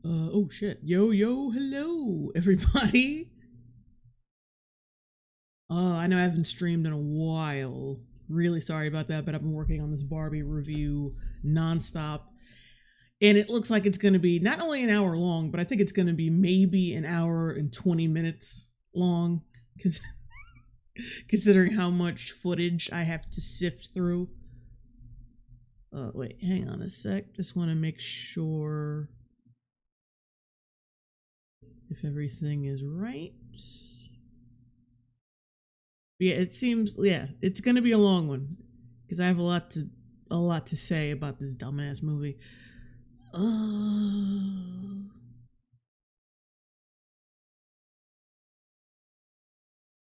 Oh shit. Yo, hello, everybody. I know I haven't streamed in a while. Really sorry about that, but I've been working on this Barbie review nonstop. And it looks like it's going to be not only an hour long, but I think it's going to be maybe an hour and 20 minutes long, considering how much footage I have to sift through. Wait, hang on a sec. Just want to make sure if everything is right. Yeah, it seems, it's gonna be a long one because I have a lot to say about this dumbass movie.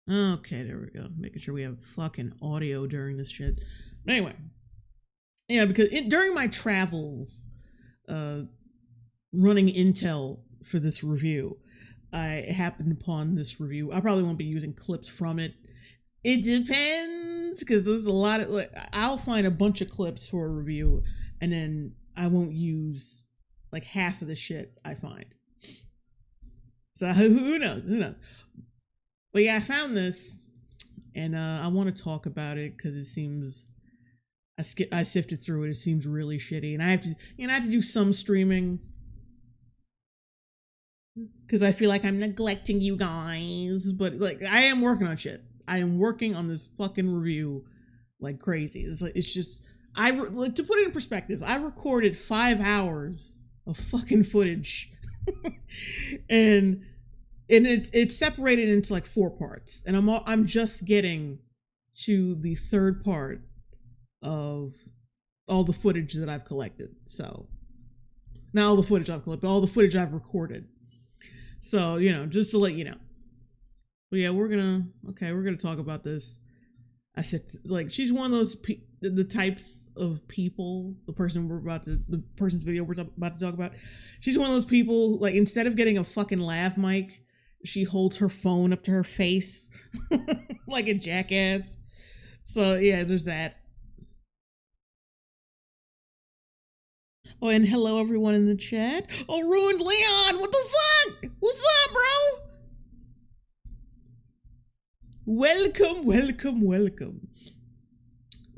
Okay, there we go. Making sure we have fucking audio during this shit. But anyway, yeah, because during my travels, running intel for this review, I happened upon this review. I probably won't be using clips from it. It depends, because there's a lot of, like, I'll find a bunch of clips for a review, and then I won't use like half of the shit I find. So who knows? But yeah, I found this, and I want to talk about it because it seems I sifted through it. It seems really shitty, and I have to do some streaming because I feel like I'm neglecting you guys. But like, I am working on shit. I am working on this fucking review like crazy. It's just to put it in perspective, I recorded 5 hours of fucking footage, and it's separated into like 4 parts, and I'm just getting to the third part of all the footage that I've collected. So not all the footage I've collected, but all the footage I've recorded. So, just to let you know. But yeah, we're gonna talk about this. I said, like, she's one of those the types of people, the person's video we're about to talk about. She's one of those people, like, instead of getting a fucking lav mic, she holds her phone up to her face like a jackass. So yeah, there's that. Oh, and hello everyone in the chat. Oh, Ruined Leon, what the fuck? What's up, bro? Welcome.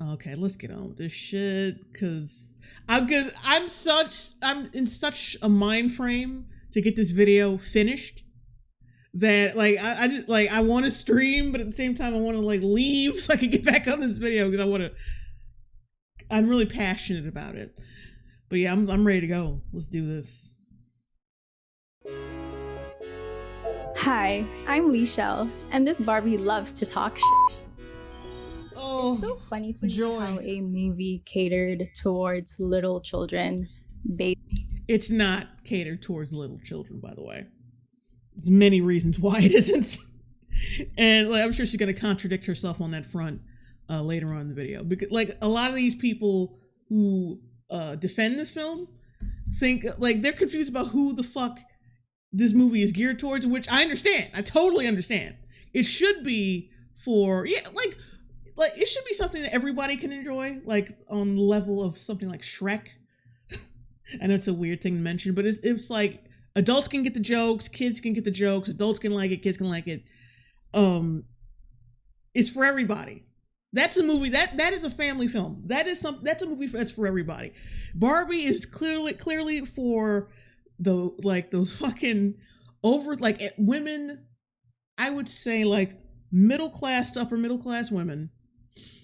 Okay, let's get on with this shit, cause I'm in such a mind frame to get this video finished that, like, I just, like, I want to stream, but at the same time I want to, like, leave so I can get back on this video because I'm really passionate about it. But yeah, I'm ready to go. Let's do this. Hi, I'm Lichelle, and this Barbie loves to talk shit. Oh, it's so funny to me how a movie catered towards little children. It's not catered towards little children, by the way. There's many reasons why it isn't. And like, I'm sure she's going to contradict herself on that front later on in the video. Because, like, a lot of these people who defend this film think, like, they're confused about who the fuck this movie is geared towards, which I understand. I totally understand. It should be for, like it should be something that everybody can enjoy, like on the level of something like Shrek. I know it's a weird thing to mention, but it's like adults can get the jokes, kids can get the jokes, adults can like it, kids can like it. It's for everybody. That's a movie that is a family film. That's a movie that's for everybody. Barbie is clearly for those fucking over, like, women. I would say like middle class to upper middle class women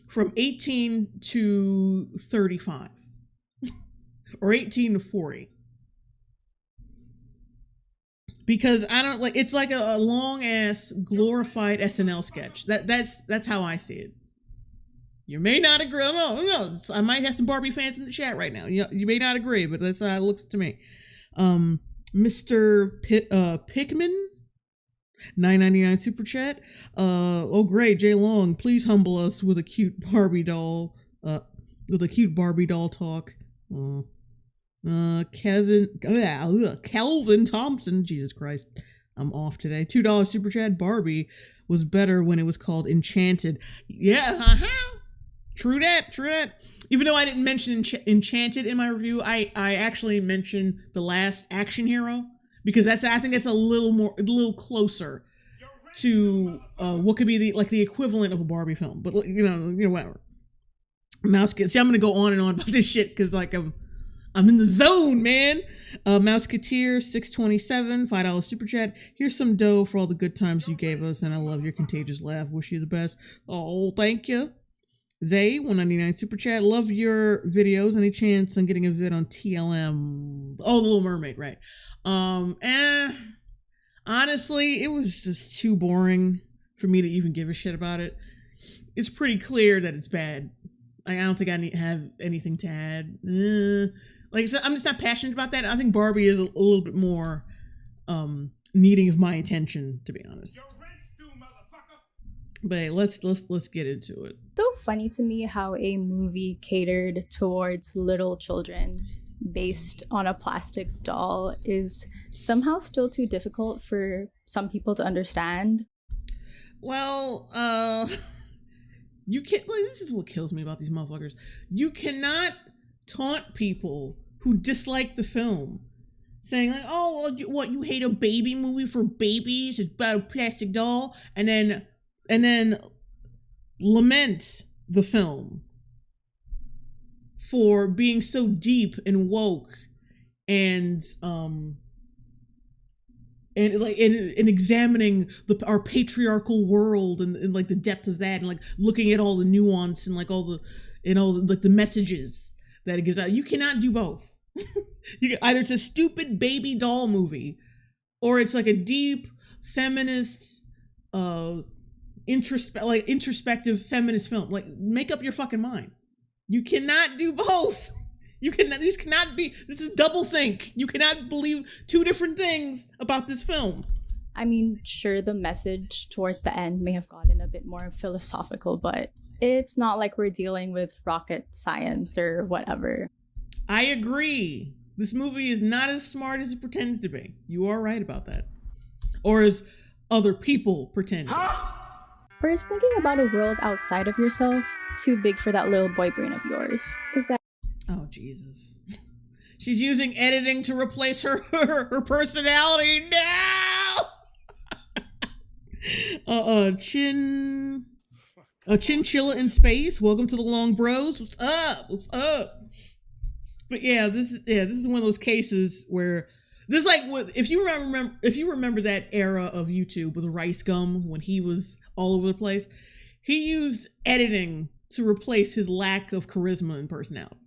from 18 to 35 or 18 to 40. Because I don't like, it's like a long ass glorified SNL sketch. That's how I see it. You may not agree. No, I might have some Barbie fans in the chat right now. You may not agree, but that's how it looks to me. Mr. Pickman, $9.99 super chat. Oh great, J-Long, please humble us with a cute Barbie doll. Talk. Kelvin Thompson. Jesus Christ, I'm off today. $2 super chat. Barbie was better when it was called Enchanted. Yeah, True that. Even though I didn't mention Enchanted in my review, I actually mentioned The Last Action Hero because I think that's a little closer to what could be the equivalent of a Barbie film. But whatever. Mouse. See, I'm gonna go on and on about this shit because like I'm in the zone, man. Mouseketeer 627 $5 super chat. Here's some dough for all the good times you gave us, and I love your contagious laugh. Wish you the best. Oh, thank you. Zay 199 super chat. Love your videos. Any chance on getting a vid on TLM? Oh, The Little Mermaid, right? Honestly, it was just too boring for me to even give a shit about it. It's pretty clear that it's bad. I don't think I have anything to add. Like I said, I'm just not passionate about that. I think Barbie is a little bit more needing of my attention, to be honest. But hey, let's get into it. So funny to me how a movie catered towards little children based on a plastic doll is somehow still too difficult for some people to understand. Well, you can't. Like, this is what kills me about these motherfuckers. You cannot taunt people who dislike the film, saying like, "Oh, what you hate a baby movie for babies? It's about a plastic doll," and then lament the film for being so deep and woke and examining our patriarchal world and like the depth of that and like looking at all the nuance and like all the like the messages that it gives out. You cannot do both. Either it's a stupid baby doll movie or it's like a deep feminist introspective feminist film. Like, make up your fucking mind. You cannot do both. This is double think. You cannot believe two different things about this film. I mean, sure, the message towards the end may have gotten a bit more philosophical, but it's not like we're dealing with rocket science or whatever. I agree. This movie is not as smart as it pretends to be. You are right about that. Or as other people pretend. Or is thinking about a world outside of yourself too big for that little boy brain of yours? Is that... Oh, Jesus. She's using editing to replace her personality now! Chinchilla in space. Welcome to the Long Bros. What's up? But yeah, this is one of those cases where this, like, if you remember that era of YouTube with Rice Gum when he was all over the place, he used editing to replace his lack of charisma and personality.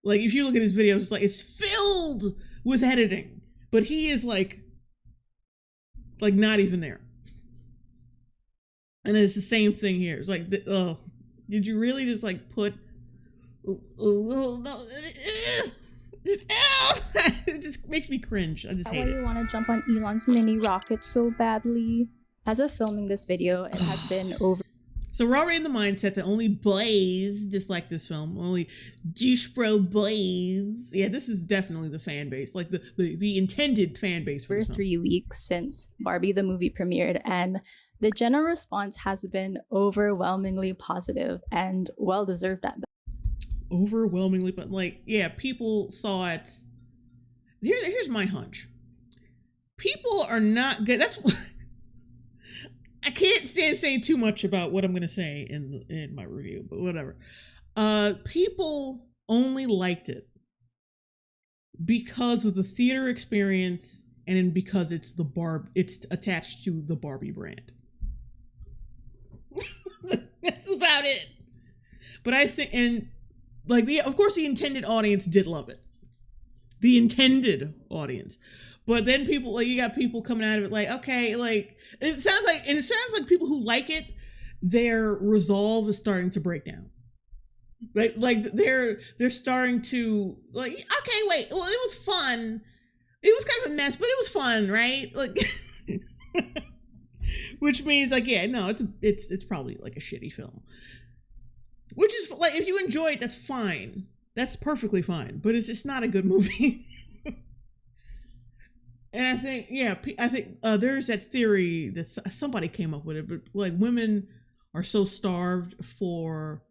Like, if you look at his videos, it's like it's filled with editing, but he is like not even there. And it's the same thing here. It's like, did you really just like put? It just makes me cringe. I just hate it. Why you want to jump on Elon's mini rocket so badly? As of filming this video, it has been over. So we're already in the mindset that only boys dislike this film. Only douche bro boys. Yeah, this is definitely the fan base, like the intended fan base for this film. 3 weeks since Barbie the movie premiered, and the general response has been overwhelmingly positive and well deserved at that. Overwhelmingly, but like, yeah, people saw it. Here's my hunch. People are not good. That's I can't stand saying too much about what I'm going to say in my review, but whatever. People only liked it because of the theater experience and because it's attached to the Barbie brand. That's about it. But I think, and like, of course the intended audience did love it. The intended audience. But then people, like, you got people coming out of it like, okay, like, it sounds like people who like it, their resolve is starting to break down. Like they're starting to, like, okay, wait, well, it was fun. It was kind of a mess, but it was fun, right? Like, which means, like, yeah, no, it's probably like a shitty film. Which is, like, if you enjoy it, that's fine. That's perfectly fine. But it's just not a good movie. And I think there's that theory that somebody came up with it, but like, women are so starved for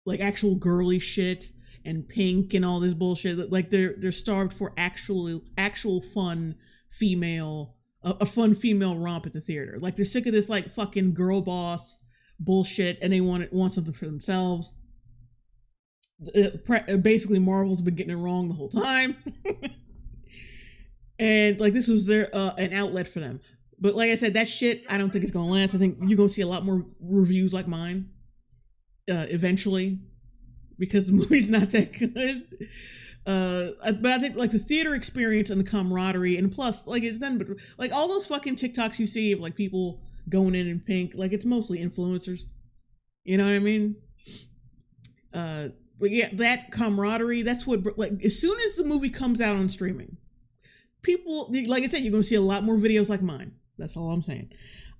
like actual girly shit and pink and all this bullshit. Like they're starved for actual fun female, a fun female romp at the theater. Like they're sick of this like fucking girl boss bullshit, and they want something for themselves. Basically, Marvel's been getting it wrong the whole time. And like this was their an outlet for them. But like I said, that shit I don't think it's gonna last. I think you're gonna see a lot more reviews like mine eventually, because the movie's not that good. But I think like the theater experience and the camaraderie, and plus like it's done, but like all those fucking TikToks you see of like people going in pink, like it's mostly influencers. You know what I mean? But yeah, that camaraderie, that's what, like, as soon as the movie comes out on streaming, people, like I said, you're going to see a lot more videos like mine. That's all I'm saying.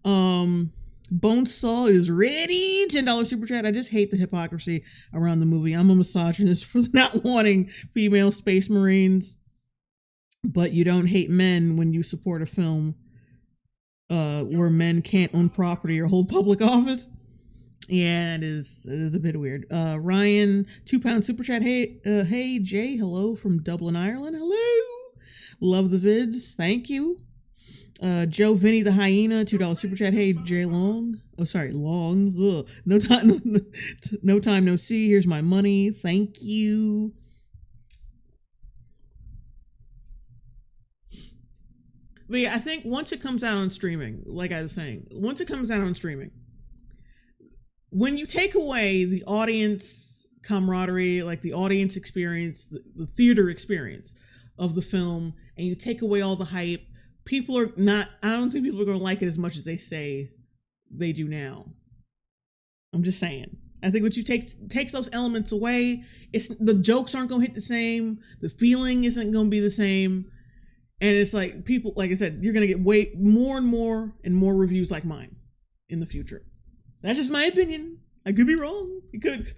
Bonesaw is ready. $10 super chat. I just hate the hypocrisy around the movie. I'm a misogynist for not wanting female space marines, but you don't hate men when you support a film where men can't own property or hold public office. Yeah, it is a bit weird. Ryan, £2 super chat. Hey Jay, hello from Dublin, Ireland. Hello. Love the vids. Thank you. Joe Vinny the hyena, $2 super chat. Hey Jay Long. Oh, sorry, Long. Ugh. No time, no see. Here's my money. Thank you. But yeah, I think once it comes out on streaming, like I was saying, once it comes out on streaming, when you take away the audience camaraderie, like the audience experience, the theater experience of the film, and you take away all the hype, I don't think people are going to like it as much as they say they do now. I'm just saying. I think once you take those elements away, the jokes aren't going to hit the same, the feeling isn't going to be the same, and it's like people, like I said, you're going to get way more and more reviews like mine in the future. That's just my opinion. I could be wrong.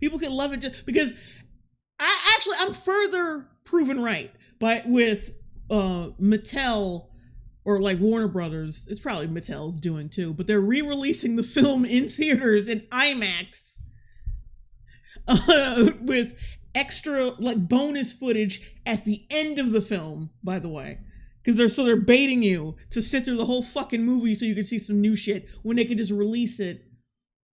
People could love it just because I'm further proven right with Mattel or like Warner Brothers. It's probably Mattel's doing too, but they're re-releasing the film in theaters in IMAX with extra like bonus footage at the end of the film, by the way. Because they're baiting you to sit through the whole fucking movie so you can see some new shit when they could just release it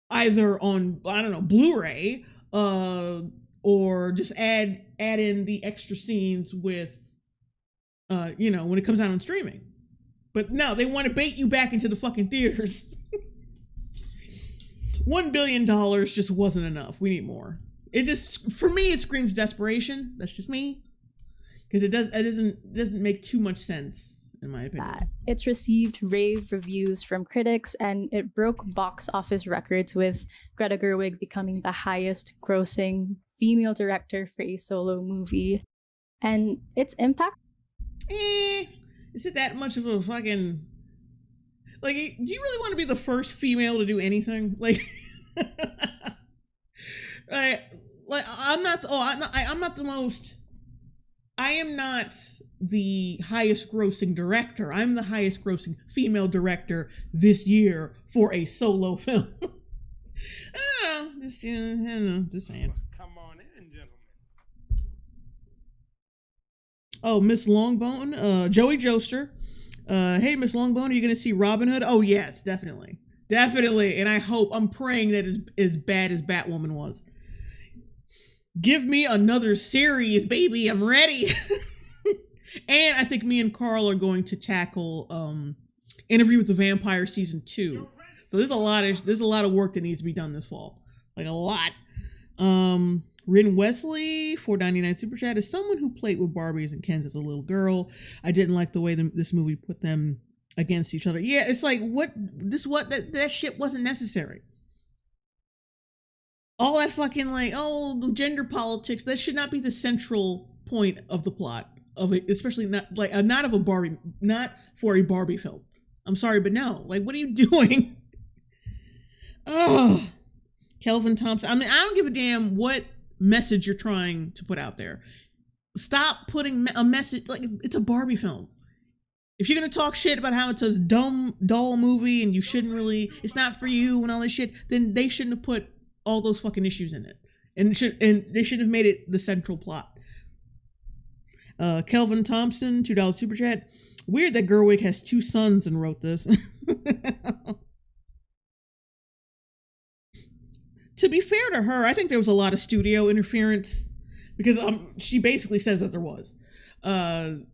either on, I don't know, Blu-ray, or just add in the extra scenes with, when it comes out on streaming. But no, they want to bait you back into the fucking theaters. $1 billion just wasn't enough. We need more. For me, it screams desperation. That's just me. Because it doesn't make too much sense. In my opinion. It's received rave reviews from critics, and it broke box office records, with Greta Gerwig becoming the highest grossing female director for a solo movie. And its impact? Is it that much of a fucking... Like, do you really want to be the first female to do anything? Like... I'm not the most... I am not the highest grossing director. I'm the highest grossing female director this year for a solo film. I don't know, just saying. Come on in, gentlemen. Oh, Miss Longbone, Joey Joester. Hey, Miss Longbone, are you going to see Robin Hood? Oh, yes, definitely. Definitely. And I'm praying that it's as bad as Batwoman was. Give me another series, baby. I'm ready. And I think me and Carl are going to tackle Interview with the Vampire season 2. So there's a lot of work that needs to be done this fall. Like a lot. Rin Wesley, $4.99 super chat. As someone who played with Barbies and Kens as a little girl, I didn't like the way this movie put them against each other. Yeah, it's like that shit wasn't necessary. All that fucking the gender politics, that should not be the central point of the plot of it, especially not for a Barbie film. I'm sorry, but no. Like, what are you doing? Oh, Kelvin Thompson. I mean, I don't give a damn what message you're trying to put out there. Stop putting a message, like, it's a Barbie film. If you're going to talk shit about how it's a dumb, dull movie and it's not for you and all this shit, then they shouldn't have put all those fucking issues in it. and they should have made it the central plot. Kelvin Thompson, $2 super chat. Weird that Gerwig has 2 sons and wrote this. To be fair to her, I think there was a lot of studio interference because she basically says that there was. I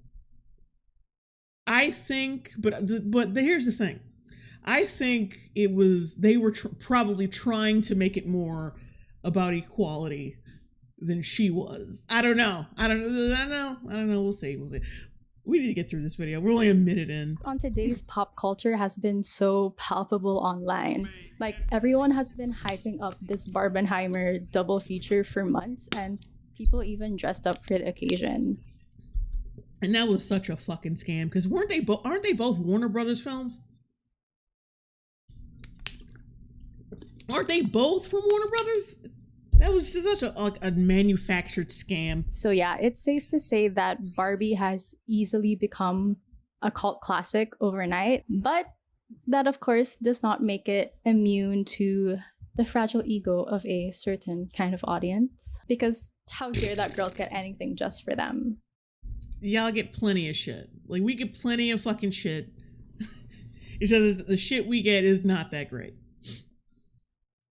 think, but here's the thing. I think it was they were probably trying to make it more about equality than she was. I don't know. We'll see. We need to get through this video. We're only a minute in. On today's pop culture has been so palpable online. Like, everyone has been hyping up this Barbenheimer double feature for months, and people even dressed up for the occasion. And that was such a fucking scam, because aren't they both Warner Brothers films? Aren't they both from Warner Brothers? That was such a manufactured scam. So yeah, it's safe to say that Barbie has easily become a cult classic overnight, but that of course does not make it immune to the fragile ego of a certain kind of audience. Because how dare that girls get anything just for them? Y'all get plenty of shit. Like, we get plenty of fucking shit. It's just the shit we get is not that great.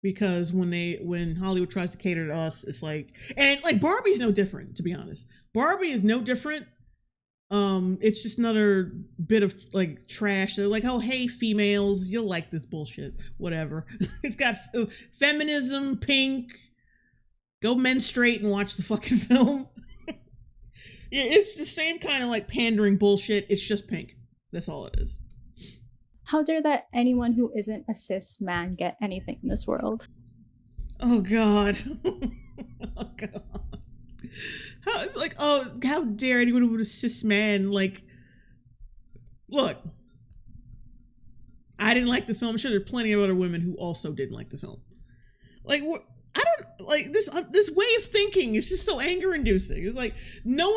Because when Hollywood tries to cater to us, it's like, and like Barbie's no different, to be honest. Barbie is no different. It's just another bit of like trash. They're like, oh, hey, females, you'll like this bullshit. Whatever. It's got feminism, pink. Go menstruate and watch the fucking film. Yeah, it's the same kind of like pandering bullshit. It's just pink. That's all it is. How dare that anyone who isn't a cis man get anything in this world? Oh God. Oh God. How dare anyone who was a cis man, like, look, I didn't like the film. I'm sure there are plenty of other women who also didn't like the film. Like, I don't like this way of thinking. It's just so anger inducing. It's like no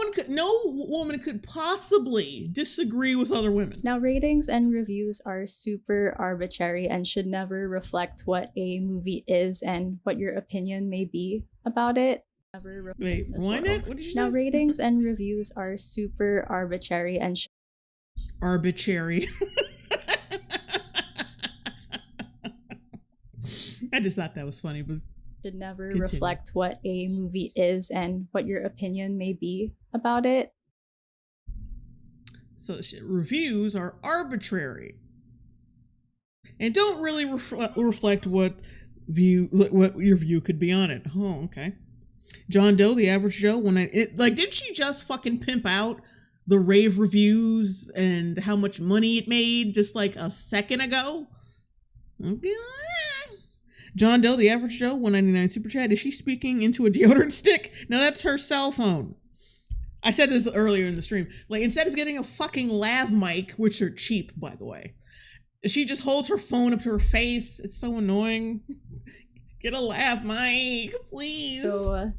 woman could possibly disagree with other women. Now, ratings and reviews are super arbitrary and should never reflect what a movie is and what your opinion may be about it. Wait, why not? What did you say? Now, ratings and reviews are super arbitrary and arbitrary. I just thought that was funny, but should never reflect what a movie is and what your opinion may be about it. So reviews are arbitrary and don't really reflect what your view could be on it. Oh, okay. John Doe, the average Joe, did she just fucking pimp out the rave reviews and how much money it made just like a second ago? Okay. John Doe, the average Joe, $1.99 super chat. Is she speaking into a deodorant stick? No, that's her cell phone. I said this earlier in the stream. Like, instead of getting a fucking lav mic, which are cheap, by the way, she just holds her phone up to her face. It's so annoying. Get a lav mic, please. So,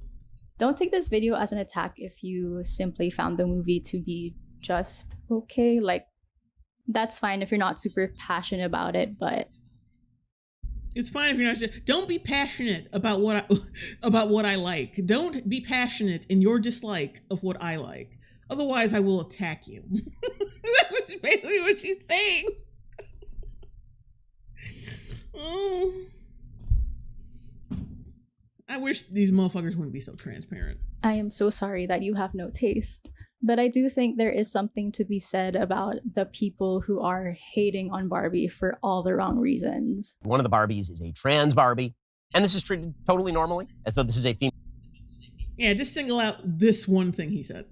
don't take this video as an attack if you simply found the movie to be just okay. Like, that's fine if you're not super passionate about it, but it's fine if you're not. Don't be passionate about what I like. Don't be passionate in your dislike of what I like. Otherwise, I will attack you. That's basically what she's saying. Oh, I wish these motherfuckers wouldn't be so transparent. I am so sorry that you have no taste. But I do think there is something to be said about the people who are hating on Barbie for all the wrong reasons. One of the Barbies is a trans Barbie, and this is treated totally normally, as though this is a female. Yeah, just single out this one thing he said.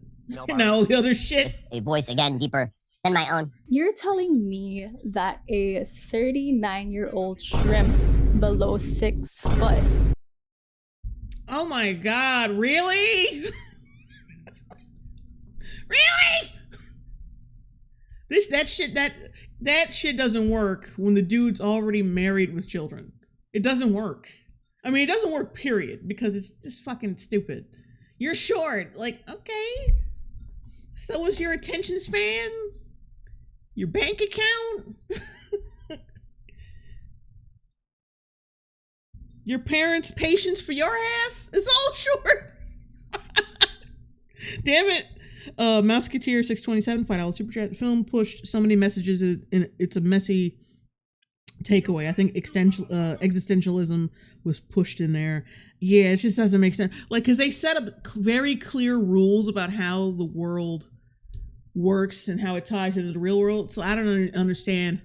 And all the other shit. A voice, again, deeper than my own. You're telling me that a 39-year-old shrimp below 6 foot. Oh my God, really? Really? That shit doesn't work when the dude's already married with children. It doesn't work. I mean, it doesn't work, period, because it's just fucking stupid. You're short. Like, okay. So is your attention span? Your bank account? Your parents' patience for your ass is all short. Damn it. Mouseketeer 627 $5 super chat. The film pushed so many messages and it's a messy takeaway. I think existentialism was pushed in there. Yeah, it just doesn't make sense. Like, because they set up very clear rules about how the world works and how it ties into the real world. So I don't understand.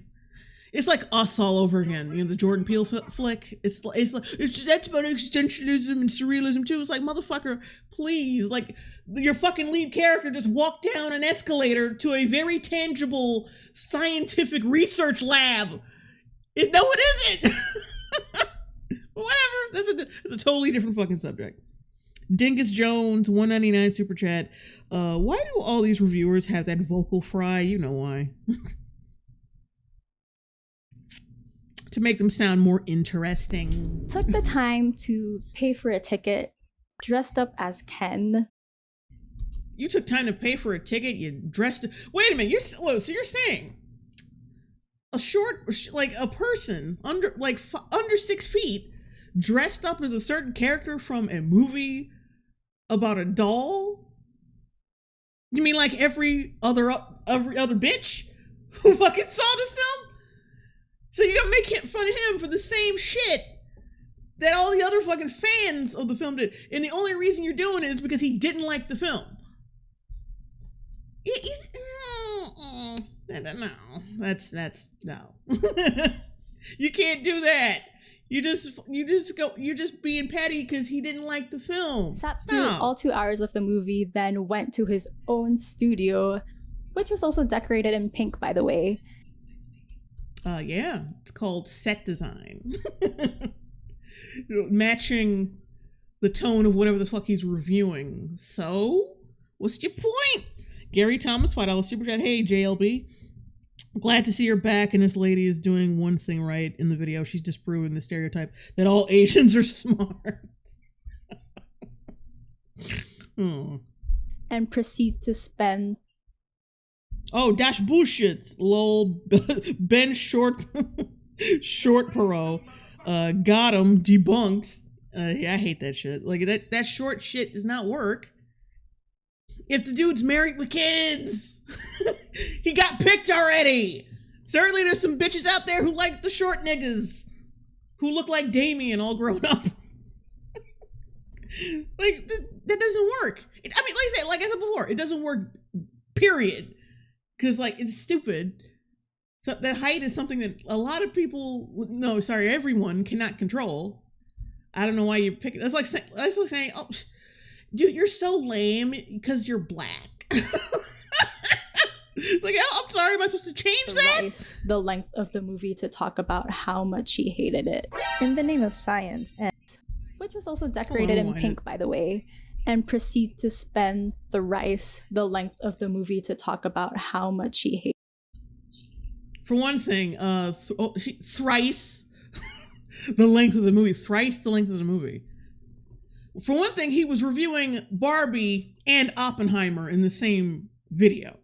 It's like Us all over again. You know, the Jordan Peele flick. It's that's about existentialism and surrealism too. It's like, motherfucker, please, like, your fucking lead character just walked down an escalator to a very tangible scientific research lab. No, it isn't. Whatever. That's a totally different fucking subject. Dingus Jones, $1.99 super chat. Why do all these reviewers have that vocal fry? You know why. To make them sound more interesting. Took the time to pay for a ticket, dressed up as Ken. You took time to pay for a ticket, you dressed... Wait a minute, so you're saying a person under 6 feet dressed up as a certain character from a movie about a doll? You mean like every other bitch who fucking saw this film? So you're gonna make fun of him for the same shit that all the other fucking fans of the film did. And the only reason you're doing it is because he didn't like the film. No. No. You can't do that. You're just being petty because he didn't like the film. Sat through all 2 hours of the movie, then went to his own studio, which was also decorated in pink, by the way. Yeah, it's called set design. Matching the tone of whatever the fuck he's reviewing. So, what's your point? Gary Thomas, $5 super chat. Hey, JLB. Glad to see her back, and this lady is doing one thing right in the video. She's disproving the stereotype that all Asians are smart. Oh. And proceed to spend... Oh, dash bullshits. Lol. Ben Short Perot. Got him. Debunked. Yeah, I hate that shit. Like, that short shit does not work. If the dude's married with kids, he got picked already. Certainly there's some bitches out there who like the short niggas, who look like Damien all grown up. Like, that doesn't work. Like I said before, it doesn't work, period. Because, like, it's stupid. So that height is something that a lot of people, everyone cannot control. I don't know why you pick it. That's like saying, oh, dude, you're so lame because you're black. It's like, oh, I'm sorry, am I supposed to change that? The length of the movie to talk about how much he hated it. In the name of science, and which was also decorated in pink, by the way. And proceed to spend the length of the movie to talk about how much he hated. For one thing, thrice the length of the movie. Thrice the length of the movie. For one thing, he was reviewing Barbie and Oppenheimer in the same video.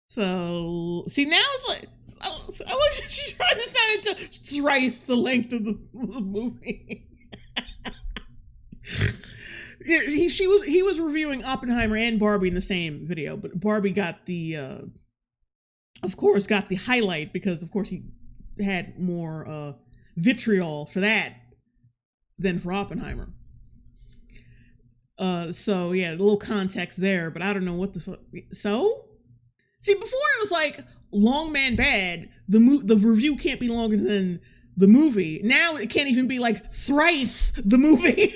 So, see, now it's like, I like she tries to sound into thrice the length of the movie. He was reviewing Oppenheimer and Barbie in the same video, but Barbie got the highlight because, of course, he had more vitriol for that than for Oppenheimer. So yeah, a little context there, but I don't know what the fuck. So, see, before it was like long man bad. The review can't be longer than the movie. Now it can't even be like thrice the movie.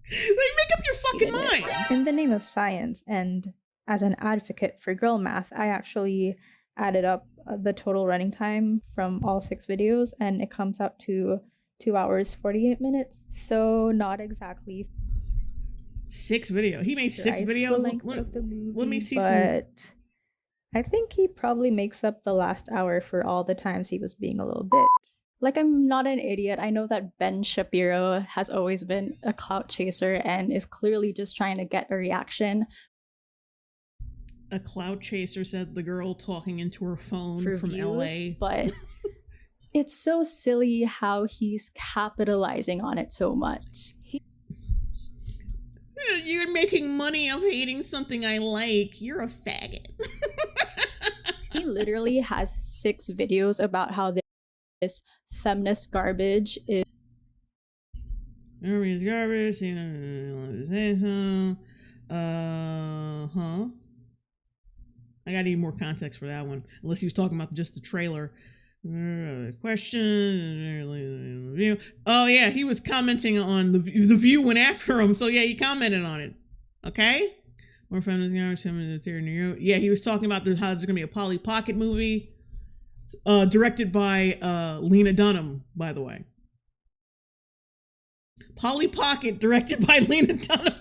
Like, make up your fucking mind. In the name of science, and as an advocate for girl math, I actually added up the total running time from all 6 videos, and it comes out to 2 hours 48 minutes. So not exactly 6 videos. He made 6 videos. The length of the movie, let me see but I think he probably makes up the last hour for all the times he was being a little bitch. Like, I'm not an idiot. I know that Ben Shapiro has always been a clout chaser and is clearly just trying to get a reaction. A clout chaser, said the girl talking into her phone from views, LA. But It's so silly how he's capitalizing on it so much. You're making money off hating something I like. You're a faggot. He literally has 6 videos about how this feminist garbage is. Everybody's garbage. Say so. I gotta need more context for that one. Unless he was talking about just the trailer. Question. Oh yeah, he was commenting on the View went after him. So yeah, he commented on it. Okay. More feminist garbage coming to the theater near you. Yeah, he was talking about how there's gonna be a Polly Pocket movie, directed by Lena Dunham, by the way. Polly Pocket, directed by Lena Dunham.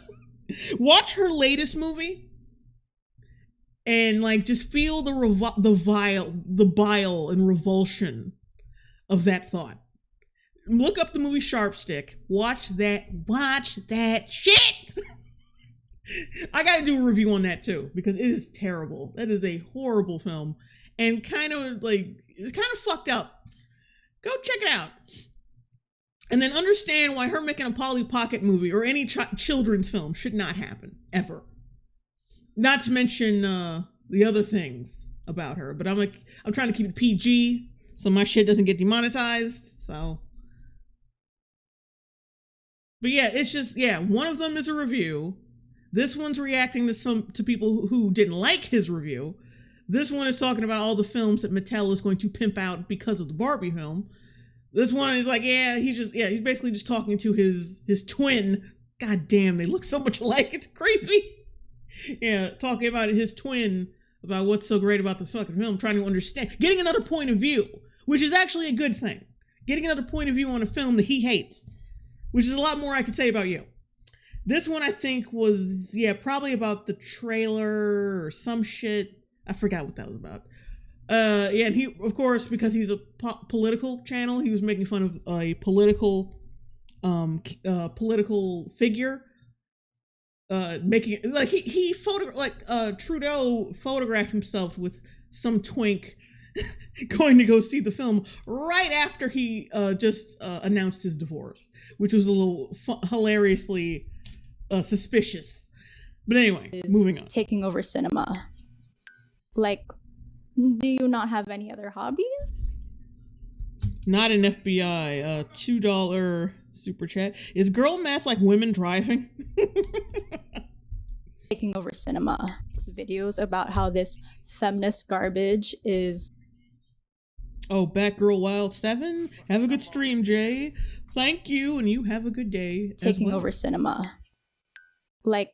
Watch her latest movie, and like just feel the bile and revulsion of that thought. Look up the movie Sharpstick. Watch that shit. I gotta do a review on that too, because it is terrible. That is a horrible film, and it's kind of fucked up. Go check it out. And then understand why her making a Polly Pocket movie or any children's film should not happen, ever. Not to mention the other things about her. But I'm trying to keep it PG, so my shit doesn't get demonetized, so. But yeah, it's just, one of them is a review. This one's reacting to people who didn't like his review. This one is talking about all the films that Mattel is going to pimp out because of the Barbie film. This one is like, he's basically just talking to his twin. God damn, they look so much alike. It's creepy. Yeah, talking about his twin, about what's so great about the fucking film, trying to understand, getting another point of view, which is actually a good thing. Getting another point of view on a film that he hates, which is a lot more I could say about you. This one I think was, probably about the trailer or some shit. I forgot what that was about. And he, of course, because he's a political channel, he was making fun of a political figure, making like Trudeau photographed himself with some twink going to go see the film right after he just announced his divorce, which was a little hilariously suspicious. But anyway, moving on. Taking over cinema. Like, do you not have any other hobbies? Not an FBI. $2 super chat. Is girl math like women driving? Taking over cinema. It's videos about how this feminist garbage is. Oh, Batgirl Wild 7? Have a good stream, Jay. Thank you, and you have a good day. Taking over cinema. Like,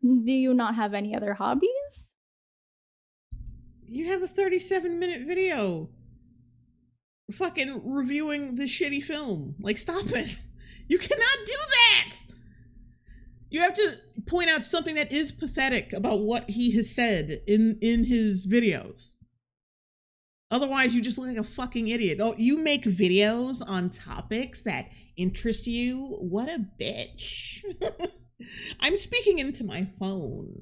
do you not have any other hobbies? You have a 37-minute video fucking reviewing the shitty film. Like, stop it. You cannot do that. You have to point out something that is pathetic about what he has said in his videos. Otherwise, you just look like a fucking idiot. Oh, you make videos on topics that interest you? What a bitch. I'm speaking into my phone.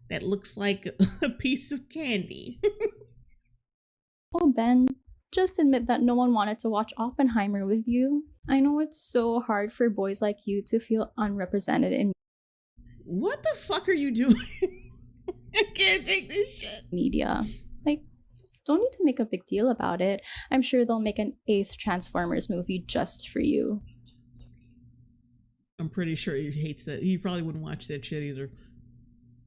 That looks like a piece of candy. Oh, Ben, just admit that no one wanted to watch Oppenheimer with you. I know it's so hard for boys like you to feel unrepresented in What the fuck are you doing? I can't take this shit. Media. Like, don't need to make a big deal about it. I'm sure they'll make an 8th Transformers movie just for you. I'm pretty sure he hates that. He probably wouldn't watch that shit either.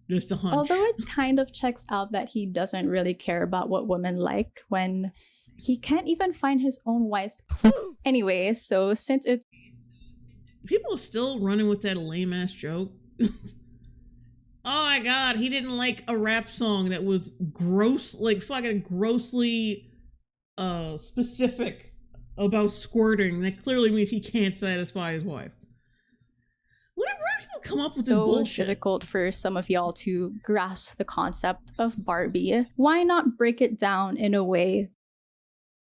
Just a hunch. Although it kind of checks out that he doesn't really care about what women like when he can't even find his own wife's anyway, so since it's... People are still running with that lame-ass joke. Oh my god, he didn't like a rap song that was fucking grossly specific about squirting. That clearly means he can't satisfy his wife. Where do people come up with this bullshit? So difficult for some of y'all to grasp the concept of Barbie. Why not break it down in a way?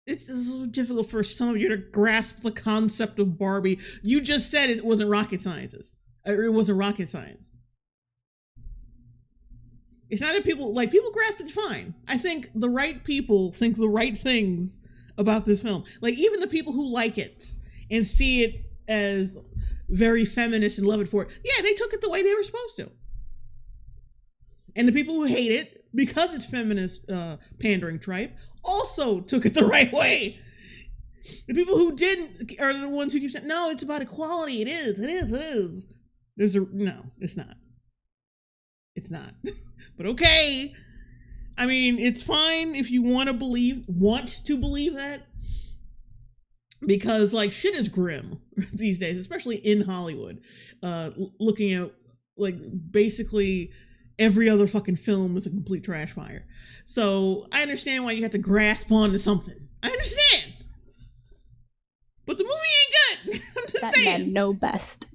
It's so difficult for some of you to grasp the concept of Barbie. You just said it wasn't rocket science. It wasn't rocket science. It's not that people grasp it fine. I think the right people think the right things about this film. Like, even the people who like it and see it as very feminist and love it for it, yeah, they took it the way they were supposed to. And the people who hate it, because it's feminist pandering tripe, also took it the right way. The people who didn't are the ones who keep saying, no, it's about equality. It is. No, it's not. It's not. But okay. I mean, it's fine if you want to believe that. Because, like, shit is grim these days, especially in Hollywood. Looking at, like, basically every other fucking film is a complete trash fire. So I understand why you have to grasp onto something. I understand. But the movie ain't good. I'm just saying. Men know best.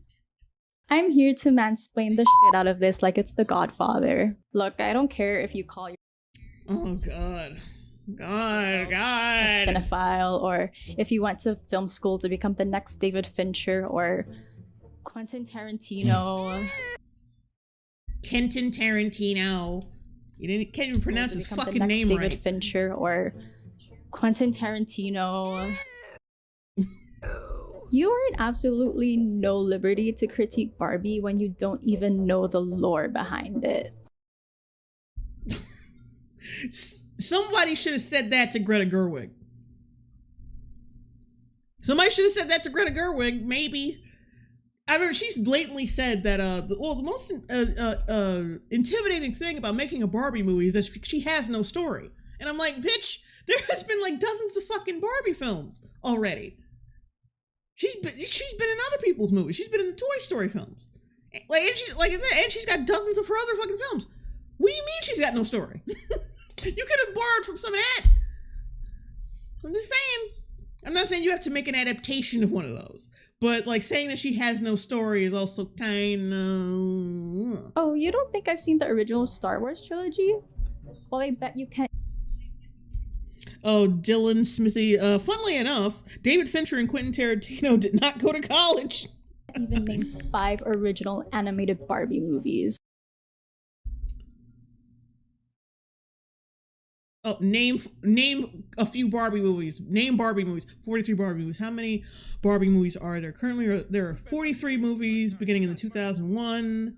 I'm here to mansplain the shit out of this like it's The Godfather. Look, I don't care if you call your Oh, God. a cinephile, or if you went to film school to become the next David Fincher or Quentin Tarantino. Kenton Tarantino. Can't even pronounce his fucking name David right. Fincher or Quentin Tarantino. You are in absolutely no liberty to critique Barbie when you don't even know the lore behind it. Somebody should have said that to Greta Gerwig. Maybe. I mean, she's blatantly said that, the most intimidating thing about making a Barbie movie is that she has no story. And I'm like, bitch, there has been like dozens of fucking Barbie films already. She's been in other people's movies. She's been in the Toy Story films. Like, and she's, like I said, and she's got dozens of her other fucking films. What do you mean she's got no story? You could have borrowed from some of that. I'm just saying. I'm not saying you have to make an adaptation of one of those. But, like, saying that she has no story is also kind of... Oh, you don't think I've seen the original Star Wars trilogy? Well, I bet you can't. Oh, Dylan Smithy. Funnily enough, David Fincher and Quentin Tarantino did not go to college. Even name 5 original animated Barbie movies. Oh, name a few Barbie movies. Name Barbie movies. 43 Barbie movies. How many Barbie movies are there? Currently, there are 43 movies beginning in the 2001.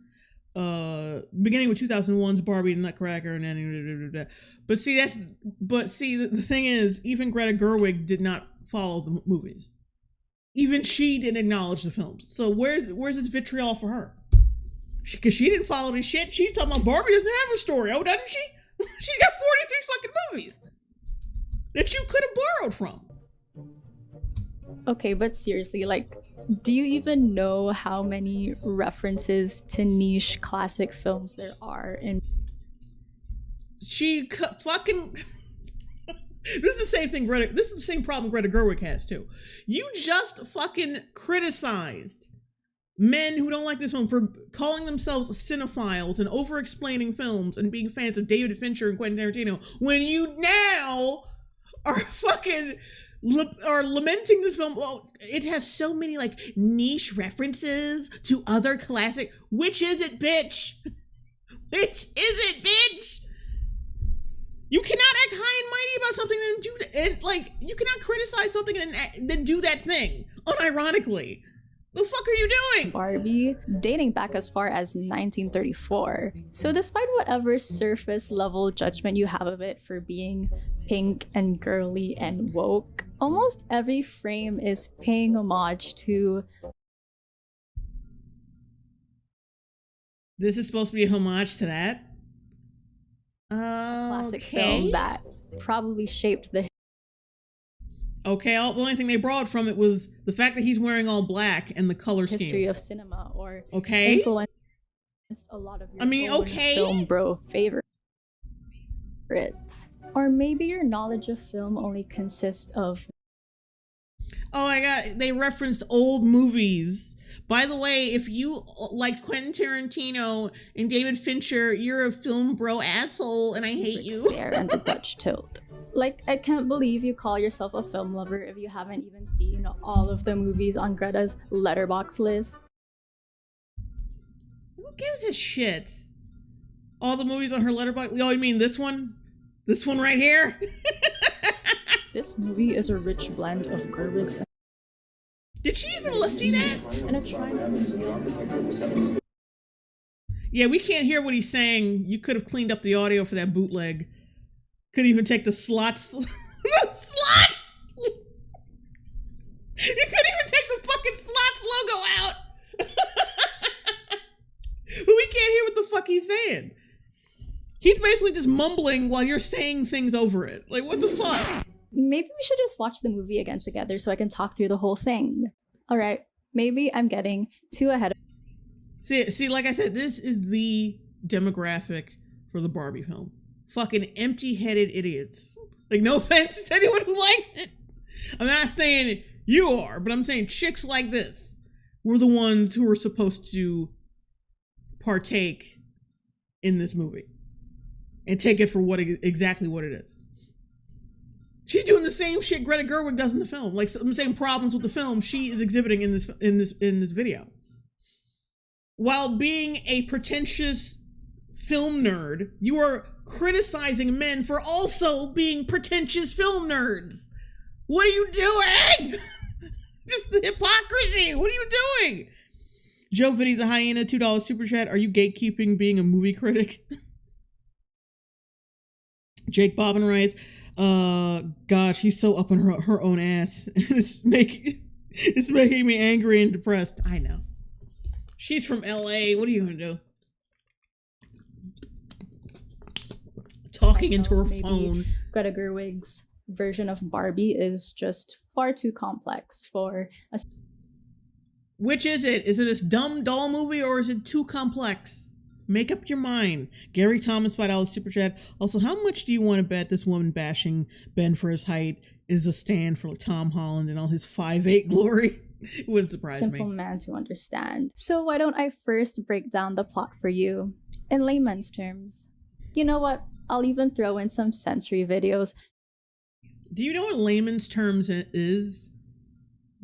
Beginning with 2001's Barbie the Nutcracker, and then. But see, the thing is, even Greta Gerwig did not follow the movies. Even she didn't acknowledge the films. So where's this vitriol for her? Because she didn't follow this shit. She's talking about Barbie doesn't have a story. Oh, doesn't she? She's got 43 fucking movies that you could have borrowed from. Okay, but seriously, like, do you even know how many references to niche classic films there are in... Fucking... This is the same thing this is the same problem Greta Gerwig has, too. You just fucking criticized men who don't like this film for calling themselves cinephiles and over-explaining films and being fans of David Fincher and Quentin Tarantino when you now are fucking are lamenting this film. Well, it has so many like niche references to other classic. Which is it, bitch? Which is it, bitch? You cannot act high and mighty about something and do that. And like, you cannot criticize something and then do that thing unironically. The fuck are you doing? Barbie, dating back as far as 1934. So despite whatever surface level judgment you have of it for being pink and girly and woke, almost every frame is paying homage to... This is supposed to be a homage to that? Classic film that probably shaped the... Okay, the only thing they borrowed from it was the fact that he's wearing all black and the color scheme. History of cinema, or okay, influenced a lot of your own film bro favorites. Or maybe your knowledge of film only consists of... Oh my god, they referenced old movies. By the way, if you like Quentin Tarantino and David Fincher, you're a film bro asshole and I hate you. Stare and the Dutch tilt. Like, I can't believe you call yourself a film lover if you haven't even seen all of the movies on Greta's Letterboxd list. Who gives a shit? All the movies on her Letterboxd? Oh, you mean this one? This one right here? This movie is a rich blend of Gerwig's and Did she even see that? and a triumph. Yeah, we can't hear what he's saying. You could have cleaned up the audio for that bootleg. Couldn't even take the slots. The slots! You couldn't even take the fucking slots logo out. But we can't hear what the fuck he's saying. He's basically just mumbling while you're saying things over it. Like, what the fuck? Maybe we should just watch the movie again together so I can talk through the whole thing. All right, maybe I'm getting too ahead of. See, like I said, this is the demographic for the Barbie film. Fucking empty-headed idiots. Like, no offense to anyone who likes it. I'm not saying you are, but I'm saying chicks like this were the ones who were supposed to partake in this movie and take it for exactly what it is. She's doing the same shit Greta Gerwig does in the film. Like, some same problems with the film she is exhibiting in this video. While being a pretentious film nerd, you are criticizing men for also being pretentious film nerds. What are you doing? Just the hypocrisy. What are you doing? Joe Vinny the Hyena, $2 super chat. Are you gatekeeping being a movie critic? Jake Bobbin writes, gosh, he's so up on her own ass. It's making me angry and depressed. I know. She's from LA. What are you gonna do? Talking into her phone. Greta Gerwig's version of Barbie is just far too complex for a. Which is it? Is it a dumb doll movie or is it too complex? Make up your mind. Gary Thomas, $5 super chat. Also, how much do you want to bet this woman bashing Ben for his height is a stand for Tom Holland and all his 5'8" glory? It wouldn't surprise me. Simple man to understand. So why don't I first break down the plot for you in layman's terms? You know what? I'll even throw in some sensory videos. Do you know what layman's terms is?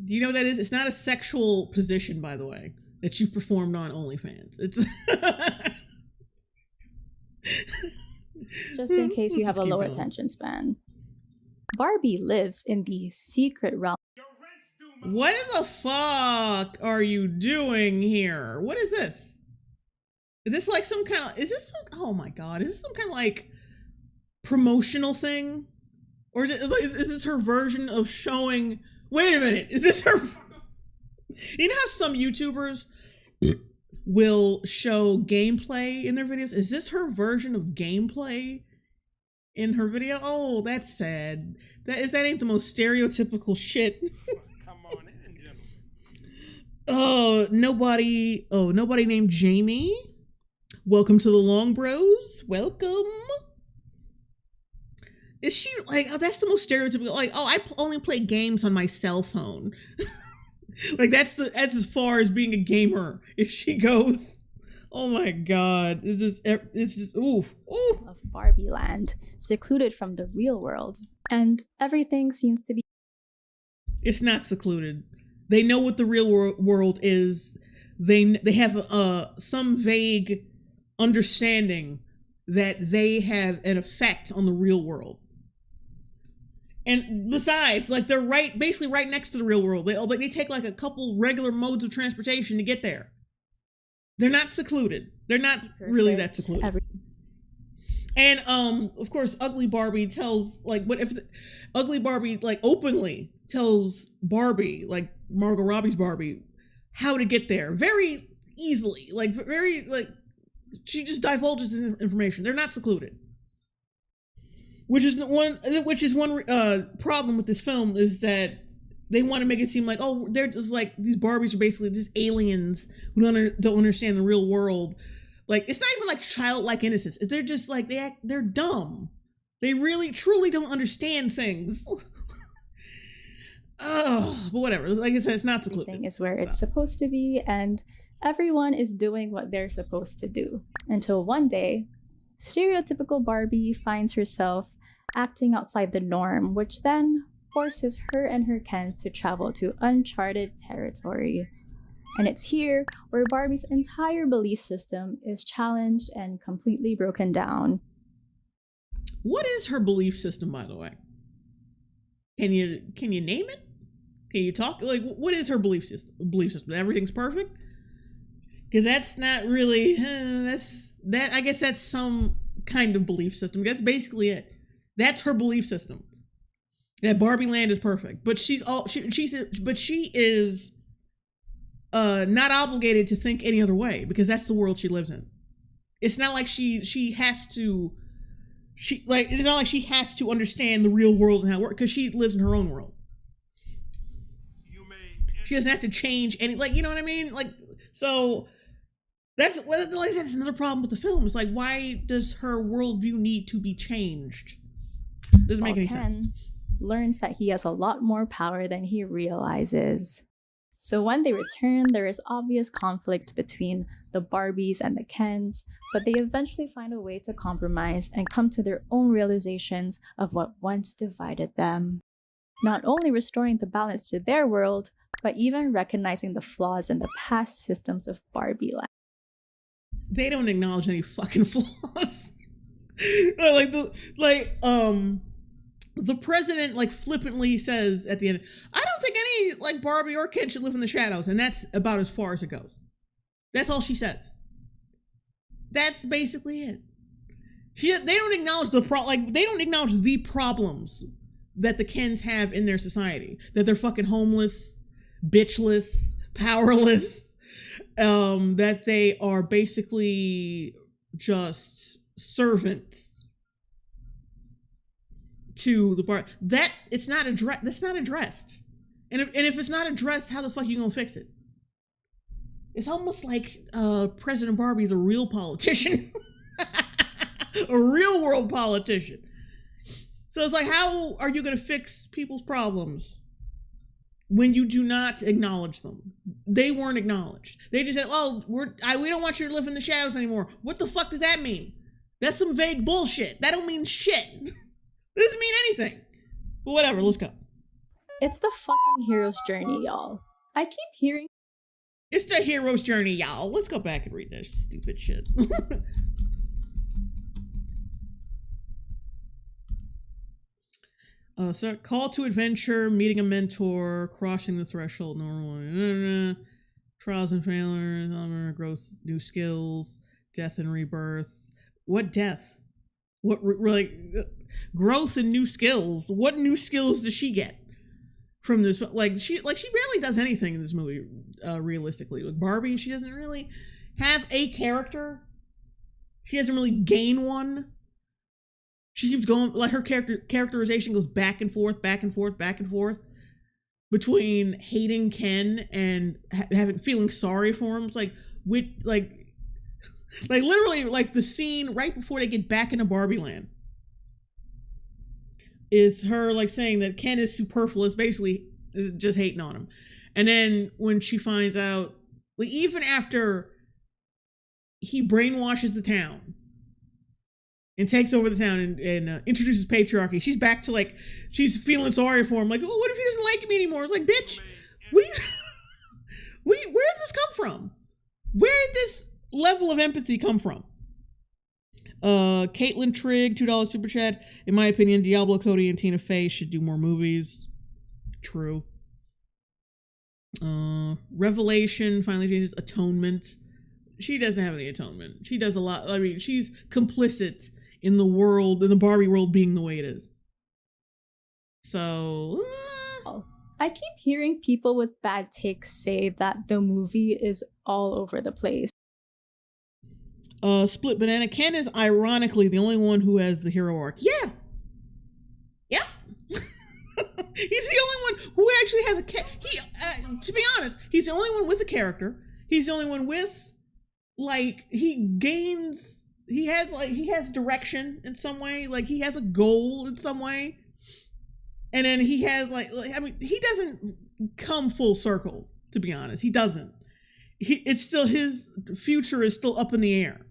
Do you know what that is? It's not a sexual position, by the way, that you've performed on OnlyFans. It's just in case you have a low attention span. Barbie lives in the secret realm. What the fuck are you doing here? What is this? Is this like some kind of, oh my god, is this some kind of like promotional thing? Or is this her version of showing, wait a minute, is this her, you know how some YouTubers will show gameplay in their videos? Is this her version of gameplay in her video? Oh, that's sad. If that ain't the most stereotypical shit. Come on in, gentlemen. Nobody named Jamie. Welcome to the Long Bros. Welcome. Is she like, oh, that's the most stereotypical, like, oh, I only play games on my cell phone. Like, that's as far as being a gamer if she goes. Oh my god. It's just, oof. Of Barbie land, secluded from the real world. And everything seems to be. It's not secluded. They know what the real world is. They have some vague understanding that they have an effect on the real world. And besides, like, they're basically right next to the real world. They take like a couple regular modes of transportation to get there. They're not secluded. They're not really that secluded. And of course, Ugly Barbie tells, like, what if Ugly Barbie, like, openly tells Barbie, like Margot Robbie's Barbie, how to get there very easily, like, very, like, she just divulges this information. They're not secluded. Which is one problem with this film, is that they want to make it seem like, oh, they're just like, these Barbies are basically just aliens who don't understand the real world. Like, it's not even like childlike innocence. They're just like, they're dumb. They really, truly don't understand things. But whatever. Like I said, it's not secluded. Everything is where it's supposed to be, and everyone is doing what they're supposed to do. Until one day, stereotypical Barbie finds herself acting outside the norm, which then forces her and her Ken to travel to uncharted territory. And it's here where Barbie's entire belief system is challenged and completely broken down. What is her belief system, by the way? Can you name it? Can you talk? Like, what is her belief system? Everything's perfect? Because that's not really, I guess that's some kind of belief system. That's basically it. That's her belief system. That Barbie Land is perfect. But she is not obligated to think any other way, because that's the world she lives in. It's not like she has to understand the real world and how it works, because she lives in her own world. She doesn't have to change any, like, you know what I mean? Like, so that's another problem with the film. It's like, why does her worldview need to be changed? Doesn't make any sense. Ken learns that he has a lot more power than he realizes. So when they return, there is obvious conflict between the Barbies and the Kens, but they eventually find a way to compromise and come to their own realizations of what once divided them. Not only restoring the balance to their world, but even recognizing the flaws in the past systems of Barbie Land. They don't acknowledge any fucking flaws. The president, like, flippantly says at the end, I don't think any, like, Barbie or Ken should live in the shadows. And that's about as far as it goes. That's all she says. That's basically it. They don't acknowledge they don't acknowledge the problems that the Kens have in their society. That they're fucking homeless, bitchless, powerless, that they are basically just servants to the bar. That's not addressed. And if it's not addressed, how the fuck are you gonna fix it? It's almost like President Barbie is a real politician. A real world politician. So it's like, how are you gonna fix people's problems when you do not acknowledge them? They weren't acknowledged. They just said, oh, we don't want you to live in the shadows anymore. What the fuck does that mean? That's some vague bullshit. That don't mean shit. It doesn't mean anything. But whatever, let's go. It's the fucking hero's journey, y'all. I keep hearing... It's the hero's journey, y'all. Let's go back and read that stupid shit. So call to adventure, meeting a mentor, crossing the threshold, normal, trials and failures, growth, new skills, death and rebirth. What death? What, like, growth and new skills? What new skills does she get from this? Like, she barely does anything in this movie, realistically. Like Barbie, she doesn't really have a character. She doesn't really gain one. She keeps going, like, her characterization goes back and forth between hating Ken and feeling sorry for him. It's like, literally, like, the scene right before they get back into Barbie Land is her, like, saying that Ken is superfluous, basically just hating on him. And then when she finds out, like, even after he brainwashes the town and takes over the town and introduces patriarchy, she's back to, like, she's feeling sorry for him. Like, oh, what if he doesn't like me anymore? It's like, bitch, where did this come from? Where did this level of empathy come from? Caitlin Trigg, $2 super chat. In my opinion, Diablo Cody and Tina Fey should do more movies. True. Revelation finally changes. Atonement. She doesn't have any atonement. She does a lot. I mean, she's complicit in the world, in the Barbie world being the way it is. So... I keep hearing people with bad takes say that the movie is all over the place. Split Banana. Ken is ironically the only one who has the hero arc. Yeah. He's the only one who actually has a to be honest, he's the only one with a character. He's the only one with, like, he has direction in some way. Like, he has a goal in some way. And then he has, like I mean, he doesn't come full circle, to be honest. He doesn't. It's still, his future is still up in the air.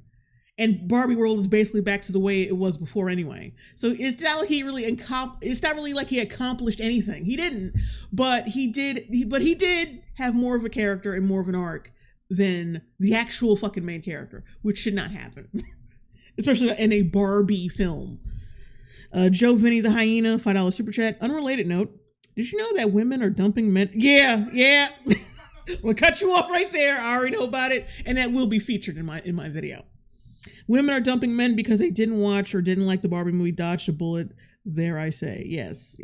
And Barbie World is basically back to the way it was before anyway. So it's not like it's not really like he accomplished anything. He didn't. But he did have more of a character and more of an arc than the actual fucking main character, which should not happen. Especially in a Barbie film. Joe Vinny the Hyena, $5 super chat. Unrelated note. Did you know that women are dumping men? Yeah. We'll cut you off right there. I already know about it. And that will be featured in my video. Women are dumping men because they didn't watch or didn't like the Barbie movie, dodged a bullet. There I say. Yes.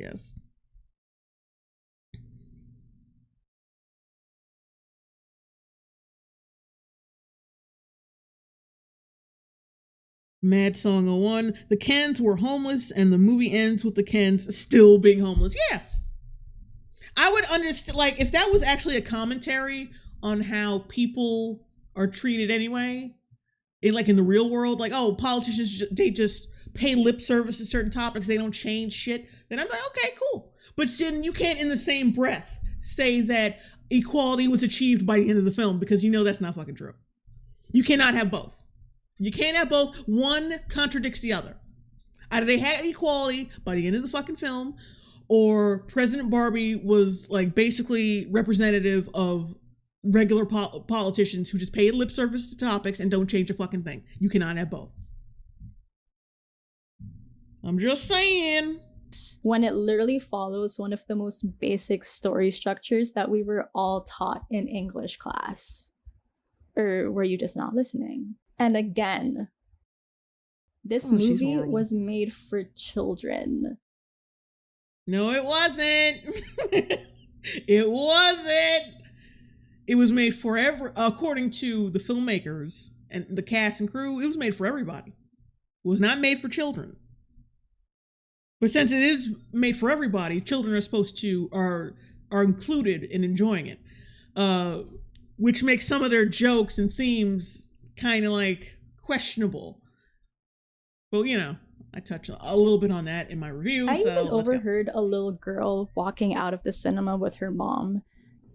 Mad Song 01. The Kens were homeless and the movie ends with the Kens still being homeless. Yeah. I would understand, like, if that was actually a commentary on how people are treated anyway, in the real world, like, oh, politicians, they just pay lip service to certain topics, they don't change shit, then I'm like, okay, cool. But then you can't in the same breath say that equality was achieved by the end of the film, because you know that's not fucking true. You cannot have both. You can't have both. One contradicts the other. Either they had equality by the end of the fucking film, or President Barbie was like basically representative of regular politicians who just pay lip service to topics and don't change a fucking thing. You cannot have both. I'm just saying. When it literally follows one of the most basic story structures that we were all taught in English class. Or were you just not listening? And again, this movie was made for children. No, it wasn't. It wasn't. It was made for according to the filmmakers and the cast and crew, it was made for everybody. It was not made for children. But since it is made for everybody, children are supposed to, are included in enjoying it. Which makes some of their jokes and themes kind of like questionable. But you know, I touch a little bit on that in my review. I even overheard a little girl walking out of the cinema with her mom,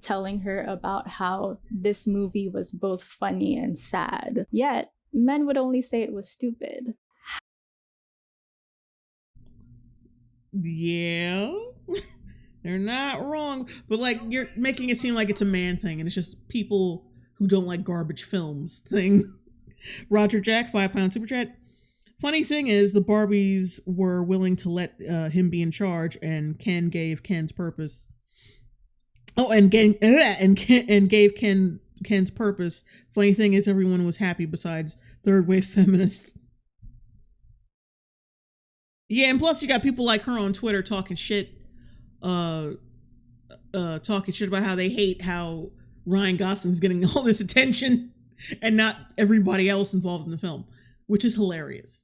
telling her about how this movie was both funny and sad. Yet, men would only say it was stupid. Yeah. They're not wrong. But like, you're making it seem like it's a man thing, and it's just people who don't like garbage films thing. Roger Jack, £5 super chat. Funny thing is, the Barbies were willing to let him be in charge, and Ken gave Ken's purpose. Oh, and gave Ken's purpose. Funny thing is, everyone was happy besides third wave feminists. Yeah, and plus you got people like her on Twitter talking shit about how they hate how Ryan Gosling's getting all this attention and not everybody else involved in the film, which is hilarious.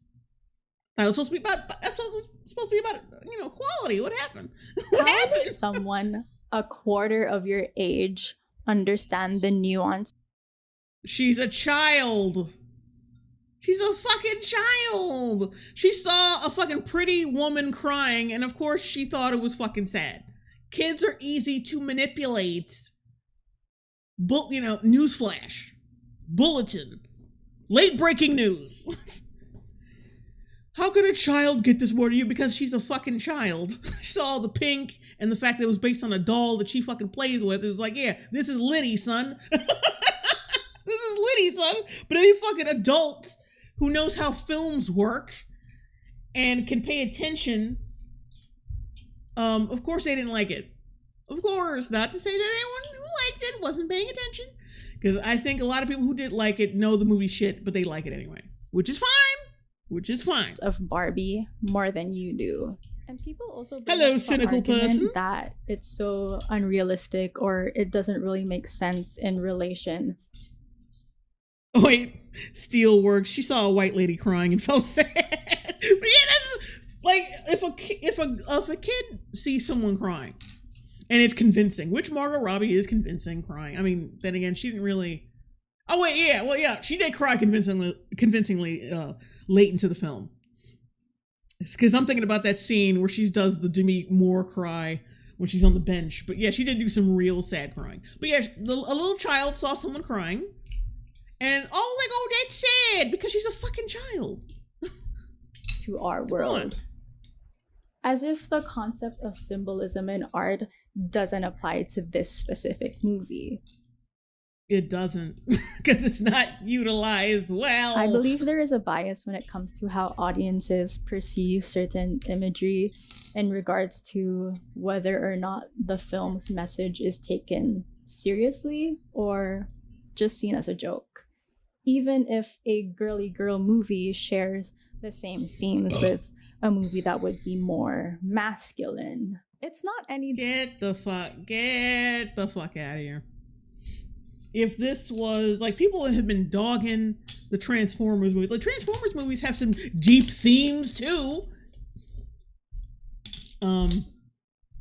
That was supposed to be about, equality. What happened? How does someone a quarter of your age understand the nuance? She's a child. She's a fucking child. She saw a fucking pretty woman crying, and of course she thought it was fucking sad. Kids are easy to manipulate. Newsflash. Bulletin. Late breaking news. How could a child get this more to you? Because she's a fucking child. She saw the pink and the fact that it was based on a doll that she fucking plays with. It was like, yeah, this is Liddy, son. This is Liddy, son. But any fucking adult who knows how films work and can pay attention, of course they didn't like it. Of course, not to say that anyone who liked it wasn't paying attention. Because I think a lot of people who did like it know the movie shit, but they like it anyway. Which is fine. Of Barbie more than you do. And people also bring hello, up the cynical person, that it's so unrealistic or it doesn't really make sense in relation. Oh wait, Steelworks. She saw a white lady crying and felt sad. But yeah, that's like if a kid sees someone crying and it's convincing, which Margot Robbie is convincing crying. I mean, then again, she didn't really. Oh wait, yeah, well yeah, she did cry convincingly late into the film. Because I'm thinking about that scene where she does the Demi Moore cry when she's on the bench. But yeah, she did do some real sad crying. But yeah, a little child saw someone crying. And that's sad because she's a fucking child. To our world. As if the concept of symbolism in art doesn't apply to this specific movie. It doesn't, because it's not utilized well. I believe there is a bias when it comes to how audiences perceive certain imagery in regards to whether or not the film's message is taken seriously or just seen as a joke. Even if a girly girl movie shares the same themes with a movie that would be more masculine, it's not any... Get the fuck out of here. If this was like, people have been dogging the Transformers movie. Like, Transformers movies have some deep themes too. And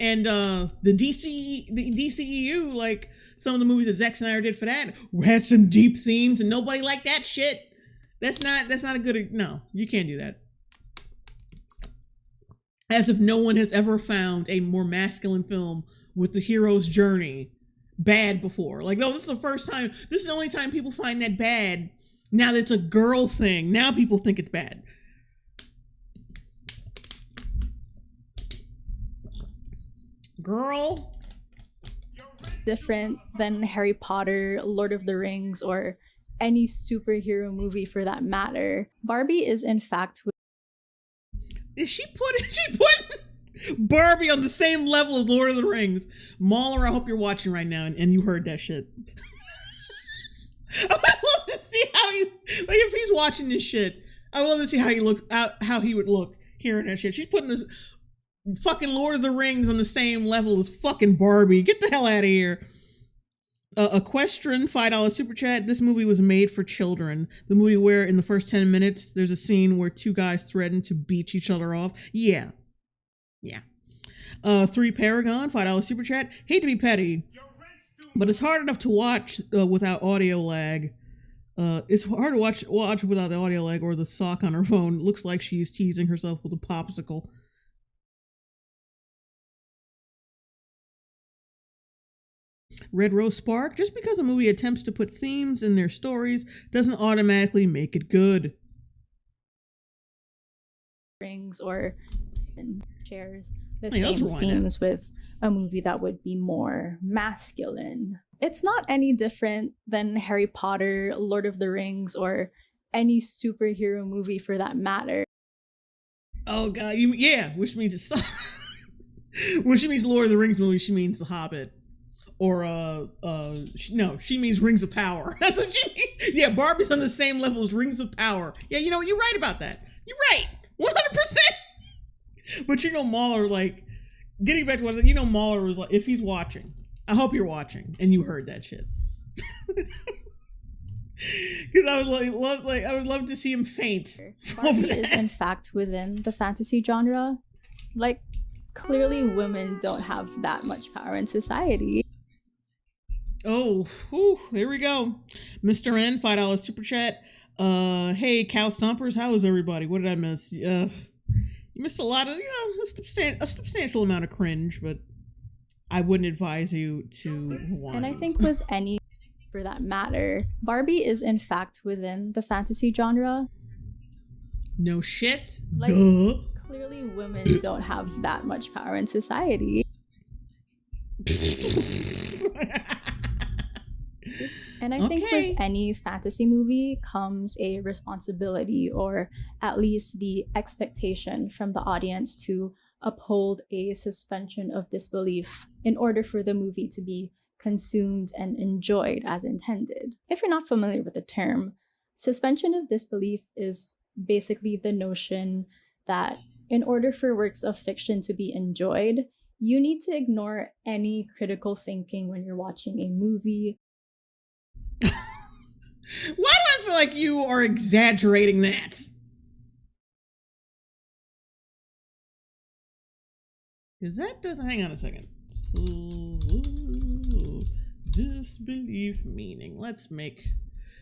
the DCEU, like some of the movies that Zack Snyder did for that, had some deep themes, and nobody liked that shit. That's not a good, no, you can't do that. As if no one has ever found a more masculine film with the hero's journey bad before. Like, no, this is the first time, this is the only time people find that bad. Now that it's a girl thing, now people think it's bad. Girl. Different than Harry Potter, Lord of the Rings, or any superhero movie for that matter. Barbie is in fact... She put Barbie on the same level as Lord of the Rings. Mahler, I hope you're watching right now and you heard that shit. I would love to see how he, like, if he's watching this shit, I would love to see how he looks, how he would look hearing that shit. She's putting this fucking Lord of the Rings on the same level as fucking Barbie. Get the hell out of here. Equestrian $5 super chat. This movie was made for children. The movie where in the first 10 minutes there's a scene where two guys threaten to beat each other off. Yeah. 3 Paragon $5 super chat. Hate to be petty, but it's hard enough to watch without audio lag. It's hard to watch without the audio lag or the sock on her phone. It looks like she's teasing herself with a popsicle. Red Rose Spark, just because a movie attempts to put themes in their stories doesn't automatically make it good. Rings or shares the same themes with a movie that would be more masculine. It's not any different than Harry Potter, Lord of the Rings, or any superhero movie for that matter. Oh god, which means it's when she means Lord of the Rings movie, she means The Hobbit. Or, no, she means Rings of Power. That's what she means. Yeah, Barbie's on the same level as Rings of Power. Yeah, you know, you're right about that. You're right. 100%. But you know, Mahler, like, getting back to what I said, you know, Mahler was like, if he's watching, I hope you're watching and you heard that shit. Because I would love to see him faint. Barbie is in fact within the fantasy genre. Like, clearly women don't have that much power in society. Oh, whew, there we go. Mr. N, $5 super chat. Hey, cow stompers, how is everybody? What did I miss? You missed a lot of, a substantial amount of cringe, but I wouldn't advise you to watch. And I think with any, for that matter, Barbie is in fact within the fantasy genre. No shit. Like, duh. Clearly women don't have that much power in society. And I think with any fantasy movie comes a responsibility, or at least the expectation from the audience to uphold a suspension of disbelief in order for the movie to be consumed and enjoyed as intended. If you're not familiar with the term, suspension of disbelief is basically the notion that in order for works of fiction to be enjoyed, you need to ignore any critical thinking when you're watching a movie. Why do I feel like you are exaggerating that? Because that doesn't... Hang on a second. Disbelief meaning. Let's make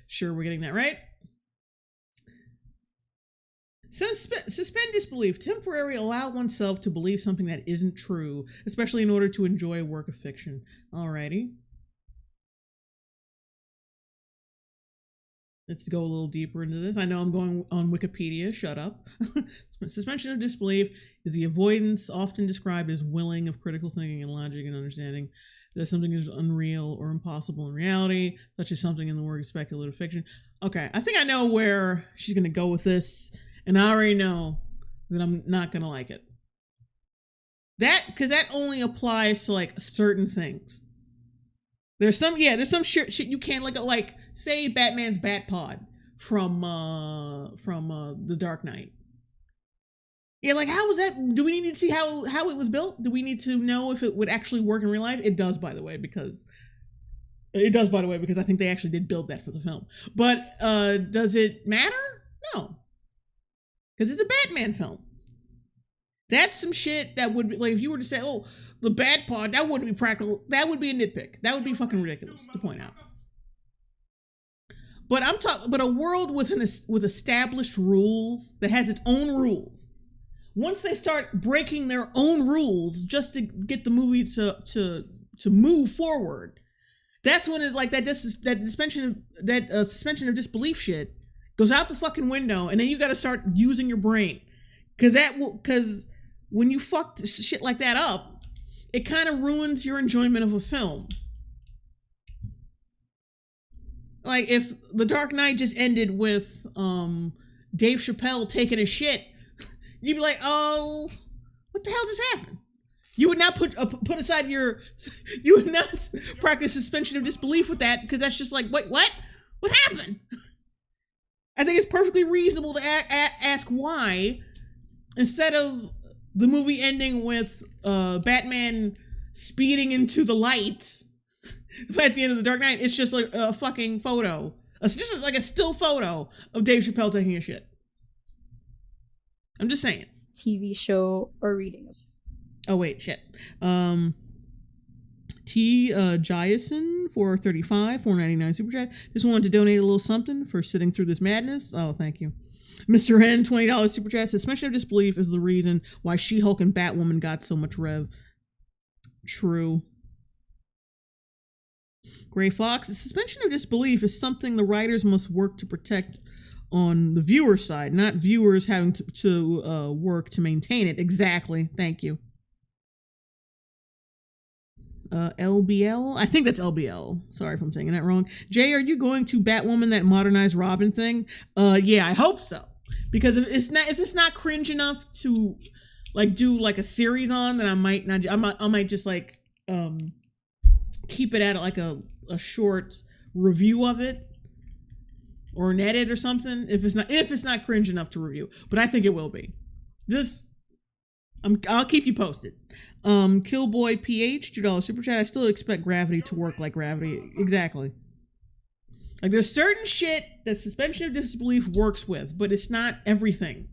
sure we're getting that right. Suspend disbelief. Temporarily allow oneself to believe something that isn't true, especially in order to enjoy a work of fiction. Alrighty. Let's go a little deeper into this. I know I'm going on Wikipedia. Shut up. Suspension of disbelief is the avoidance, often described as willing, of critical thinking and logic and understanding. that something is unreal or impossible in reality, such as something in the work of speculative fiction. Okay, I think I know where she's gonna go with this, and I already know that I'm not gonna like it. Because that only applies to like certain things. There's some shit you can't like say Batman's Batpod from The Dark Knight. Yeah, like how was that? Do we need to see how it was built? Do we need to know if it would actually work in real life? It does, by the way, because I think they actually did build that for the film. But does it matter? No, because it's a Batman film. That's some shit that would be like if you were to say, "Oh, the Batpod," that wouldn't be practical. That would be a nitpick. That would be fucking ridiculous to point out. But I'm talking, but a world with established rules that has its own rules. Once they start breaking their own rules just to get the movie to move forward, that's when it's like that suspension of disbelief shit goes out the fucking window, and then you got to start using your brain, because when you fuck shit like that up, it kind of ruins your enjoyment of a film. Like if The Dark Knight just ended with Dave Chappelle taking a shit, you'd be like, "Oh, what the hell just happened?" You would not put aside you would not practice suspension of disbelief with that, because that's just like, wait, what happened? I think it's perfectly reasonable to ask why, instead of the movie ending with Batman speeding into the light at the end of The Dark Knight. It's just like a fucking photo. It's just like a still photo of Dave Chappelle taking a shit. I'm just saying. TV show or reading. Oh wait, shit. T Jason for 35, $4.99 super chat. Just wanted to donate a little something for sitting through this madness. Oh, thank you. Mr. N, $20 super chat. Suspension of disbelief is the reason why She-Hulk and Batwoman got so much rev. True. Gray Fox, the suspension of disbelief is something the writers must work to protect on the viewer side, not viewers having to work to maintain it. Exactly. Thank you. LBL? I think that's LBL. Sorry if I'm saying that wrong. Jay, are you going to Batwoman, that modernized Robin thing? Yeah, I hope so. Because if it's not cringe enough to like do like a series on, then I might just like keep it at like a short review of it or an edit or something. If it's not cringe enough to review, but I think it will be. I'll keep you posted. Killboy PH, $2 super chat. I still expect Gravity to work like Gravity. Exactly. Like there's certain shit that suspension of disbelief works with, but it's not everything.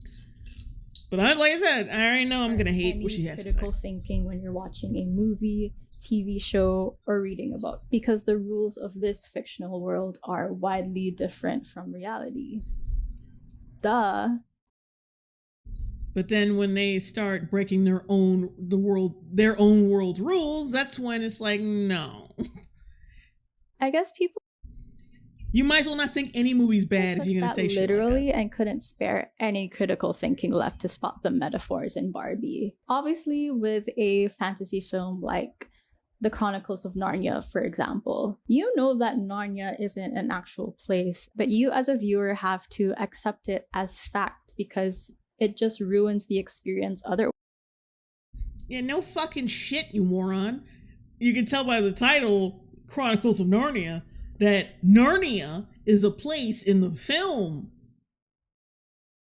But like I said, I already know I'm gonna hate what she has to say. Critical thinking when you're watching a movie, TV show, or reading about, because the rules of this fictional world are widely different from reality. Duh. But then when they start breaking their own world's rules, that's when it's like, no. I guess people. You might as well not think any movie's bad if you're gonna say shit literally, like that. And couldn't spare any critical thinking left to spot the metaphors in Barbie. Obviously, with a fantasy film like The Chronicles of Narnia, for example, you know that Narnia isn't an actual place, but you as a viewer have to accept it as fact because it just ruins the experience otherwise. Yeah, no fucking shit, you moron. You can tell by the title, Chronicles of Narnia, that Narnia is a place in the film.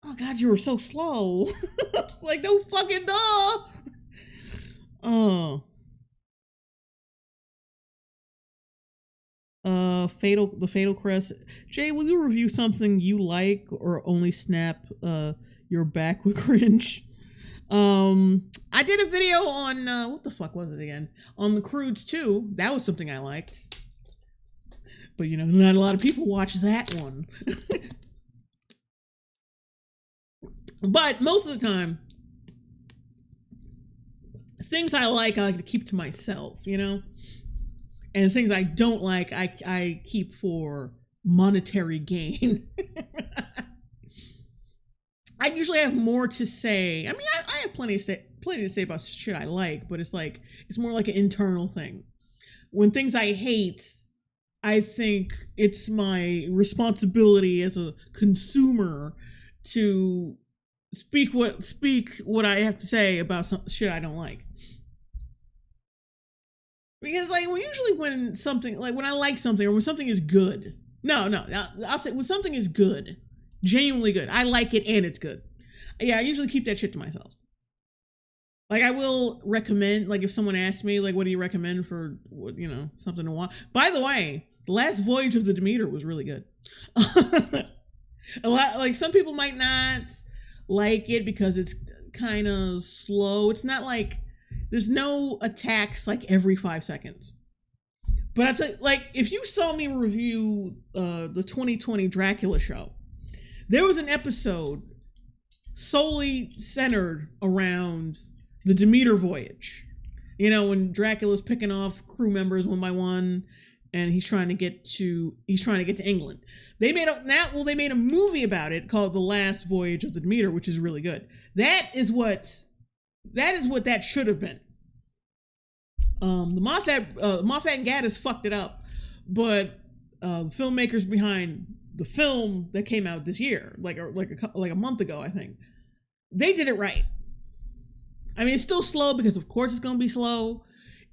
Oh god, you were so slow. Like, no fucking duh. Oh. The Fatal Crest. Jay, will you review something you like or only snap your back with cringe? I did a video on what the fuck was it again? On The Croods 2. That was something I liked. But you know, not a lot of people watch that one. But most of the time, things I like to keep to myself, you know? And things I don't like, I keep for monetary gain. I usually have more to say. I mean, I have plenty to say about shit I like, but it's more like an internal thing. when things I hate, I think it's my responsibility as a consumer to speak what I have to say about some shit I don't like. Because like when something, like when I like something or when something is good, I'll say when something is good, genuinely good, I like it and it's good. Yeah, I usually keep that shit to myself. Like I will recommend, like if someone asks me, like, what do you recommend for, something to watch? By the way, The Last Voyage of the Demeter was really good. A lot, like some people might not like it because it's kind of slow. It's not like, there's no attacks like every 5 seconds. But I'd say, like, if you saw me review the 2020 Dracula show, there was an episode solely centered around the Demeter voyage. When Dracula's picking off crew members one by one, and he's trying to get to England. They made a movie about it called The Last Voyage of the Demeter, which is really good. That is what that should have been. The Moffat and Gaddis fucked it up, but the filmmakers behind the film that came out this year, like a month ago, I think, they did it right. I mean, it's still slow because of course it's gonna be slow.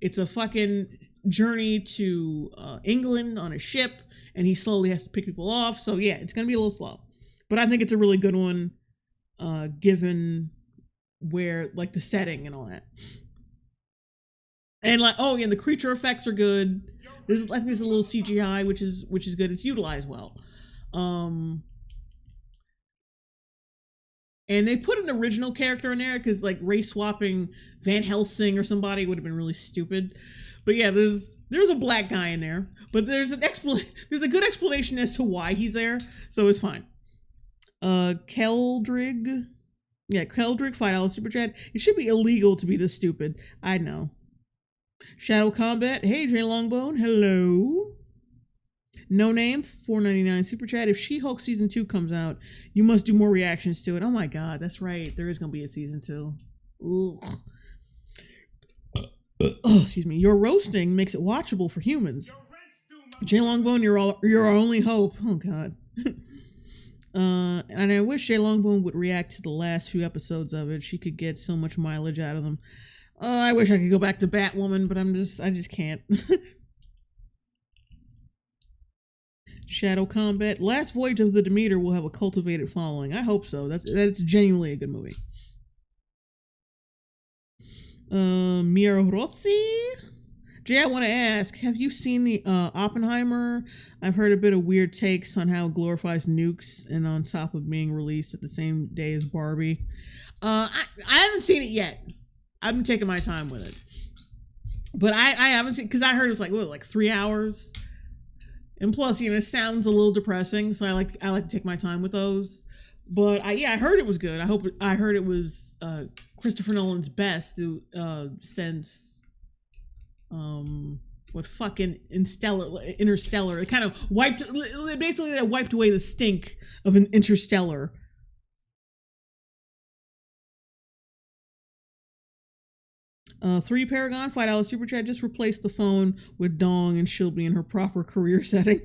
It's a fucking journey to England on a ship, and he slowly has to pick people off. So yeah, it's gonna be a little slow, but I think it's a really good one, given where like the setting and all that. And like, oh yeah, the creature effects are good. I think there's a little CGI, which is good. It's utilized well. And they put an original character in there because like race swapping Van Helsing or somebody would have been really stupid. But yeah, there's a black guy in there, but there's a good explanation as to why he's there, so it's fine. Keldrig, $5 super chat. It should be illegal to be this stupid. I know. Shadow Combat, hey JLongbone, hello. No Name, $4.99 super chat. If She-Hulk season 2 comes out, you must do more reactions to it. Oh my god, that's right. There is gonna be a season 2. Ugh. Excuse me. Your roasting makes it watchable for humans. JLongbone, you're our only hope. Oh god. And I wish JLongbone would react to the last few episodes of it. She could get so much mileage out of them. I wish I could go back to Batwoman, but I just can't. Shadow Combat. Last Voyage of the Demeter will have a cultivated following. I hope so. That's genuinely a good movie. Mira Rossi. Jay, I want to ask, have you seen the Oppenheimer? I've heard a bit of weird takes on how it glorifies nukes and on top of being released at the same day as Barbie. I haven't seen it yet. I've been taking my time with it. But I haven't seen, because I heard it was like 3 hours. And plus, it sounds a little depressing, so I like to take my time with those. But I heard it was good. I heard it was Christopher Nolan's best since what fucking Interstellar. It kind of wiped away the stink of an Interstellar. Three Paragon, $5 super chat. Just replace the phone with Dong and she'll be in her proper career setting.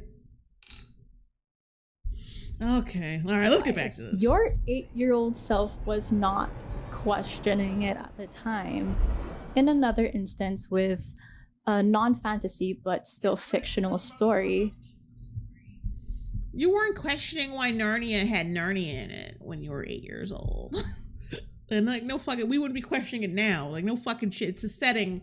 Okay, all right, let's get back to this. Your 8-year-old self was not questioning it at the time. In another instance with a non-fantasy but still fictional story. You weren't questioning why Narnia had Narnia in it when you were 8 years old. And no fucking, we wouldn't be questioning it now. No fucking shit. It's the setting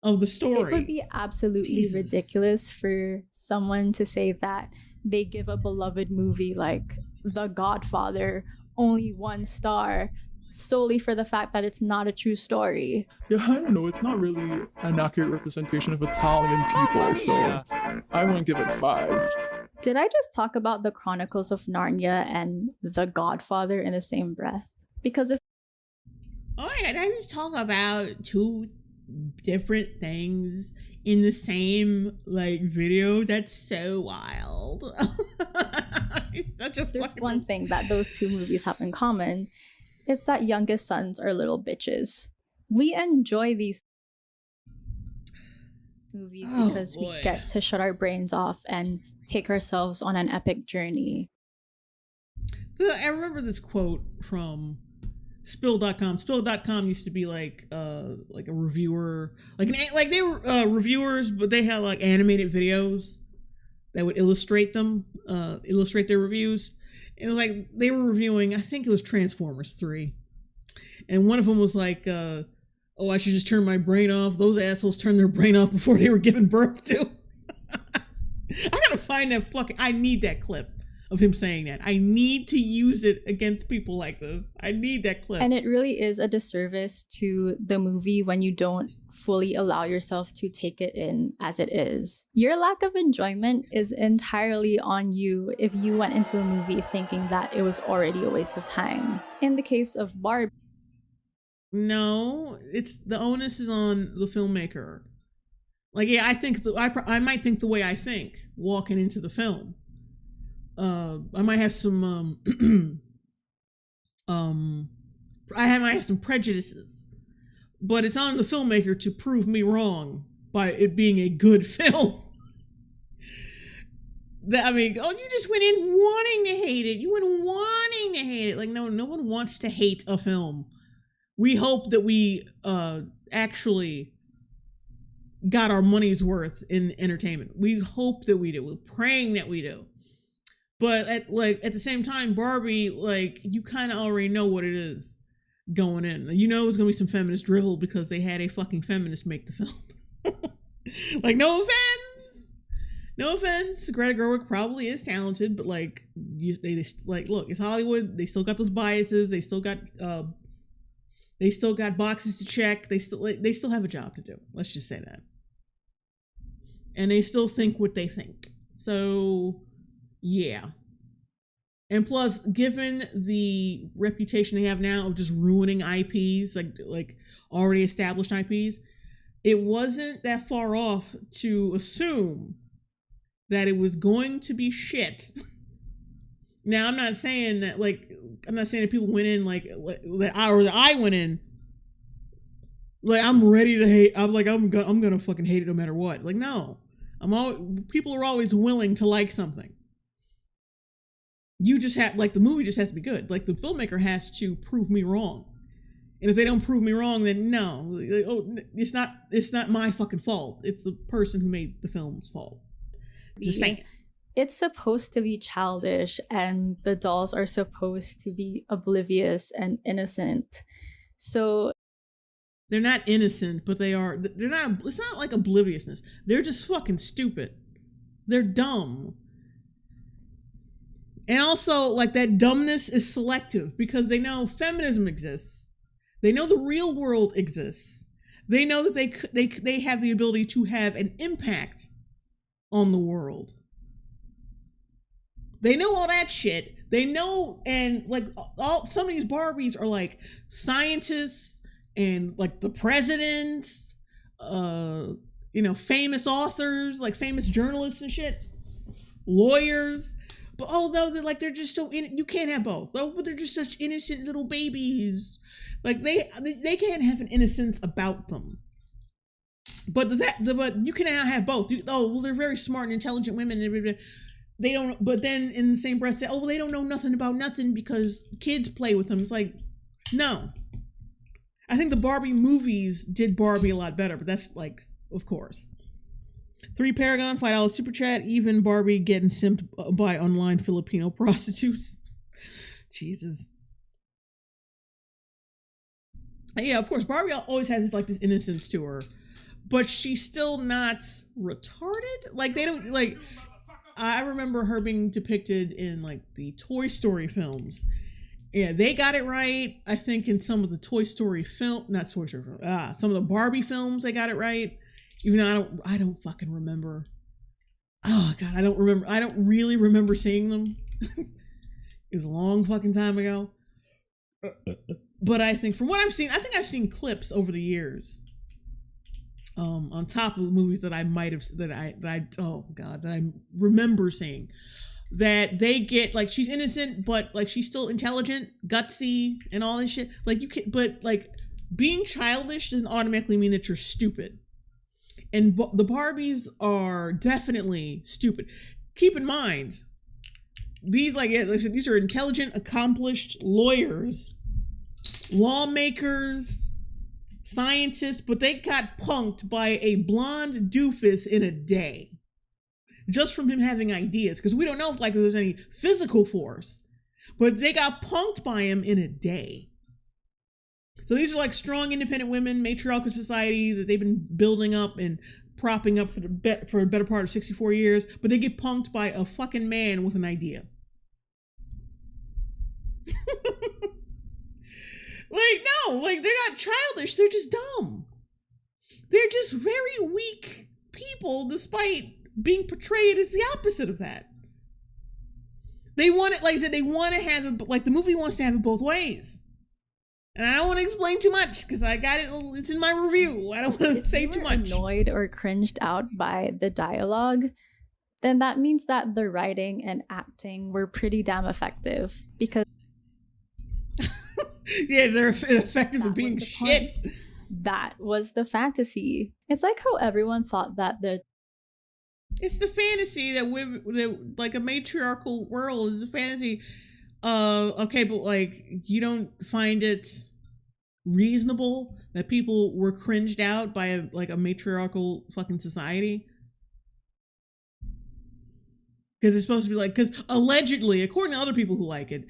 of the story. It would be absolutely ridiculous for someone to say that they give a beloved movie like The Godfather only 1 star solely for the fact that it's not a true story. Yeah, I don't know. It's not really an accurate representation of Italian people, so I wouldn't give it 5. Did I just talk about the Chronicles of Narnia and The Godfather in the same breath? Because if oh my god, I just talk about 2 different things in the same video. That's so wild. She's such a there's one thing that those 2 movies have in common, it's that youngest sons are little bitches. We enjoy these movies Oh, because we boy. get to shut our brains off and take ourselves on an epic journey. I remember this quote from Spill.com. Spill.com used to be like a reviewer, like they were reviewers, but they had like animated videos that would illustrate their reviews. And like they were reviewing, I think it was Transformers 3, and one of them was like, "Oh, I should just turn my brain off. Those assholes turned their brain off before they were given birth to." I gotta find that I need that clip of him saying that. I need to use it against people like this. I need that clip. And it really is a disservice to the movie when you don't fully allow yourself to take it in as it is. Your lack of enjoyment is entirely on you if you went into a movie thinking that it was already a waste of time. In the case of Barbie, no, it's the onus is on the filmmaker. Like, yeah, I think I might think the way I think walking into the film. I might have some I might have some prejudices, but it's on the filmmaker to prove me wrong by it being a good film. I mean, you just went in wanting to hate it. You went wanting to hate it. Like, no one wants to hate a film. We hope that we actually got our money's worth in entertainment. We hope that we do. We're praying that we do. But at the same time, Barbie, like, you kind of already know what it is going in. You know it's gonna be some feminist drivel because they had a fucking feminist make the film. Like, no offense, Greta Gerwig probably is talented, but like, look, it's Hollywood. They still got those biases. They still got boxes to check. They still have a job to do. Let's just say that. And they still think what they think. So, yeah. And plus, given the reputation they have now of just ruining IPs, like already established IPs, it wasn't that far off to assume that it was going to be shit. Now, I'm not saying that people went in that I went in like I'm ready to hate. I'm gonna fucking hate it no matter what. Like, no, people are always willing to like something. You just have, like, the movie just has to be good. Like, the filmmaker has to prove me wrong. And if they don't prove me wrong, then no. It's not my fucking fault. It's the person who made the film's fault. Just saying. It's supposed to be childish, and the dolls are supposed to be oblivious and innocent. So they're not innocent, but they're not, it's not like obliviousness. They're just fucking stupid. They're dumb. And also, like, that dumbness is selective because they know feminism exists. They know the real world exists. They know that they have the ability to have an impact on the world. They know all that shit. They know, and like some of these Barbies are like scientists and like the presidents, famous authors, like famous journalists and shit, lawyers. But although they're just so you can't have both. But they're just such innocent little babies. Like they can't have an innocence about them. But you cannot have both. They're very smart and intelligent women. They don't. But then in the same breath say, they don't know nothing about nothing because kids play with them. It's like, no. I think the Barbie movies did Barbie a lot better, but that's like, of course. 3 Paragon, $5 super chat. Even Barbie getting simped by online Filipino prostitutes. Jesus. Yeah, of course, Barbie always has this innocence to her, but she's still not retarded. Like, they don't, like, I remember her being depicted in like the Toy Story films. Yeah, they got it right. I think in some of the some of the Barbie films, they got it right. Even though I don't fucking remember. Oh God, I don't remember. I don't really remember seeing them. It was a long fucking time ago. But I think from what I've seen, I've seen clips over the years. On top of the movies that I might have, that I remember seeing, that they get, like, she's innocent, but like she's still intelligent, gutsy, and all this shit. Like, you can, but like being childish doesn't automatically mean that you're stupid. And the Barbies are definitely stupid. Keep in mind, these, like I said, these are intelligent, accomplished lawyers, lawmakers, scientists, but they got punked by a blonde doofus in a day. Just from him having ideas, because we don't know if like there's any physical force, but they got punked by him in a day. So these are like strong, independent women, matriarchal society that they've been building up and propping up for a better part of 64 years, but they get punked by a fucking man with an idea. Like, no, like, they're not childish, they're just dumb. They're just very weak people, despite being portrayed as the opposite of that. They want it, like I said, they want to have it, like the movie wants to have it both ways. And I don't want to explain too much because I got it, it's in my review. I don't want to say too much. If you were annoyed or cringed out by the dialogue, then that means that the writing and acting were pretty damn effective, because yeah, they're effective at being shit. That was the fantasy. It's like how everyone thought that it's the fantasy that like a matriarchal world is a fantasy. Okay, but like, you don't find it reasonable that people were cringed out by a matriarchal fucking society? Because it's supposed to be like, because allegedly, according to other people who like it,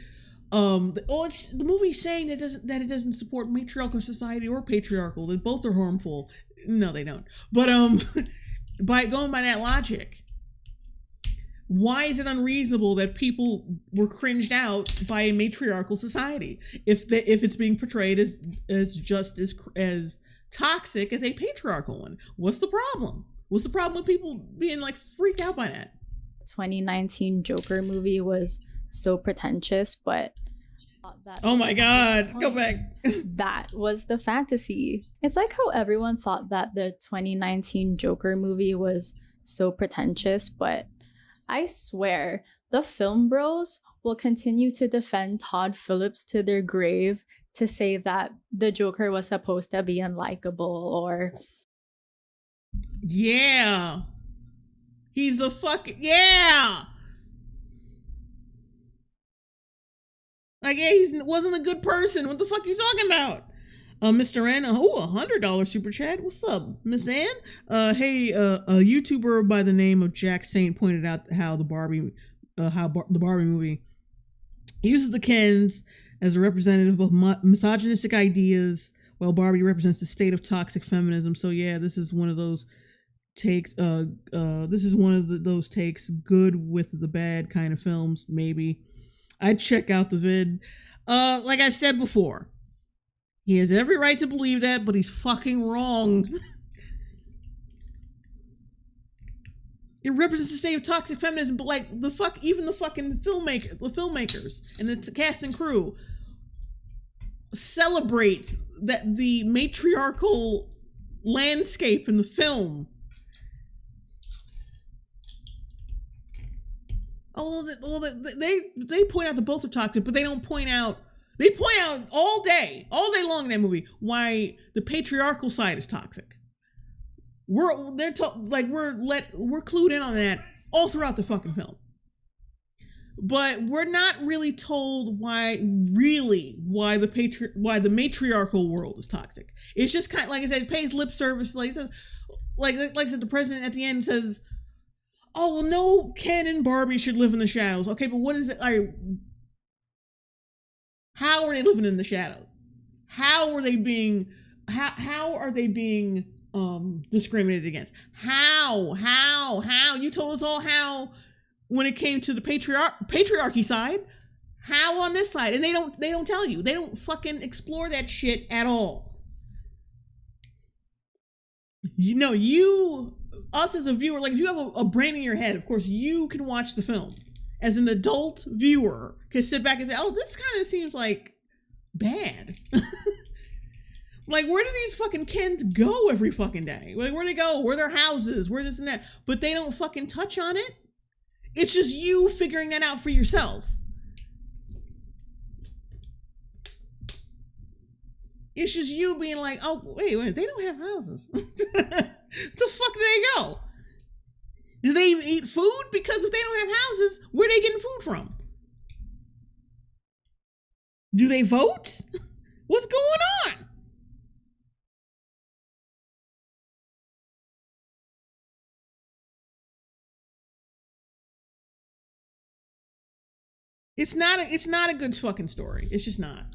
the movie's saying that it doesn't support matriarchal society or patriarchal, that both are harmful. No, they don't. But by going by that logic, why is it unreasonable that people were cringed out by a matriarchal society if it's being portrayed as just as toxic as a patriarchal one? What's the problem? What's the problem with people being like freaked out by that? 2019 Joker movie was so pretentious, but oh my god, go back. That was the fantasy. It's like how everyone thought that the 2019 Joker movie was so pretentious, but I swear the film bros will continue to defend Todd Phillips to their grave to say that the Joker was supposed to be unlikable, or yeah, he's the yeah. Like, yeah, he wasn't a good person. What the fuck are you talking about? Mr. Ann, $100 super chat. What's up, Miss Ann? Hey, a YouTuber by the name of Jack Saint pointed out how the Barbie movie uses the Kens as a representative of misogynistic ideas, while Barbie represents the state of toxic feminism. So yeah, this is one of those takes. This is one of those takes, good with the bad kind of films. Maybe I'd check out the vid. Like I said before, he has every right to believe that, but he's fucking wrong. It represents the state of toxic feminism, but like even the fucking filmmakers and the cast and crew celebrate that the matriarchal landscape in the film. Although they point out that both are toxic, but they don't point out. They point out all day long in that movie why the patriarchal side is toxic. We're clued in on that all throughout the fucking film, but we're not really told why the matriarchal world is toxic. It's just kind of, like I said, it pays lip service. Like I said, the president at the end says, "Oh well, no, Ken and Barbie should live in the shadows." Okay, but what is it? How are they living in the shadows? How are they being discriminated against? How? You told us all how when it came to the patriarchy side. How on this side? And they don't tell you. They don't fucking explore that shit at all. You know, us as a viewer, like if you have a brain in your head, of course you can watch the film. As an adult viewer, can sit back and say, "Oh, this kind of seems like bad." Like, where do these fucking Kens go every fucking day? Like, where they go? Where their houses? Where this and that? But they don't fucking touch on it. It's just you figuring that out for yourself. It's just you being like, "Oh, wait, they don't have houses." The fuck do they go? Do they even eat food? Because if they don't have houses, where are they getting food from? Do they vote? What's going on? It's not a good fucking story. It's just not.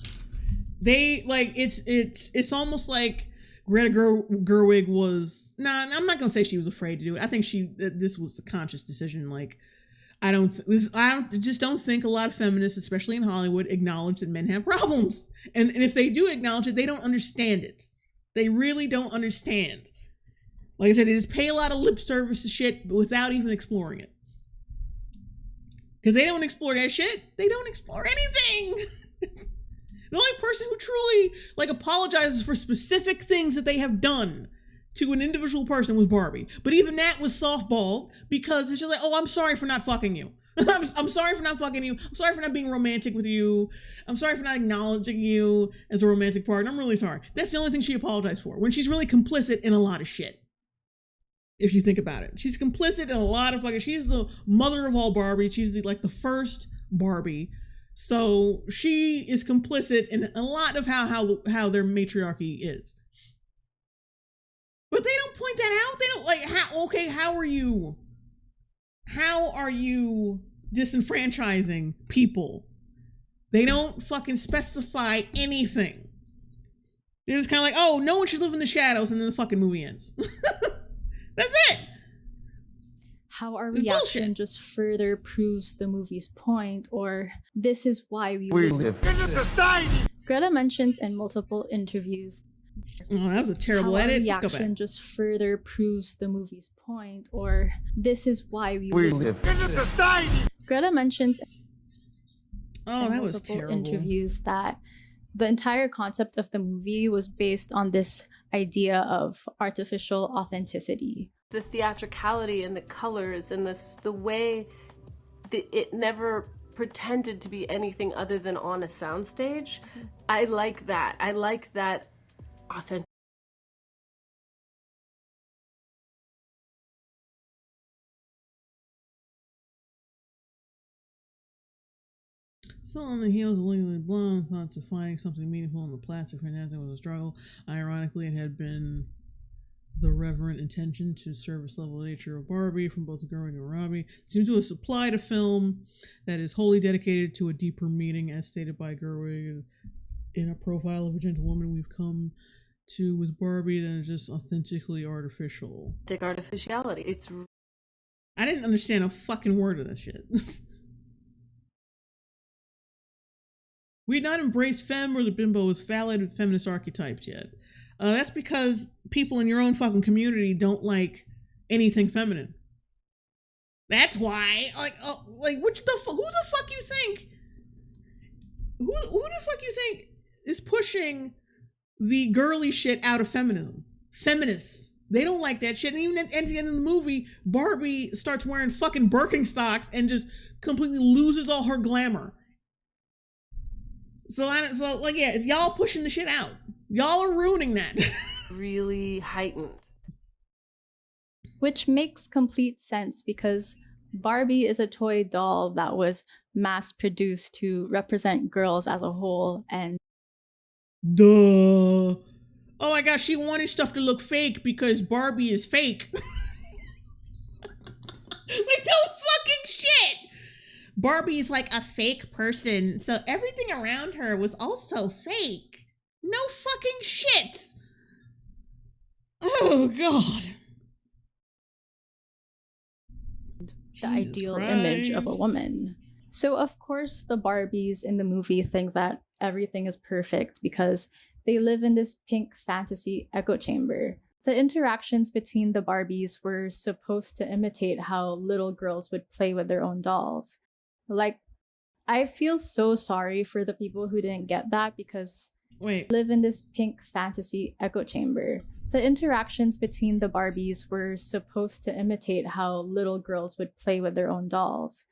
They like it's almost like Greta Gerwig was. Nah, I'm not gonna say she was afraid to do it. I think this was a conscious decision. Like I just don't think a lot of feminists, especially in Hollywood, acknowledge that men have problems. And if they do acknowledge it, they don't understand it. They really don't understand. Like I said, they just pay a lot of lip service to shit without even exploring it. Because they don't explore that shit. They don't explore anything. The only person who truly like apologizes for specific things that they have done to an individual person was Barbie. But even that was softball because it's just like, oh, I'm sorry for not fucking you. I'm sorry for not fucking you. I'm sorry for not being romantic with you. I'm sorry for not acknowledging you as a romantic partner. I'm really sorry. That's the only thing she apologized for when she's really complicit in a lot of shit. If you think about it, she's complicit in a lot of fucking. She's the mother of all Barbie. She's the first Barbie. So she is complicit in a lot of how their matriarchy is. But they don't point that out. They don't like how are you disenfranchising people? They don't fucking specify anything. They're just kind of like, oh, no one should live in the shadows, and then the fucking movie ends. That's it. How our reaction just further proves the movie's point, or this is why we live in society. Greta mentions in multiple interviews. Oh, that was a terrible edit. Let's go back. Just further proves the movie's point, or this is why we live in society. Greta mentions in that was multiple terrible. Interviews that the entire concept of the movie was based on this idea of artificial authenticity. The theatricality and the colors and the way that it never pretended to be anything other than on a soundstage. I like that. I like that authentic. So on the heels of Legally Blonde, thoughts of finding something meaningful in the plastic fantastic was a struggle. Ironically, it had been the reverent intention to service level nature of Barbie from both Gerwig and Robbie. Seems to have supplied a film that is wholly dedicated to a deeper meaning, as stated by Gerwig in A Profile of a Gentlewoman we've come to with Barbie, that is just authentically artificial. Artificiality. I didn't understand a fucking word of this shit. We had not embraced femme or the bimbo as valid feminist archetypes yet. That's because people in your own fucking community don't like anything feminine. That's why. Who the fuck you think? Who the fuck you think is pushing the girly shit out of feminism? Feminists. They don't like that shit. And even at the end of the movie, Barbie starts wearing fucking Birkenstocks and just completely loses all her glamour. So if y'all pushing the shit out, y'all are ruining that. Really heightened. Which makes complete sense because Barbie is a toy doll that was mass produced to represent girls as a whole, and duh. Oh my gosh, she wanted stuff to look fake because Barbie is fake. Like, no fucking shit. Barbie is like a fake person, so everything around her was also fake. No fucking shit. Oh god. The ideal image of a woman. So of course the Barbies in the movie think that everything is perfect because they live in this pink fantasy echo chamber. The interactions between the Barbies were supposed to imitate how little girls would play with their own dolls. Like, I feel so sorry for the people who didn't get that because they live in this pink fantasy echo chamber. The interactions between the Barbies were supposed to imitate how little girls would play with their own dolls.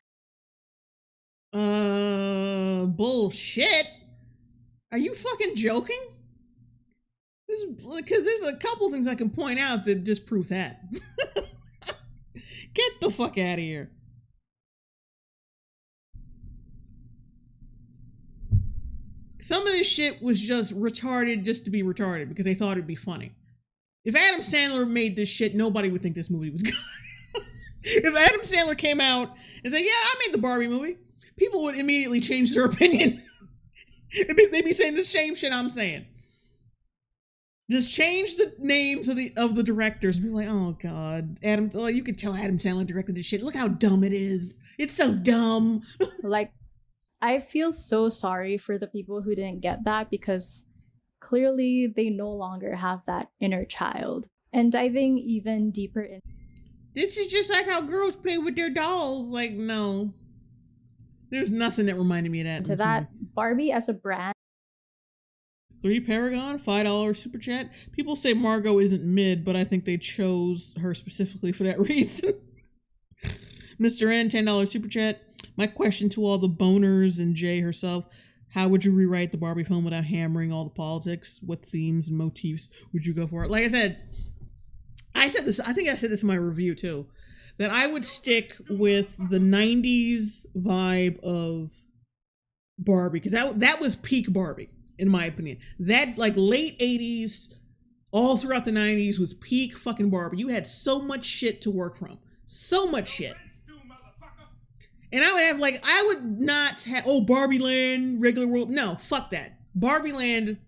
Bullshit. Are you fucking joking? Because there's a couple things I can point out that disprove that. Get the fuck out of here. Some of this shit was just retarded just to be retarded because they thought it'd be funny. If Adam Sandler made this shit, nobody would think this movie was good. If Adam Sandler came out and said, yeah, I made the Barbie movie, people would immediately change their opinion. They'd be saying the same shit I'm saying. Just change the names of the directors and be like, oh god, you could tell Adam Sandler directed this shit. Look how dumb it is. It's so dumb. Like, I feel so sorry for the people who didn't get that because clearly they no longer have that inner child. And diving even deeper in, this is just like how girls play with their dolls. Like, no. There's nothing that reminded me of that. To that, Barbie as a brand. 3 Paragon, $5 super chat. People say Margot isn't mid, but I think they chose her specifically for that reason. Mr. N, $10 super chat. My question to all the boners and Jay herself, how would you rewrite the Barbie film without hammering all the politics? What themes and motifs would you go for? Like I said this, I think I said this in my review too, that I would stick with the 90s vibe of Barbie, because that was peak Barbie, in my opinion. That, like, late 80s, all throughout the 90s was peak fucking Barbie. You had so much shit to work from. So much shit. And I would not have, Barbie Land, regular world. No, fuck that. Barbie Land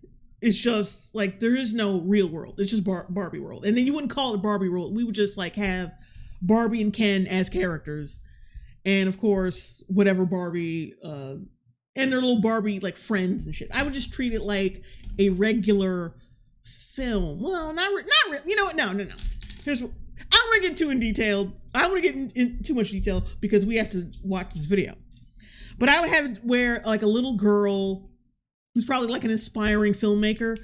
is just, like, there is no real world. It's just Barbie world. And then you wouldn't call it Barbie world. We would just, like, have Barbie and Ken as characters. And, of course, whatever Barbie, and their little Barbie, like, friends and shit. I would just treat it like a regular film. Well, not you know what? No. Here's what. I don't want to get too in detail. I don't want to get in too much detail because we have to watch this video. But I would have it where, like, a little girl who's probably like an aspiring filmmaker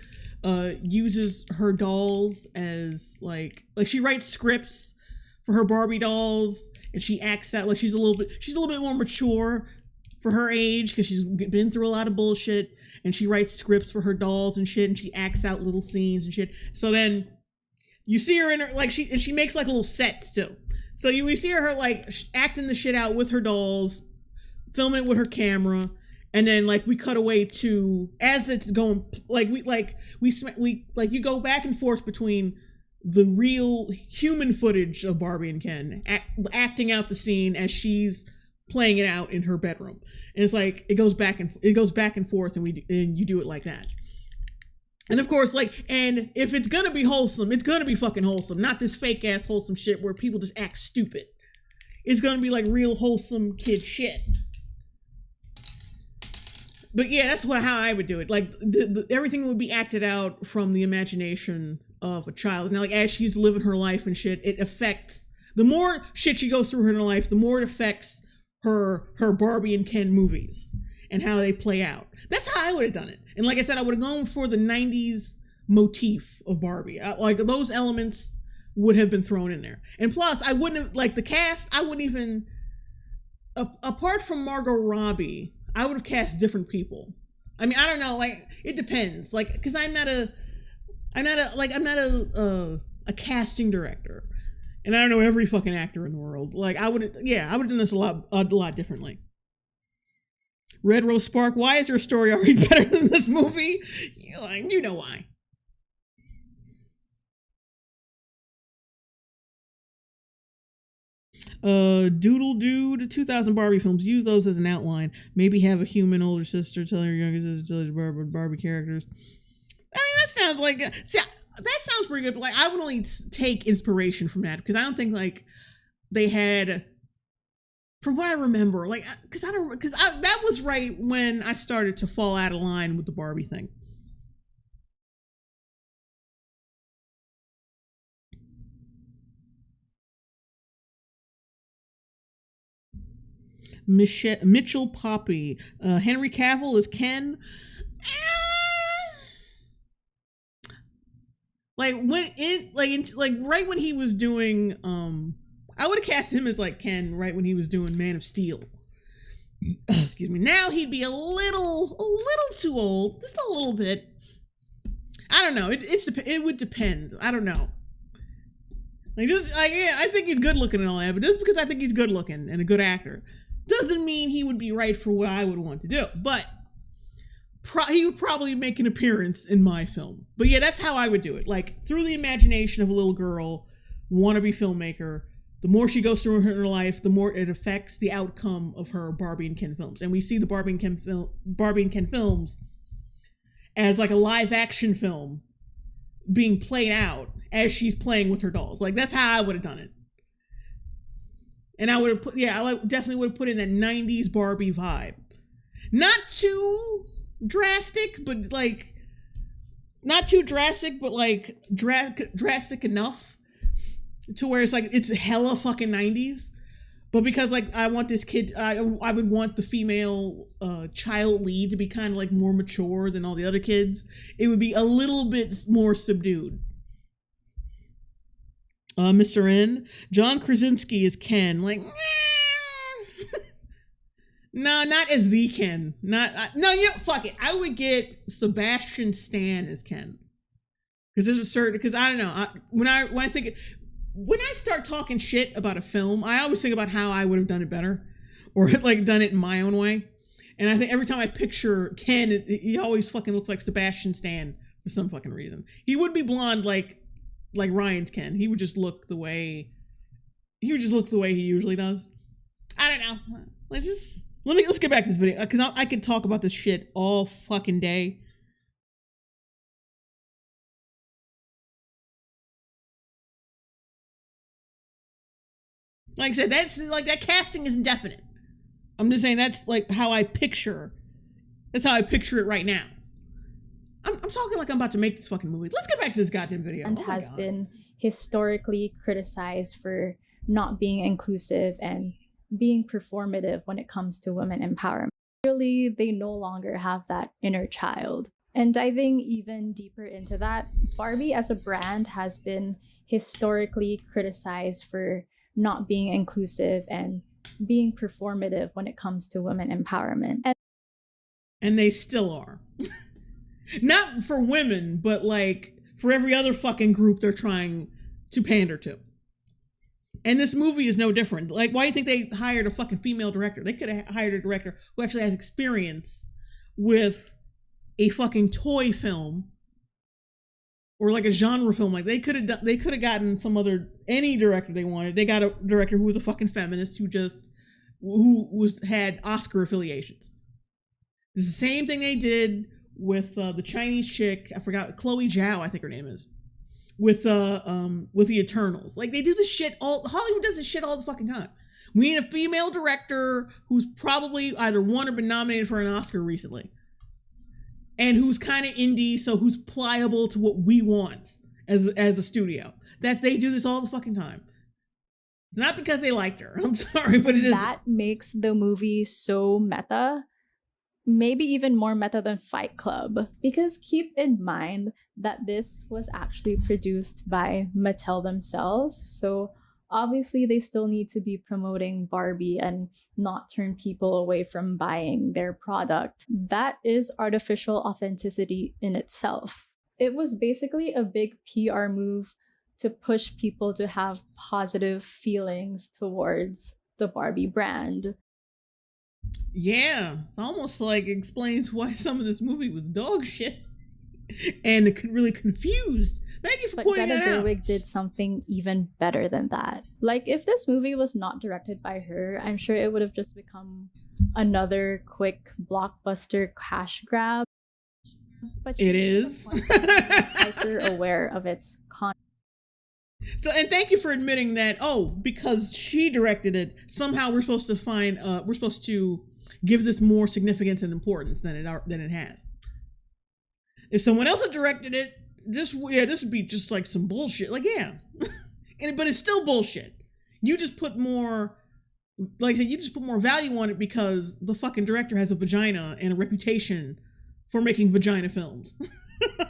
uses her dolls as like she writes scripts for her Barbie dolls, and she acts out like she's a little bit more mature for her age because she's been through a lot of bullshit, and she writes scripts for her dolls and shit, and she acts out little scenes and shit. So then you see her in her, like, she makes like little sets too. So we see her like acting the shit out with her dolls, filming it with her camera, and then like we cut away to, as it's going, you go back and forth between the real human footage of Barbie and Ken acting out the scene as she's playing it out in her bedroom. And it's like it goes back and forth, and you do it like that. And of course, like, and if it's gonna be wholesome, it's gonna be fucking wholesome. Not this fake ass wholesome shit where people just act stupid. It's gonna be like real wholesome kid shit. But yeah, that's how I would do it. Like, everything would be acted out from the imagination of a child. Now, like, as she's living her life and shit, it affects, the more shit she goes through in her life, the more it affects her Barbie and Ken movies and how they play out. That's how I would have done it. And like I said, I would have gone for the 90s motif of Barbie. Like, those elements would have been thrown in there. And plus, I wouldn't have, like, the cast, I wouldn't even, apart from Margot Robbie, I would have cast different people. I mean, I don't know, like, it depends. Like, because I'm not a casting director. And I don't know every fucking actor in the world. Like, I would have done this a lot differently. Red Rose Spark, why is your story already better than this movie? You know why. Doodle Dude, 2000 Barbie films. Use those as an outline. Maybe have a human older sister telling her younger sister tell her Barbie characters. I mean, that sounds like... See, that sounds pretty good, but like, I would only take inspiration from that, because I don't think, like, they had... From what I remember, like, because that was right when I started to fall out of line with the Barbie thing. Mitchell Poppy, Henry Cavill is Ken. Like, right when he was doing, I would have cast him as, like, Ken right when he was doing Man of Steel. Excuse me. Now he'd be a little too old. Just a little bit. I don't know. It would depend. I don't know. Yeah, I think he's good looking and all that, but just because I think he's good looking and a good actor doesn't mean he would be right for what I would want to do. But he would probably make an appearance in my film. But yeah, that's how I would do it. Like, through the imagination of a little girl, wannabe filmmaker, the more she goes through her life, the more it affects the outcome of her Barbie and Ken films. And we see the Barbie and Ken films as like a live action film being played out as she's playing with her dolls. Like, that's how I would have done it. And I would have definitely would have put in that 90s Barbie vibe. Not too drastic, but like, not too drastic, but like drastic enough to where it's like, it's hella fucking 90s. But because like, I want this kid, I would want the female child lead to be kind of like more mature than all the other kids. It would be a little bit more subdued. Mr. N, John Krasinski is Ken. Like, no, not as the Ken. Fuck it. I would get Sebastian Stan as Ken. Because I don't know. When I start talking shit about a film, I always think about how I would have done it better, or like done it in my own way. And I think every time I picture Ken, he always fucking looks like Sebastian Stan for some fucking reason. He wouldn't be blonde like Ryan's Ken. He would just look the way he usually does. I don't know. Let's get back to this video, because I could talk about this shit all fucking day. Like I said, that's like, that casting is indefinite. I'm just saying that's like how I picture. That's how I picture it right now. I'm talking like I'm about to make this fucking movie. Let's get back to this goddamn video. And has been historically criticized for not being inclusive and being performative when it comes to women empowerment. Really, they no longer have that inner child. And diving even deeper into that, Barbie as a brand has been historically criticized for not being inclusive and being performative when it comes to women empowerment. And they still are. Not for women, but like for every other fucking group they're trying to pander to. And this movie is no different. Like, why do you think they hired a fucking female director? They could have hired a director who actually has experience with a fucking toy film or like a genre film. Like, they could have gotten any director they wanted. They got a director who was a fucking feminist who had Oscar affiliations. It's the same thing they did with the Chinese chick, I forgot, Chloe Zhao, I think her name is, with the Eternals. Like, they do this shit Hollywood does this shit all the fucking time. We need a female director who's probably either won or been nominated for an Oscar recently, and who's kind of indie, so who's pliable to what we want as a studio. They do this all the fucking time. It's not because they liked her. I'm sorry, but it is. That makes the movie so meta. Maybe even more meta than Fight Club, because keep in mind that this was actually produced by Mattel themselves, so obviously they still need to be promoting Barbie and not turn people away from buying their product. That is artificial authenticity in itself. It was basically a big PR move to push people to have positive feelings towards the Barbie brand. Yeah, it's almost like it explains why some of this movie was dog shit and it really confused. Thank you for pointing that out. But Greta Gerwig did something even better than that. Like, if this movie was not directed by her, I'm sure it would have just become another quick blockbuster cash grab. But it is hyper aware of its content. So, and thank you for admitting that, because she directed it, somehow we're supposed to give this more significance and importance than it has. If someone else had directed it, this would be just like some bullshit. Like, yeah. But it's still bullshit. You just put more, like I said, you just put more value on it because the fucking director has a vagina and a reputation for making vagina films.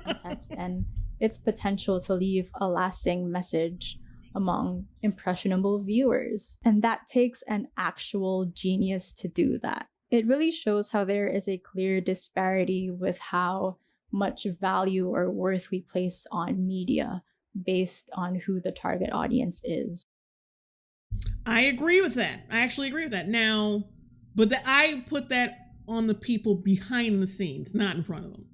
Context and its potential to leave a lasting message among impressionable viewers. And that takes an actual genius to do that. It really shows how there is a clear disparity with how much value or worth we place on media based on who the target audience is. I agree with that. I actually agree with that. Now, but I put that on the people behind the scenes, not in front of them.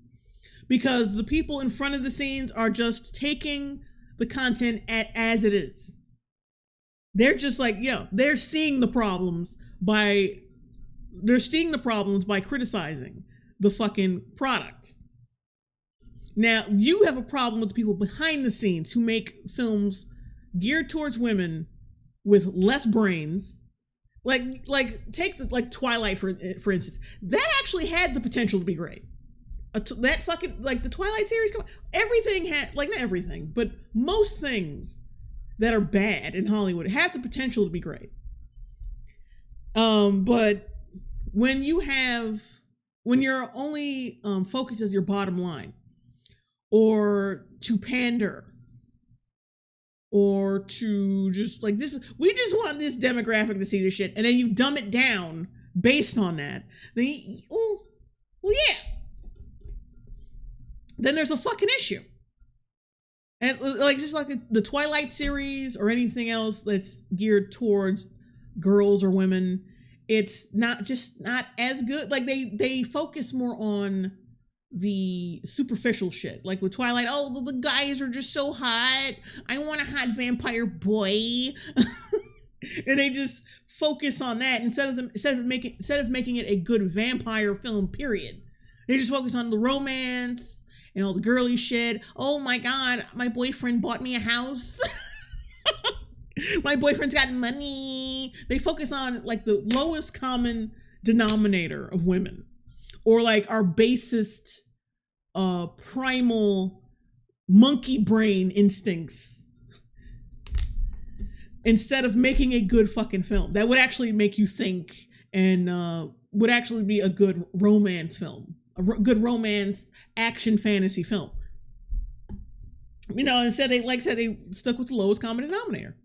Because the people in front of the scenes are just taking the content as it is. They're just like, they're seeing the problems by criticizing the fucking product. Now, you have a problem with the people behind the scenes who make films geared towards women with less brains. Like take Twilight for instance. That actually had the potential to be great. That fucking, the Twilight series, everything had, not everything, but most things that are bad in Hollywood have the potential to be great. But when your only focus is your bottom line, or to pander, or to just this, we just want this demographic to see this shit, and then you dumb it down based on that, then there's a fucking issue. And just like the Twilight series or anything else that's geared towards girls or women, it's not as good. They focus more on the superficial shit. Like with Twilight, the guys are just so hot. I want a hot vampire boy. And they just focus on that instead of making it a good vampire film, period. They just focus on the romance and all the girly shit. Oh my God, my boyfriend bought me a house. My boyfriend's got money. They focus on the lowest common denominator of women, or our basest, primal monkey brain instincts, instead of making a good fucking film that would actually make you think and would actually be a good romance film. A good romance action fantasy film. Instead they stuck with the lowest common denominator.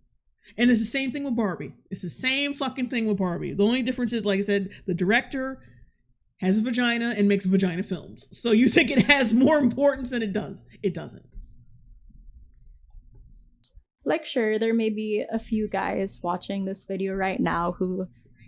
And it's the same thing with Barbie. It's the same fucking thing with Barbie. The only difference is, like I said, the director has a vagina and makes vagina films. So you think it has more importance than it does. It doesn't. Sure, there may be a few guys watching this video right now who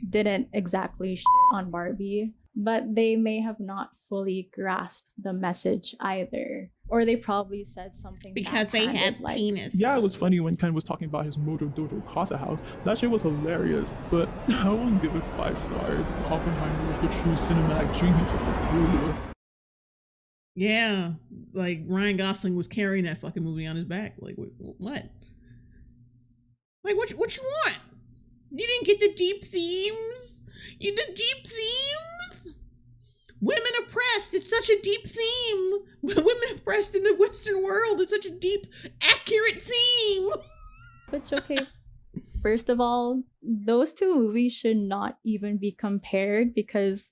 didn't exactly shit on Barbie, but they may have not fully grasped the message either. Or they probably said something because they have penis. Yeah, it was funny when Ken was talking about his Mojo Dojo Casa house. That shit was hilarious, but I wouldn't give it 5 stars. Oppenheimer was the true cinematic genius of it too. Yeah, Ryan Gosling was carrying that fucking movie on his back. What? What you want? You didn't get the deep themes? Women oppressed, it's such a deep theme. Women oppressed in the Western world is such a deep, accurate theme. Which, okay, first of all, those two movies should not even be compared, because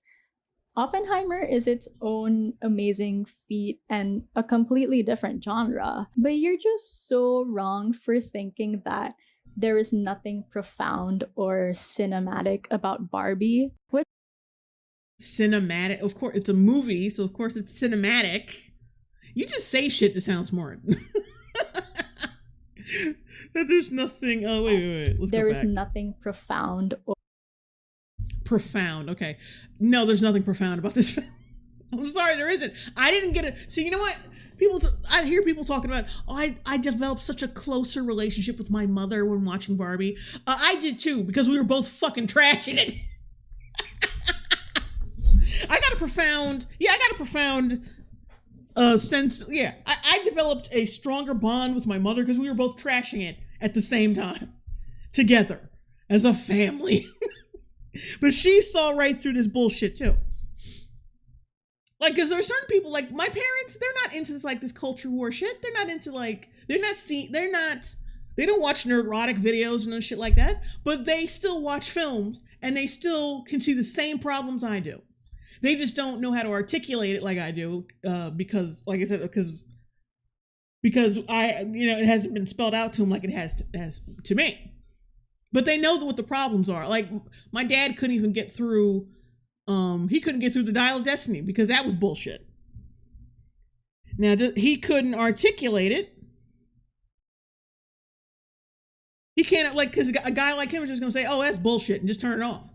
Oppenheimer is its own amazing feat and a completely different genre. But you're just so wrong for thinking that there is nothing profound or cinematic about Barbie. Cinematic? Of course, it's a movie, so of course it's cinematic. You just say shit to sound smart. That there's nothing. Oh, wait. Let's go back. There is nothing profound. Profound, okay. No, there's nothing profound about this film. I'm sorry, there isn't. I didn't get it. So you know what? I hear people talking about, I developed such a closer relationship with my mother when watching Barbie. I did too, because we were both fucking trashing it. I got a profound sense. Yeah, I developed a stronger bond with my mother because we were both trashing it at the same time, together, as a family. But she saw right through this bullshit too. Because there are certain people, my parents, they're not into this culture war shit. They're not into they don't watch neurotic videos and shit like that, but they still watch films and they still can see the same problems I do. They just don't know how to articulate it like I do, because, like I said, because it hasn't been spelled out to them like it has to me. But they know what the problems are. My dad couldn't even get through. He couldn't get through the Dial of Destiny because that was bullshit. Now, he couldn't articulate it. He can't, like, because a guy like him is just going to say, oh, that's bullshit, and just turn it off.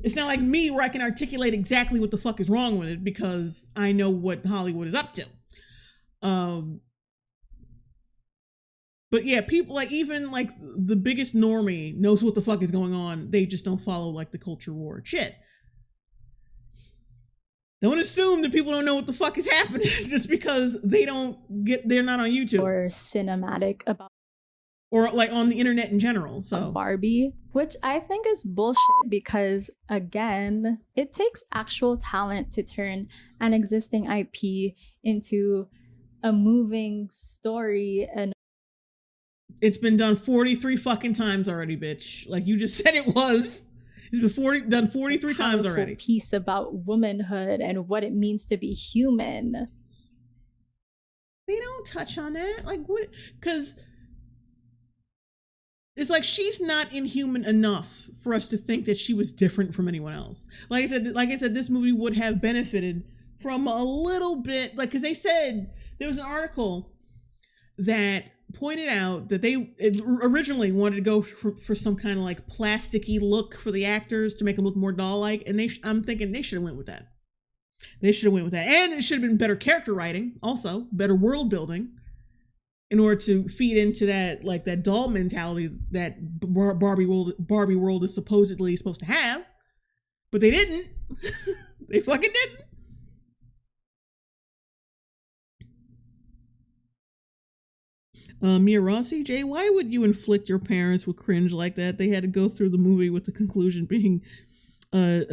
It's not like me where I can articulate exactly what the fuck is wrong with it because I know what Hollywood is up to. But yeah, people, like, even like the biggest normie knows what the fuck is going on. They just don't follow like the culture war shit. Don't assume that people don't know what the fuck is happening just because they're not on YouTube or cinematic about, or like on the internet in general. So Barbie, which I think is bullshit because again, it takes actual talent to turn an existing IP into a moving story, and it's been done 43 fucking times already, bitch. Like you just said it was. It's been done 43 times already. Piece about womanhood and what it means to be human. They don't touch on that. Like what? Because it's like she's not inhuman enough for us to think that she was different from anyone else. Like I said, this movie would have benefited from a little bit, like, because they said there was an article that pointed out that they originally wanted to go for some kind of like plasticky look for the actors to make them look more doll-like, and I'm thinking they should have went with that. They should have went with that, and it should have been better character writing, also better world building, in order to feed into that, like, that doll mentality that Barbie world is supposedly supposed to have, but they didn't. They fucking didn't. Mia Rossi, Jay, why would you inflict your parents with cringe like that? They had to go through the movie with the conclusion being with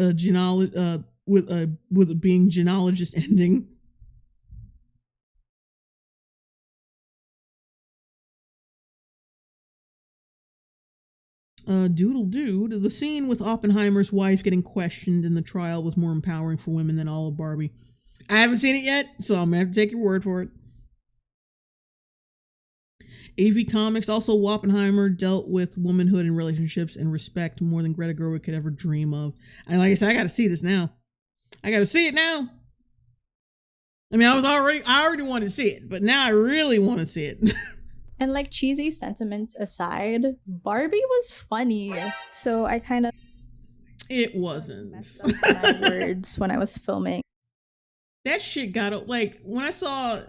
a being genealogist ending. Doodle dude, the scene with Oppenheimer's wife getting questioned in the trial was more empowering for women than all of Barbie. I haven't seen it yet, so I'm gonna have to take your word for it. AV Comics, also Oppenheimer dealt with womanhood and relationships and respect more than Greta Gerwig could ever dream of. And like I said, I gotta see this now. I gotta see it now. I mean, I already wanted to see it, but now I really want to see it. And like cheesy sentiments aside, Barbie was funny. So I kind of it wasn't messed up my words when I was filming. That shit got, like, when I saw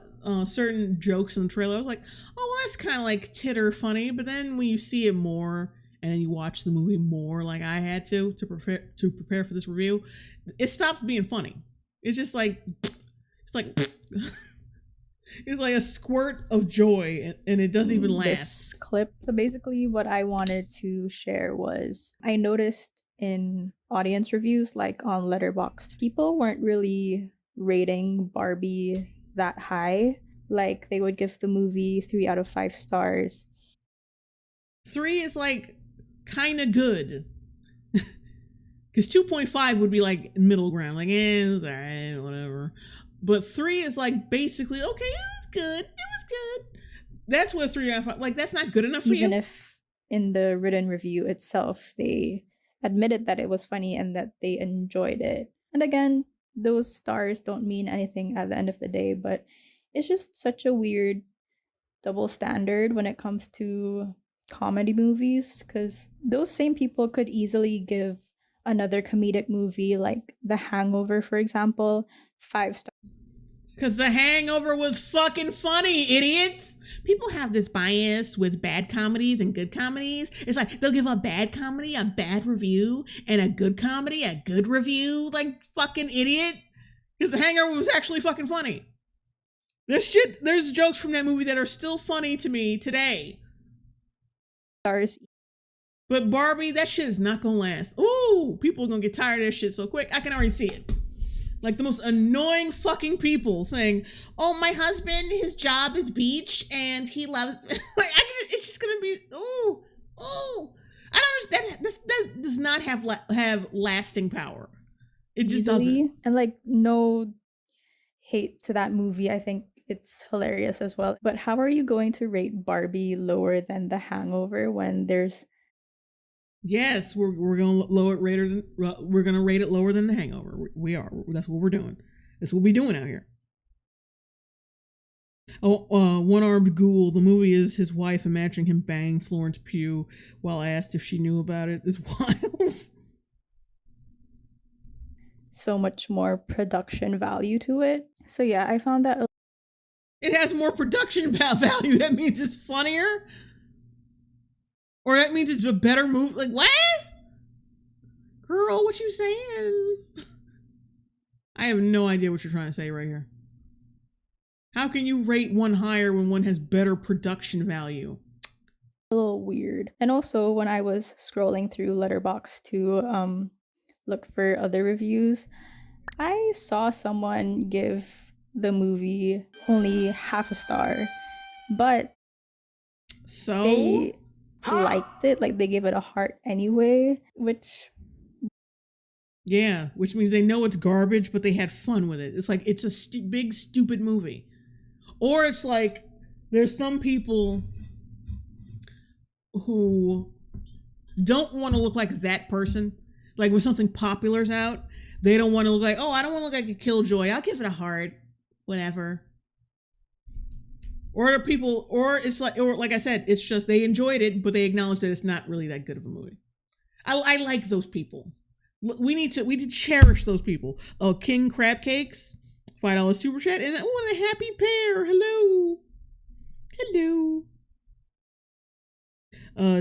certain jokes in the trailer, I was like, oh, well, that's kind of like titter funny. But then when you see it more and then you watch the movie more, like I had to prepare for this review, it stops being funny. It's just like, it's like, it's like a squirt of joy, and it doesn't even last. This clip, so basically what I wanted to share was, I noticed in audience reviews, like on Letterboxd, people weren't really rating Barbie that high. Like they would give the movie 3 out of 5 stars. 3 is like kind of good. Because 2.5 would be like middle ground, like it was alright, whatever. But 3 is like basically okay, it was good. It was good. That's what 3 out of 5, like that's not good enough for you. Even if in the written review itself they admitted that it was funny and that they enjoyed it. And again, those stars don't mean anything at the end of the day, but it's just such a weird double standard when it comes to comedy movies, because those same people could easily give another comedic movie like The Hangover, for example, 5 stars. Because The Hangover was fucking funny, idiots. People have this bias with bad comedies and good comedies. It's like they'll give a bad comedy a bad review and a good comedy a good review. Like, fucking idiot. Because The Hangover was actually fucking funny. There's jokes from that movie that are still funny to me today. Stars. But Barbie, that shit is not gonna last. Ooh, people are gonna get tired of that shit so quick. I can already see it. Like the most annoying fucking people saying, oh, my husband, his job is beach and he loves, like, it's just gonna be, ooh. I don't understand, that does not have lasting power. It just doesn't. And like, no hate to that movie. I think it's hilarious as well. But how are you going to rate Barbie lower than The Hangover when there's... Yes, we're gonna rate it lower than The Hangover. We are. That's what we're doing. That's what we're doing out here. One-Armed Ghoul. The movie is his wife imagining him bang Florence Pugh while asked if she knew about it. Is wild. So much more production value to it. So yeah, I found that It has more production value. That means it's funnier? Or that means it's a better movie? Like, what? Girl, what you saying? I have no idea what you're trying to say right here. How can you rate one higher when one has better production value? a little weird. And also when I was scrolling through Letterboxd to look for other reviews, I saw someone give the movie only half a star, but So they liked it, like they gave it a heart anyway, which yeah, which means they know it's garbage, but they had fun with it. It's like it's a big stupid movie. Or it's like there's some people who don't want to look like that person. Like when something popular's out, they don't want to look like, oh, I don't want to look like a killjoy. I'll give it a heart, whatever. Or people, or it's like, or like I said, it's just they enjoyed it, but they acknowledge that it's not really that good of a movie. I like those people. We need to cherish those people. King Crab Cakes, $5 super chat, and what a happy pair. Hello.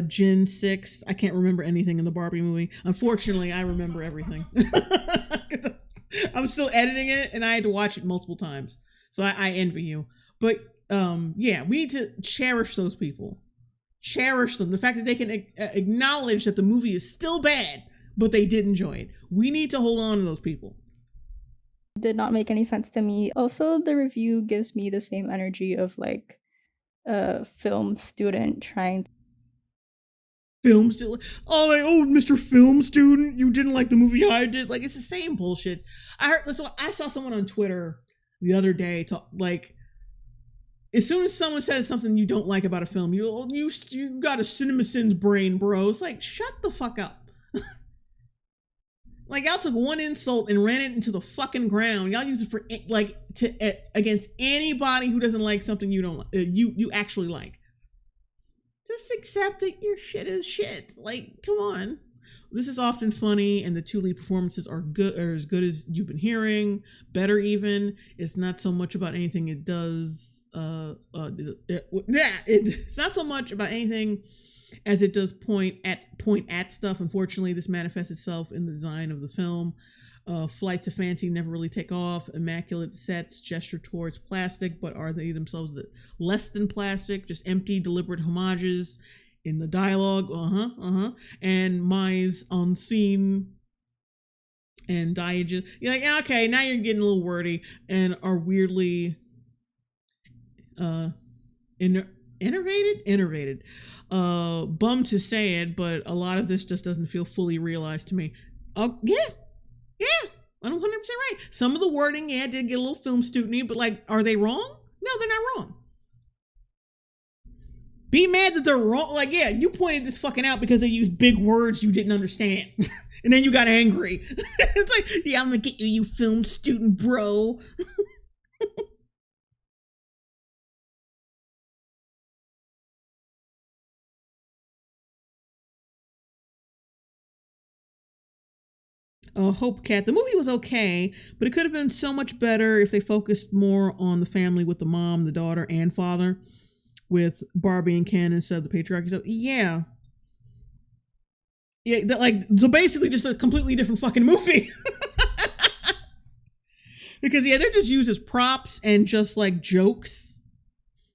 Jin 6. I can't remember anything in the Barbie movie. Unfortunately, I remember everything. I'm still editing it, and I had to watch it multiple times. So I envy you. But yeah, we need to cherish those people. Cherish them. The fact that they can acknowledge that the movie is still bad, but they did enjoy it. We need to hold on to those people. did not make any sense to me. Also, the review gives me the same energy of like a film student trying to Film student. Oh, like, oh, Mr. Film Student, you didn't like the movie I did. Like, it's the same bullshit. I saw someone on Twitter the other day talk, like, as soon as someone says something you don't like about a film, you got a CinemaSins brain, bro. It's like, shut the fuck up. Like, y'all took one insult and ran it into the fucking ground. Y'all use it for like against anybody who doesn't like something you don't you actually like. Just accept that your shit is shit. Like, come on. This is often funny, and the two lead performances are good, or as good as you've been hearing. Better even. It's not so much about anything it does. It's not so much about anything as it does point at stuff. Unfortunately, this manifests itself in the design of the film. Flights of fancy never really take off. Immaculate sets gesture towards plastic, but are they themselves less than plastic? Just empty, deliberate homages in the dialogue. And Mai's on scene and diegesis. You're like, okay, now you're getting a little wordy and are weirdly enervated. Bummed to say it, but a lot of this just doesn't feel fully realized to me. Oh, yeah, I'm 100% right. Some of the wording, did get a little film student-y, but like, are they wrong? No, they're not wrong. Be mad that they're wrong. Like, yeah, you pointed this fucking out because they used big words you didn't understand. And then you got angry. It's like, yeah, I'm gonna get you, you film student, bro. Hope Cat. The movie was okay, but it could have been so much better if they focused more on the family with the mom, the daughter, and father, with Barbie and Ken instead of the patriarchy stuff. Yeah, so basically just a completely different fucking movie. Because they're just used as props and just like jokes.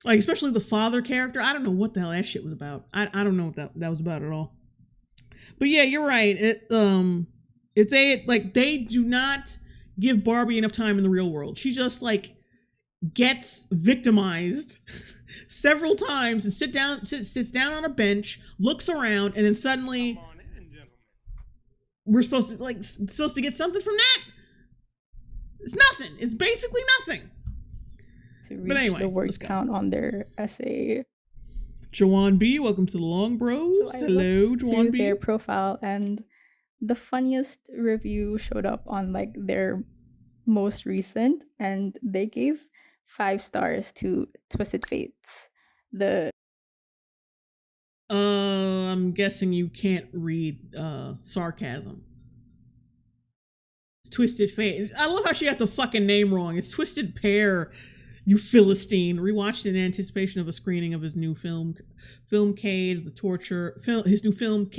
Like, especially the father character. I don't know what the hell that shit was about. I don't know what that was about at all. But yeah, you're right. If they do not give Barbie enough time in the real world. She just like gets victimized several times and sits down on a bench, looks around, and then suddenly we're supposed to get something from that. It's nothing. It's basically nothing. to reach But anyway, the word let's go. count on their essay. Jawan B, welcome to the Long Bros. So I Hello, looked Jawan through B. their profile, and the funniest review showed up on like their most recent, and they gave 5 stars to Twisted Fates. I'm guessing you can't read sarcasm. It's Twisted Fate. I love how she got the fucking name wrong. It's Twisted Pair, you Philistine. Rewatched in anticipation of a screening of his new film, Filmcade, the torture, his new film.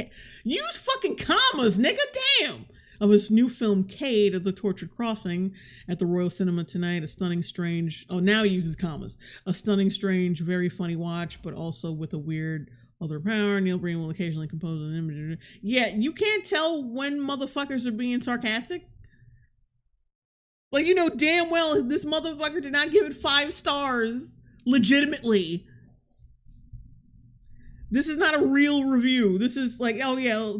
Use fucking commas, nigga, damn. Of his new film, Cade, of the Tortured Crossing, at the Royal Cinema tonight. A stunning, strange. Oh, now he uses commas. A stunning, strange, very funny watch, but also with a weird other power. Neil Breen will occasionally compose an image. Yeah, you can't tell when motherfuckers are being sarcastic. Like, you know damn well this motherfucker did not give it 5 stars legitimately. This is not a real review. This is like, oh yeah,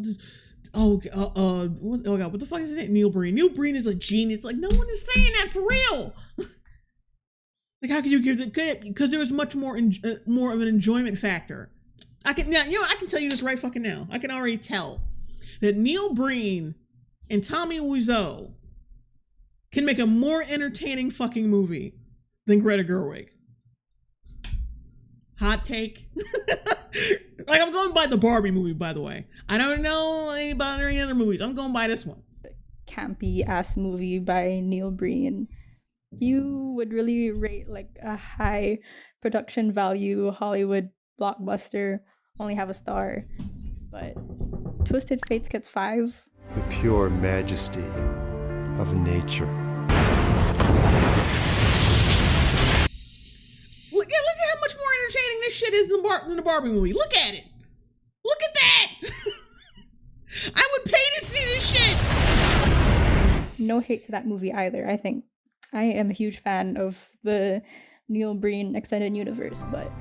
oh god, what the fuck is it? Neil Breen. Neil Breen is a genius. Like, no one is saying that for real. Like, how can you give it? Because there was much more of an enjoyment factor. I can tell you this right fucking now. I can already tell that Neil Breen and Tommy Wiseau can make a more entertaining fucking movie than Greta Gerwig. Hot take. Like, I'm going by the Barbie movie, by the way. I don't know about any other movies. I'm going by this one. Campy ass movie by Neil Breen. You would really rate like a high production value Hollywood blockbuster, only have a star. But Twisted Fates gets 5. The pure majesty of nature. Look at how much more entertaining this shit is than the Barbie movie. Look at it. Look at that. I would pay to see this shit. No hate to that movie either. I think I am a huge fan of the Neil Breen extended universe, but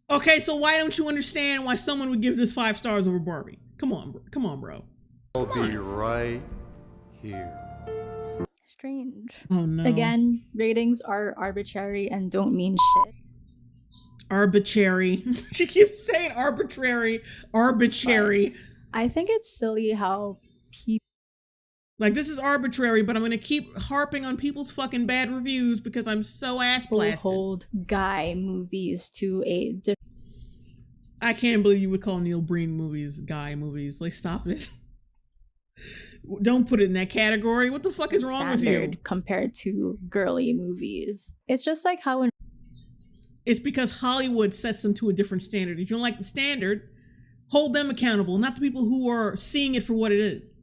okay, so why don't you understand why someone would give this 5 stars over Barbie? Come on, bro. I'll be right here. Strange. Oh no. Again, ratings are arbitrary and don't mean shit. Arbitrary. She keeps saying arbitrary. But I think it's silly how people... Like, this is arbitrary, but I'm going to keep harping on people's fucking bad reviews because I'm so ass blasted. hold guy movies to a different... I can't believe you would call Neil Breen movies guy movies. Like, stop it. Don't put it in that category. What the fuck is wrong with you? Compared to girly movies. It's just like how in... It's because Hollywood sets them to a different standard. If you don't like the standard, hold them accountable, not the people who are seeing it for what it is.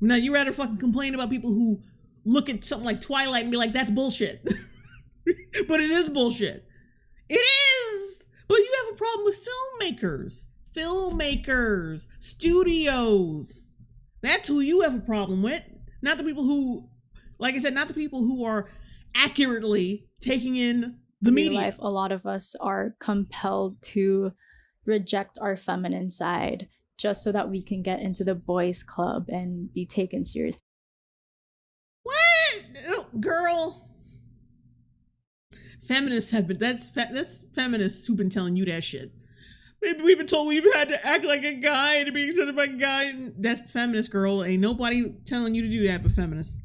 Now, you rather fucking complain about people who look at something like Twilight and be like, that's bullshit. But it is bullshit. It is! But you have a problem with filmmakers, studios. That's who you have a problem with. Not the people who, like I said, not the people who are accurately taking in the media. Life, a lot of us are compelled to reject our feminine side just so that we can get into the boys club and be taken seriously. What? Oh, girl. Feminists have been, that's feminists who've been telling you that shit. Maybe we've been told we've had to act like a guy to be accepted by a guy. That's feminist, girl. Ain't nobody telling you to do that but feminists.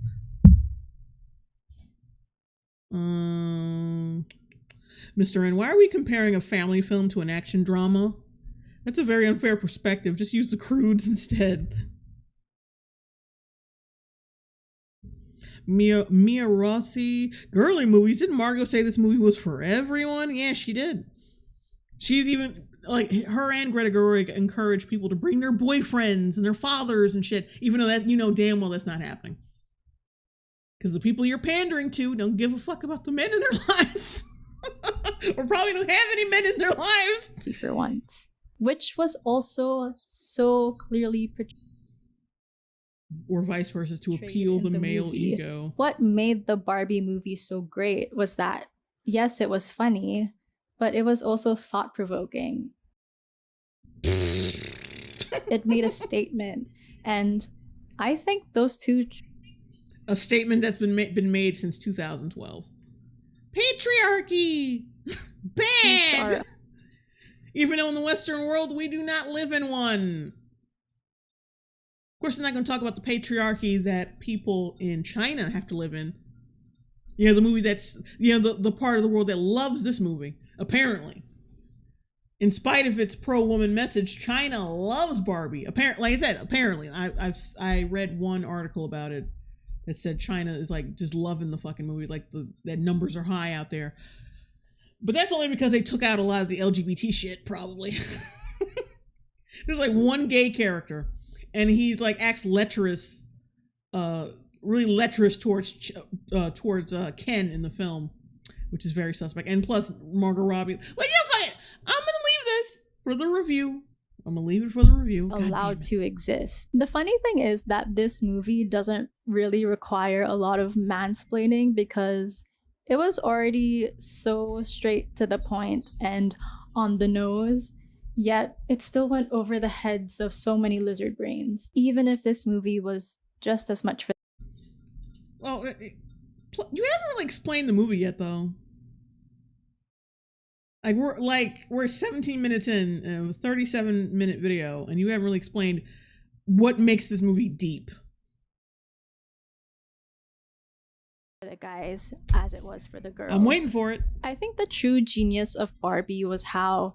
Mr. N, why are we comparing a family film to an action drama? That's a very unfair perspective. Just use the crudes instead. Mia Rossi, girly movies. Didn't Margot say this movie was for everyone? Yeah, she did. She's even, like, her and Greta Gerwig encourage people to bring their boyfriends and their fathers and shit, even though that, you know damn well that's not happening. Because the people you're pandering to don't give a fuck about the men in their lives. Or probably don't have any men in their lives. For once. Which was also so clearly portrayed. Or vice versa, to appeal the male movie. ego. What made the Barbie movie so great was that, yes, it was funny, but it was also thought-provoking. It made a statement, and I think those two... A statement that's been made since 2012. Patriarchy! Bad! Even though in the Western world we do not live in one. Of course, I'm not going to talk about the patriarchy that people in China have to live in. You know, the movie that's, you know, the part of the world that loves this movie, apparently. In spite of its pro-woman message, China loves Barbie. Apparently, like I said, apparently. I read one article about it that said China is like just loving the fucking movie, like that numbers are high out there. But that's only because they took out a lot of the LGBT shit, probably. There's like one gay character, and he's like acts lecherous, really lecherous towards Ken in the film, which is very suspect. And plus Margot Robbie, like, yes, I'm gonna leave this for the review. I'm gonna leave it for the review. Allowed to exist. The funny thing is that this movie doesn't really require a lot of mansplaining because it was already so straight to the point and on the nose, yet it still went over the heads of so many lizard brains, even if this movie was just as much for. Well, you haven't really explained the movie yet, though. We're 17 minutes in a 37-minute video, and you haven't really explained what makes this movie deep. For the guys as it was for the girls. I'm waiting for it. I think the true genius of Barbie was how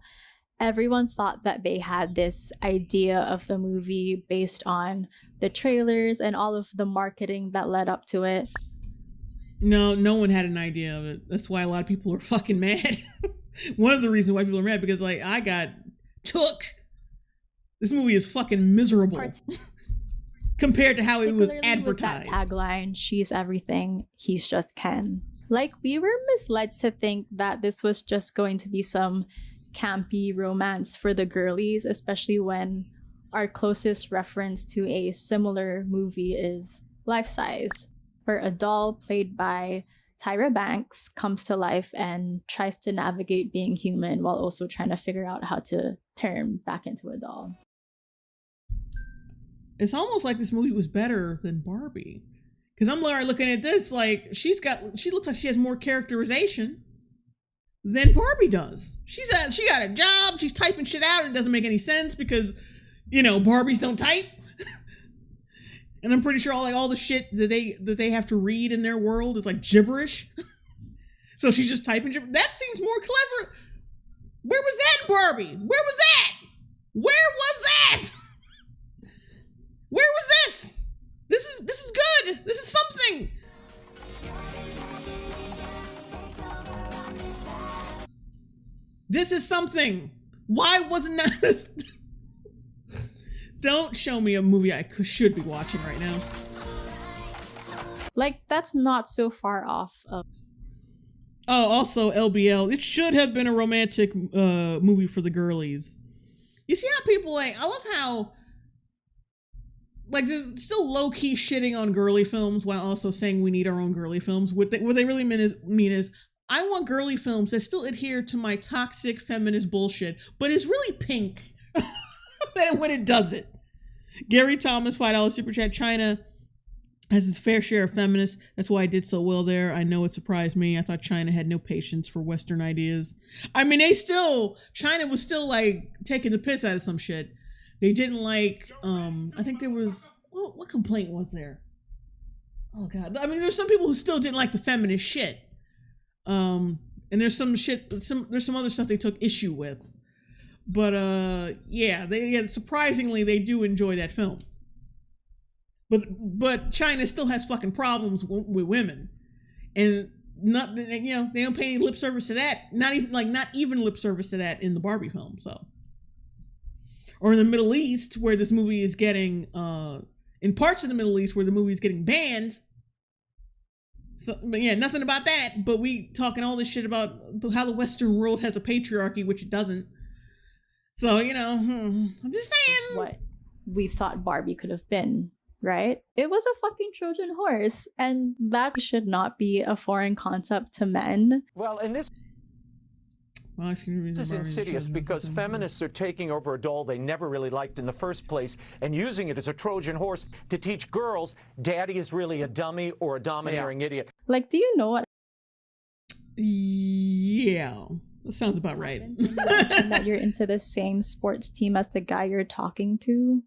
everyone thought that they had this idea of the movie based on the trailers and all of the marketing that led up to it. No one had an idea of it. That's why a lot of people are fucking mad. One of the reasons why people are mad, because like I got took. This movie is fucking miserable compared to how it was advertised. With that tagline, she's everything, he's just Ken. Like, we were misled to think that this was just going to be some campy romance for the girlies, especially when our closest reference to a similar movie is Life Size, where a doll played by Tyra Banks comes to life and tries to navigate being human while also trying to figure out how to turn back into a doll. It's almost like this movie was better than Barbie. Because I'm looking at this, like, she looks like she has more characterization than Barbie does. She got a job, she's typing shit out, and it doesn't make any sense because, you know, Barbies don't type. And I'm pretty sure all the shit that they have to read in their world is like gibberish. So she's just typing gibberish. That seems more clever. Where was that in Barbie? Where was that? Where was that? Where was this? This is good. This is something. This is something. Why wasn't that? Don't show me a movie I should be watching right now. Like, that's not so far off of. Oh, also LBL. It should have been a romantic movie for the girlies. You see how people I love how there's still low-key shitting on girly films while also saying we need our own girly films. What they really mean is I want girly films that still adhere to my toxic feminist bullshit, but it's really pink. When it does it. Gary Thomas, $5 super chat. China has its fair share of feminists. That's why I did so well there. I know it surprised me. I thought China had no patience for Western ideas. I mean, China was still like taking the piss out of some shit. They didn't like, I think there was, what complaint was there? Oh God. I mean, there's some people who still didn't like the feminist shit. And there's some other stuff they took issue with. But surprisingly they do enjoy that film. But China still has fucking problems with women, and they don't pay any lip service to that. Not even lip service to that in the Barbie film. So, or in the Middle East where this movie is getting in parts of the Middle East where the movie is getting banned. So, but yeah, nothing about that. But we talking all this shit about how the Western world has a patriarchy, which it doesn't. So, I'm just saying. What we thought Barbie could have been, right? It was a fucking Trojan horse, and that should not be a foreign concept to men. Well, and this is insidious because feminists are taking over a doll they never really liked in the first place and using it as a Trojan horse to teach girls daddy is really a dummy or a domineering idiot. Like, do you know what? Yeah. That sounds about right. That you're into the same sports team as the guy you're talking to.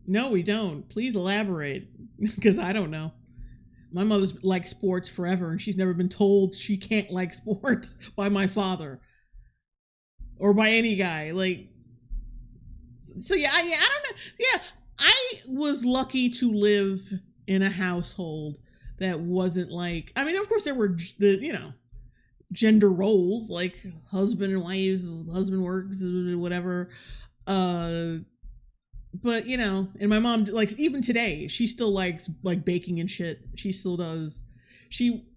No, we don't. Please elaborate, because I don't know. My mother's liked sports forever, and she's never been told she can't like sports by my father or by any guy. Like, so yeah, I don't know. Yeah, I was lucky to live in a household that wasn't like, I mean, of course there were gender roles, like husband and wife, husband works, whatever. But and my mom, like, even today, she still likes like baking and shit. She still does. She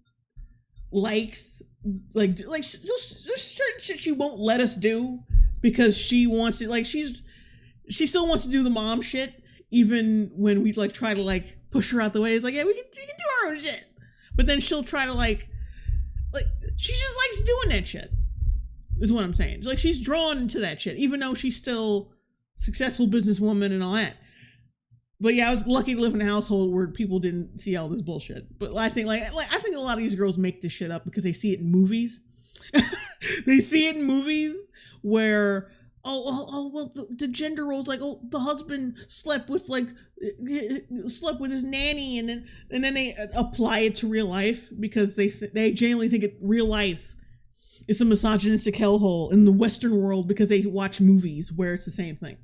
likes like there's certain shit she won't let us do because she wants it. Like she still wants to do the mom shit, even when we like try to like push her out the way. It's like, yeah, we can do our own shit. But then she'll try to like she just likes doing that shit. Is what I'm saying. Like she's drawn to that shit, even though she's still successful businesswoman and all that. But yeah, I was lucky to live in a household where people didn't see all this bullshit. But I think I think a lot of these girls make this shit up because they see it in movies. They see it in movies where well the gender roles, like, oh, the husband slept with his nanny, and then they apply it to real life because they genuinely think real life is a misogynistic hellhole in the Western world because they watch movies where it's the same thing.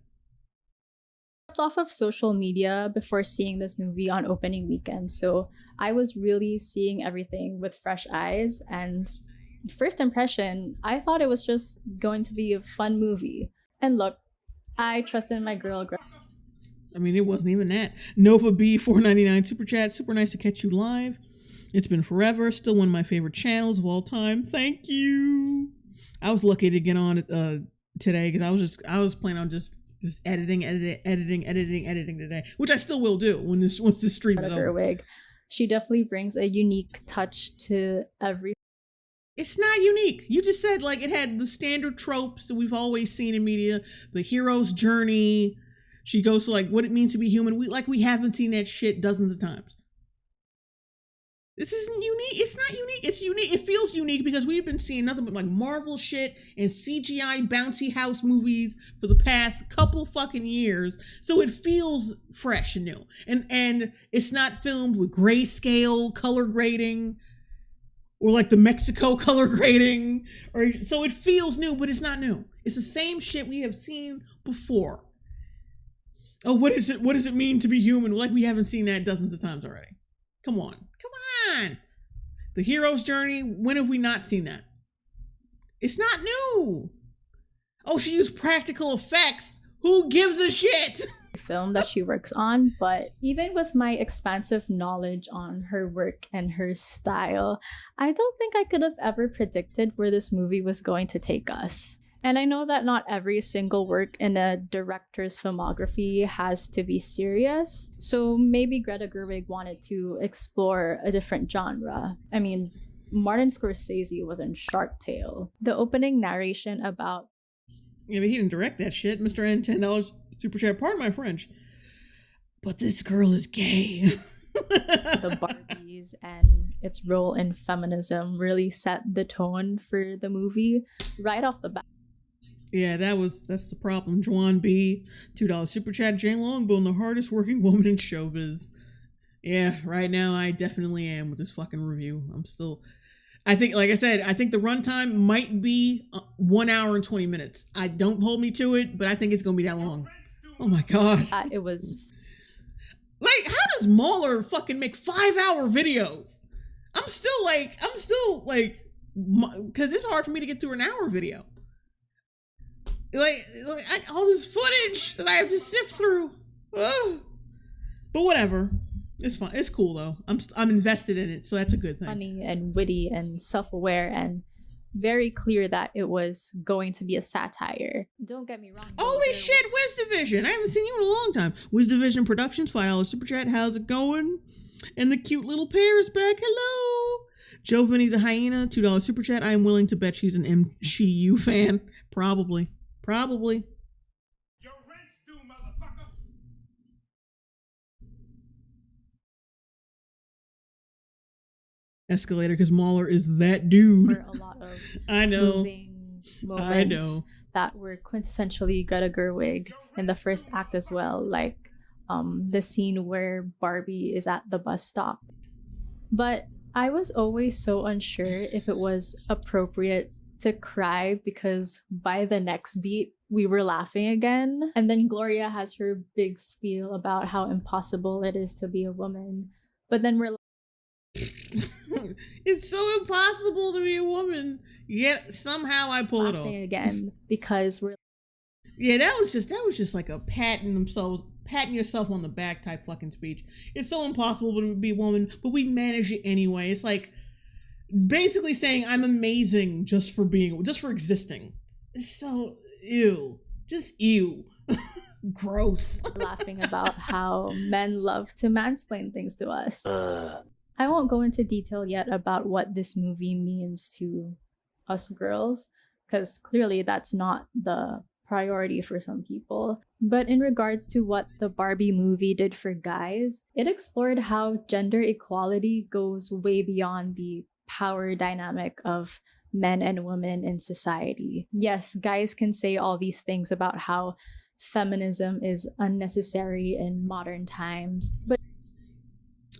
Off of social media before seeing this movie on opening weekend, so I was really seeing everything with fresh eyes, and first impression, I thought it was just going to be a fun movie. And look, I trusted my girl. I mean, it wasn't even that. Nova B $4.99 super chat. Super nice to catch you live. It's been forever. Still one of my favorite channels of all time. Thank you. I was lucky to get on it today because I was planning on just editing today, which I still will do once this stream is over. Wig. She definitely brings a unique touch to every. It's not unique. You just said like it had the standard tropes that we've always seen in media. The hero's journey. She goes to like what it means to be human. We haven't seen that shit dozens of times. This isn't unique. It's not unique. It's unique. It feels unique because we've been seeing nothing but like Marvel shit and CGI bouncy house movies for the past couple fucking years. So it feels fresh and new. And it's not filmed with grayscale color grading or like the Mexico color grading. So it feels new, but it's not new. It's the same shit we have seen before. Oh, what does it mean to be human? Like we haven't seen that dozens of times already. Come on. The hero's journey, when have we not seen that? It's not new. Oh, she used practical effects. Who gives a shit? Film that she works on, but even with my expansive knowledge on her work and her style, I don't think I could have ever predicted where this movie was going to take us. And I know that not every single work in a director's filmography has to be serious. So maybe Greta Gerwig wanted to explore a different genre. I mean, Martin Scorsese was in Shark Tale. The opening narration about... Yeah, but he didn't direct that shit. Mr. N, $10 super chat. Pardon my French. But this girl is gay. The Barbies and its role in feminism really set the tone for the movie right off the bat. Yeah, that's the problem. Juan B, $2 super chat. JLongbone, the hardest working woman in showbiz. Yeah, right now I definitely am with this fucking review. I think, like I said, I think the runtime might be 1 hour and 20 minutes. Don't hold me to it, but I think it's gonna be that long. Oh my god. It was like, how does Mahler fucking make 5-hour videos? I'm still like, because it's hard for me to get through an hour video. All this footage that I have to sift through. Ugh. But whatever, it's fun. It's cool though. I'm invested in it, so that's a good thing. Funny and witty and self-aware and very clear that it was going to be a satire. Don't get me wrong. Holy shit, Wiz Division! I haven't seen you in a long time. Wiz Division Productions, $5 super chat. How's it going? And the cute little pair is back. Hello. Joe Vinny the Hyena, $2 super chat. I am willing to bet she's an MCU fan. Probably. Your rent's due, motherfucker. Escalator, because Mahler is that dude. For a lot of I know. Moving moments that were quintessentially Greta Gerwig in the first act as well, like the scene where Barbie is at the bus stop. But I was always so unsure if it was appropriate to cry because by the next beat, we were laughing again. And then Gloria has her big spiel about how impossible it is to be a woman. But then we're it's so impossible to be a woman, yet somehow I pull it off again because we're yeah, that was just like a patting yourself on the back type fucking speech. It's so impossible to be a woman, but we manage it anyway. It's like basically saying I'm amazing just for existing. It's so just ew. Gross. laughing about how men love to mansplain things to us. I won't go into detail yet about what this movie means to us girls, because clearly that's not the priority for some people. But in regards to what the Barbie movie did for guys, it explored how gender equality goes way beyond the power dynamic of men and women in society. Yes, guys can say all these things about how feminism is unnecessary in modern times, but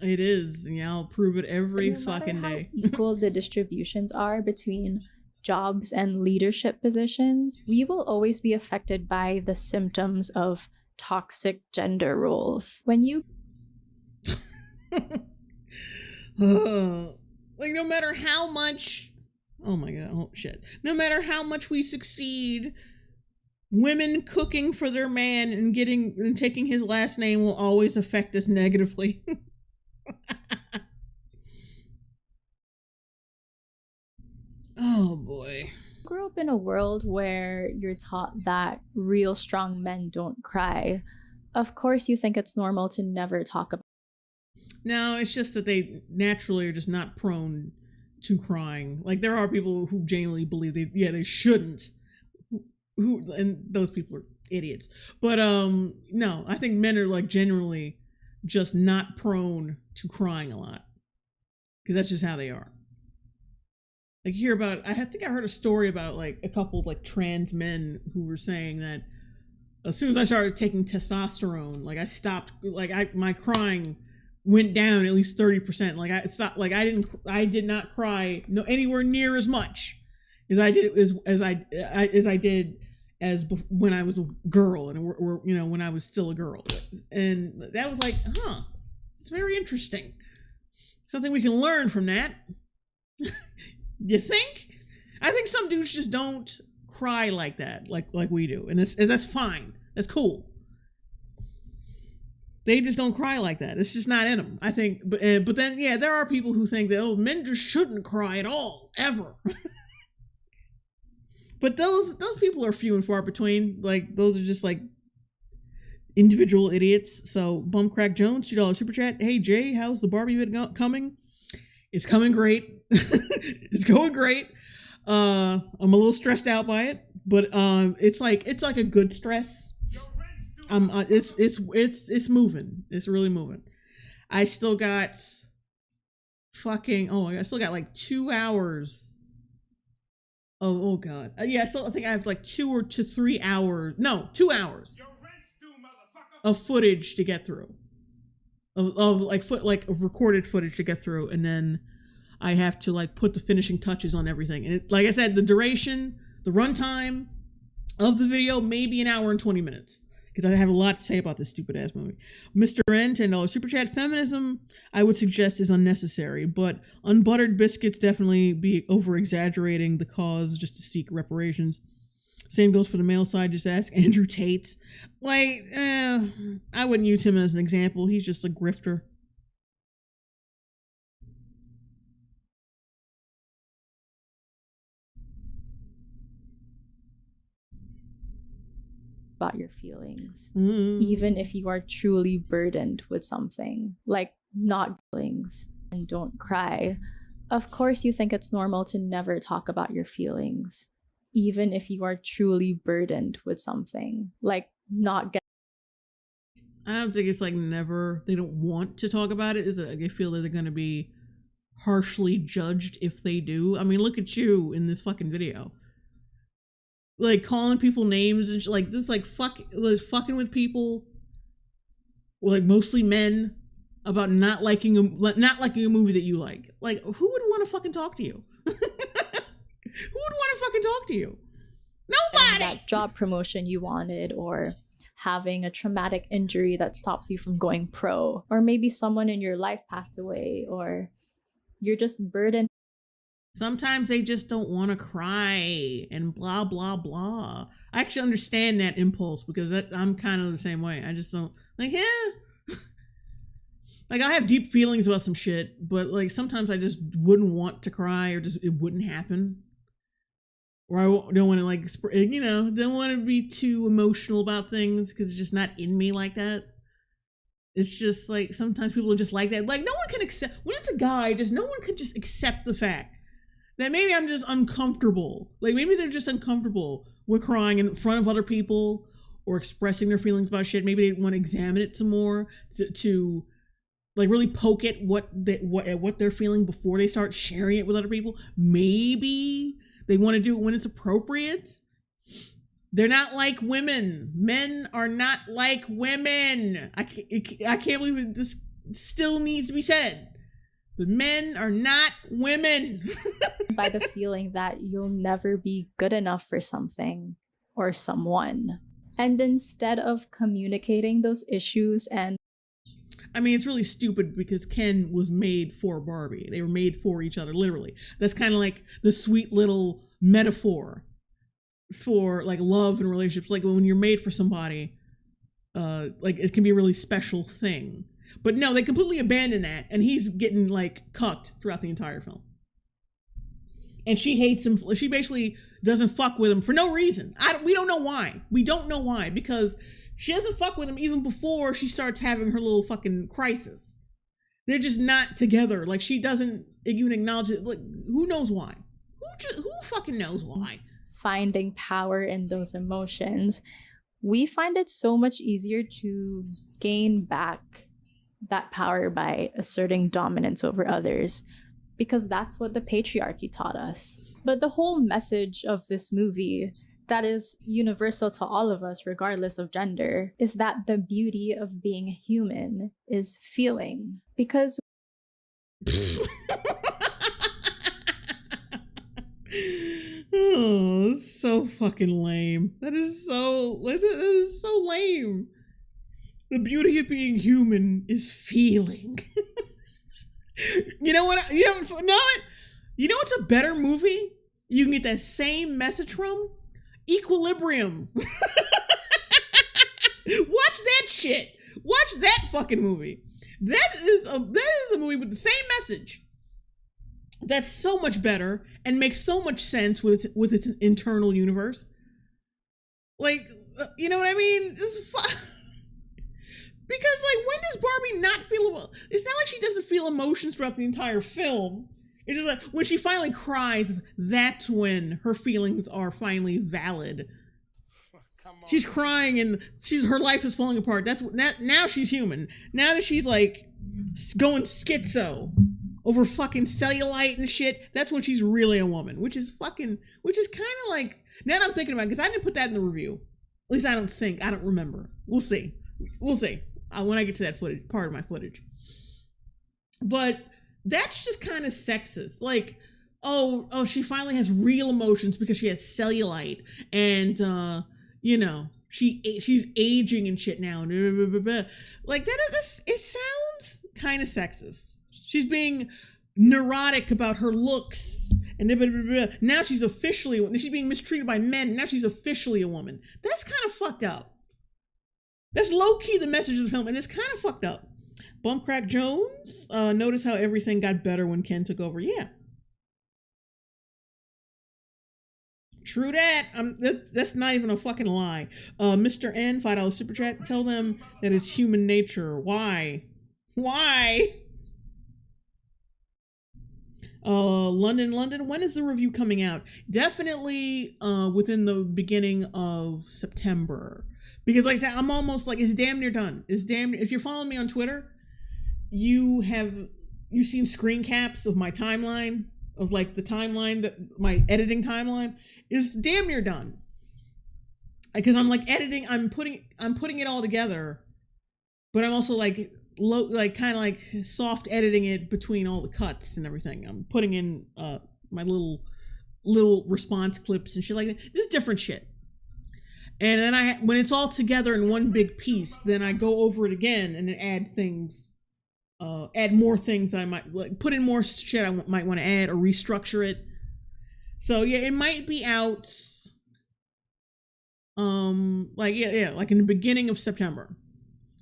it is. Yeah, I'll prove it every no fucking matter how day. equal the distributions are between jobs and leadership positions, we will always be affected by the symptoms of toxic gender roles. When you like no matter how much oh my god, oh shit. No matter how much we succeed, women cooking for their man and taking his last name will always affect us negatively. Oh boy. grew up in a world where you're taught that real strong men don't cry, of course you think it's normal to never talk about. No, it's just that they naturally are just not prone to crying. Like there are people who genuinely believe they shouldn't. And those people are idiots. But no, I think men are like generally just not prone to crying a lot. Because that's just how they are. Like you hear about, I think I heard a story about like a couple of like trans men who were saying that as soon as I started taking testosterone, like I stopped, like my crying went down at least 30%. Like I stopped, like I did not cry anywhere near as much as I did when I was a girl and when I was still a girl. And that was like, it's very interesting. Something we can learn from that. You think? I think some dudes just don't cry like that, like we do, and that's fine. That's cool. They just don't cry like that. It's just not in them. I think, but then yeah, there are people who think that men just shouldn't cry at all, ever. But those people are few and far between. Like those are just like individual idiots. So Bumcrack Jones, $2 super chat. Hey Jay, how's the Barbie bit coming? It's coming great. It's going great. I'm a little stressed out by it, but it's like a good stress. It's moving. It's really moving. I still got I still got like 2 hours. Oh god. Yeah, I think I have like 2 to 3 hours. No, 2 hours of footage to get through. Of recorded footage to get through, and then I have to like put the finishing touches on everything. And like I said, the duration, the runtime of the video may be an hour and 20 minutes because I have a lot to say about this stupid ass movie. Mr. N, $10 super chat. Feminism, I would suggest, is unnecessary, but unbuttered biscuits definitely be over exaggerating the cause just to seek reparations. Same goes for the male side. Just ask Andrew Tate. Like, I wouldn't use him as an example. He's just a grifter. About your feelings, even if you are truly burdened with something, like not feelings and don't cry. Of course, you think it's normal to never talk about your feelings, even if you are truly burdened with something, like not get. I don't think it's like never, they don't want to talk about it. Is it like they feel that they're going to be harshly judged if they do? I mean, look at you in this fucking video. Like calling people names and like fucking with people, like mostly men, about not liking a movie that you like. Like, who would want to fucking talk to you? Who would want to fucking talk to you? Nobody. That job promotion you wanted, or having a traumatic injury that stops you from going pro, or maybe someone in your life passed away, or you're just burdened. Sometimes they just don't want to cry and blah, blah, blah. I actually understand that impulse because I'm kind of the same way. I just don't, like, yeah. Like, I have deep feelings about some shit, but, like, sometimes I just wouldn't want to cry, or just, it wouldn't happen. Or I don't want to, like, don't want to be too emotional about things because it's just not in me like that. It's just, like, sometimes people are just like that. Like, no one can accept, when it's a guy, no one could just accept the fact that maybe I'm just uncomfortable. Like, maybe they're just uncomfortable with crying in front of other people or expressing their feelings about shit. Maybe they want to examine it some more to like really poke at what they're feeling before they start sharing it with other people. Maybe they want to do it when it's appropriate. They're not like women. Men are not like women. I can't believe this still needs to be said. But men are not women. By the feeling that you'll never be good enough for something or someone. And instead of communicating those issues and... I mean, it's really stupid because Ken was made for Barbie. They were made for each other, literally. That's kind of like the sweet little metaphor for like love and relationships. Like when you're made for somebody, like it can be a really special thing. But no, they completely abandon that, and he's getting like cucked throughout the entire film. And she hates him. She basically doesn't fuck with him for no reason. We don't know why. We don't know why, because she doesn't fuck with him even before she starts having her little fucking crisis. They're just not together. Like, she doesn't even acknowledge it. Like, who knows why? Who fucking knows why? Finding power in those emotions, we find it so much easier to gain back that power by asserting dominance over others, because that's what the patriarchy taught us. But the whole message of this movie, that is universal to all of us regardless of gender, is that the beauty of being human is feeling. Because oh, that's so fucking lame. That is so lame. The beauty of being human is feeling. You know what? You know what's a better movie? You can get that same message from? Equilibrium. Watch that shit. Watch that fucking movie. That is a movie with the same message. That's so much better and makes so much sense with its internal universe. Like, you know what I mean? Because, like, when does Barbie not feel... It's not like she doesn't feel emotions throughout the entire film. It's just like, when she finally cries, that's when her feelings are finally valid. She's crying and her life is falling apart. Now she's human. Now that she's, like, going schizo over fucking cellulite and shit, that's when she's really a woman. Which is kind of like... Now that I'm thinking about it, because I didn't put that in the review. At least I don't remember. We'll see. When I get to that footage, part of my footage. She kind of sexist. Like, oh, she finally has real emotions because she has cellulite, and she's aging and shit now. Like it sounds kind of sexist. She's being neurotic about her looks, and now she's being mistreated by men. Now she's officially a woman. That's kind of fucked up. That's low-key the message of the film, and it's kind of fucked up. Bump Crack Jones, notice how everything got better when Ken took over. Yeah. True that. That's not even a fucking lie. Mr. N, $5 super chat. Tell them that it's human nature. Why? London, when is the review coming out? Definitely within the beginning of September. Because like I said, I'm almost like, it's damn near done. If you're following me on Twitter, you've seen screen caps of my timeline, of like the timeline, that my editing timeline is damn near done. Because I'm like editing, I'm putting it all together, but I'm also like like kind of like soft editing it between all the cuts and everything. I'm putting in my little response clips and shit like that. This different shit. And then when it's all together in one big piece, then I go over it again and then add more things that I might like, put in more shit I might want to add or restructure it. So yeah, it might be out like in the beginning of September.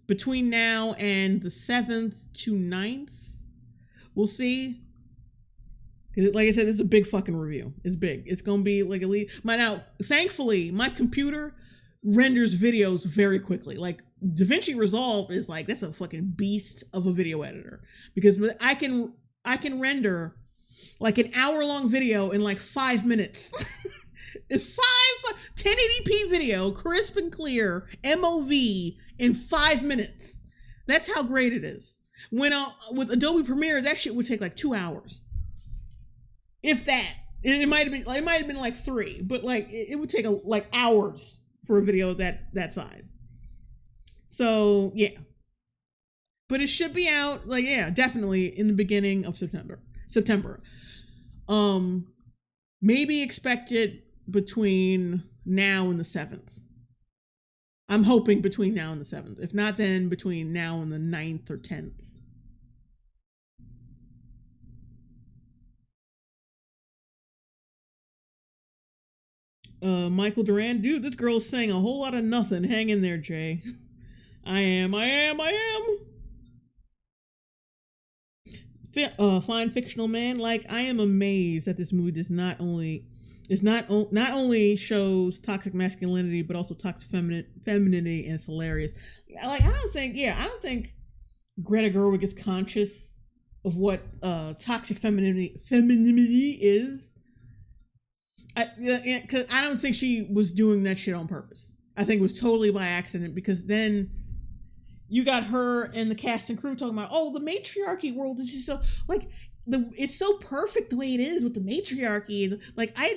Between now and the 7th to 9th. We'll see. Like I said, this is a big fucking review. It's big. It's gonna be like thankfully, my computer renders videos very quickly. Like DaVinci Resolve is like, that's a fucking beast of a video editor. Because I can render like an hour-long video in like 5 minutes. 1080p video, crisp and clear, MOV in 5 minutes. That's how great it is. When with Adobe Premiere, that shit would take like 2 hours, if that. It might have been like 3, but like it would take like hours for a video that size. So yeah, but it should be out like definitely in the beginning of September. Maybe expect it between now and the 7th. I'm hoping between now and the 7th. If not, then between now and the 9th or 10th. Michael Duran, dude, this girl's saying a whole lot of nothing. Hang in there, Jay. I am. Fine fictional man, like, I am amazed that this movie does not only shows toxic masculinity, but also toxic femininity, and it's hilarious. Like, I don't think Greta Gerwig is conscious of what toxic femininity is. Because I don't think she was doing that shit on purpose. I think it was totally by accident, because then you got her and the cast and crew talking about, oh, the matriarchy world is just so like it's so perfect the way it is with the matriarchy. Like I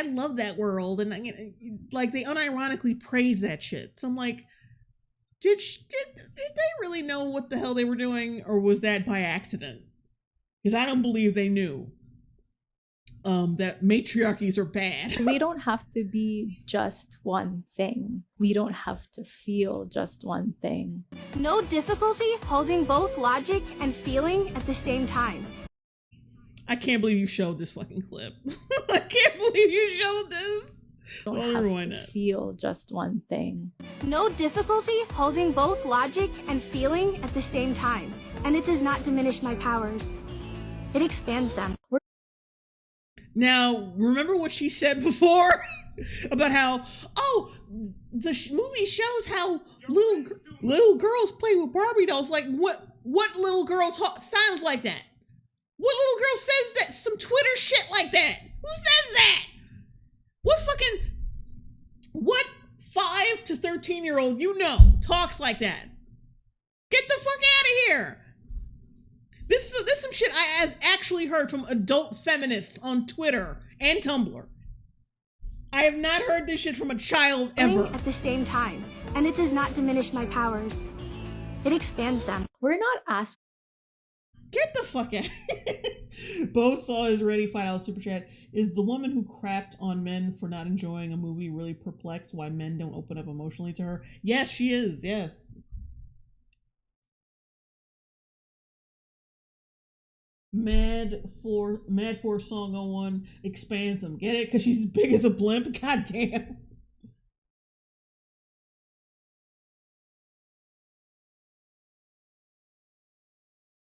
love that world, and like they unironically praise that shit. So I'm like, did they really know what the hell they were doing, or was that by accident? Because I don't believe they knew that matriarchies are bad. We don't have to be just one thing. We don't have to feel just one thing. No difficulty holding both logic and feeling at the same time. I can't believe you showed this fucking clip. I can't believe you showed this. Don't have to feel just one thing. No difficulty holding both logic and feeling at the same time. And it does not diminish my powers. It expands them. Now, remember what she said before about how, the movie shows how little girls play with Barbie dolls. Like, what little girl sounds like that? What little girl says that? Some Twitter shit like that? Who says that? What 5 to 13-year-old talks like that? Get the fuck out of here. This is some shit I have actually heard from adult feminists on Twitter and Tumblr. I have not heard this shit from a child ever. At the same time, and it does not diminish my powers. It expands them. We're not asking. Get the fuck out. Bonesaw is ready. $5 super chat. Is the woman who crapped on men for not enjoying a movie really perplexed why men don't open up emotionally to her? Yes, she is. Yes. Mad for Song 01 expands them. Get it? Because she's as big as a blimp? God damn.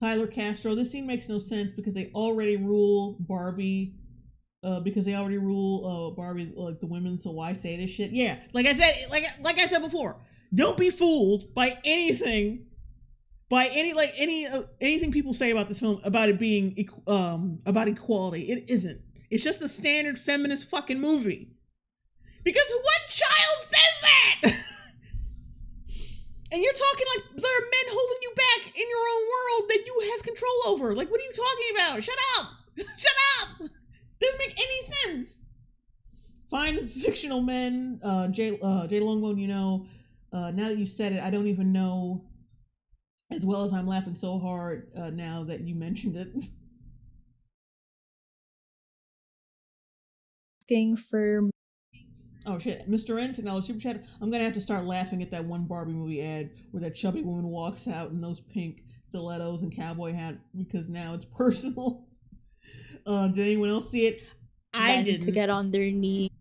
Tyler Castro, this scene makes no sense because they already rule Barbie. Barbie like the women, so why say this shit? Yeah, like I said before, don't be fooled by anything. By anything people say about this film, about it being about equality. It isn't. It's just a standard feminist fucking movie. Because what child says that? And you're talking like there are men holding you back in your own world that you have control over. Like, what are you talking about? Shut up! Shut up! Doesn't make any sense. Fine fictional men, JLongbone, now that you said it, I don't even know As well as I'm laughing so hard now that you mentioned it. Asking for Oh shit, Mr. N, $10 super chat. I'm gonna have to start laughing at that one Barbie movie ad where that chubby woman walks out in those pink stilettos and cowboy hat because now it's personal. Did anyone else see it? I didn't. To get on their knees.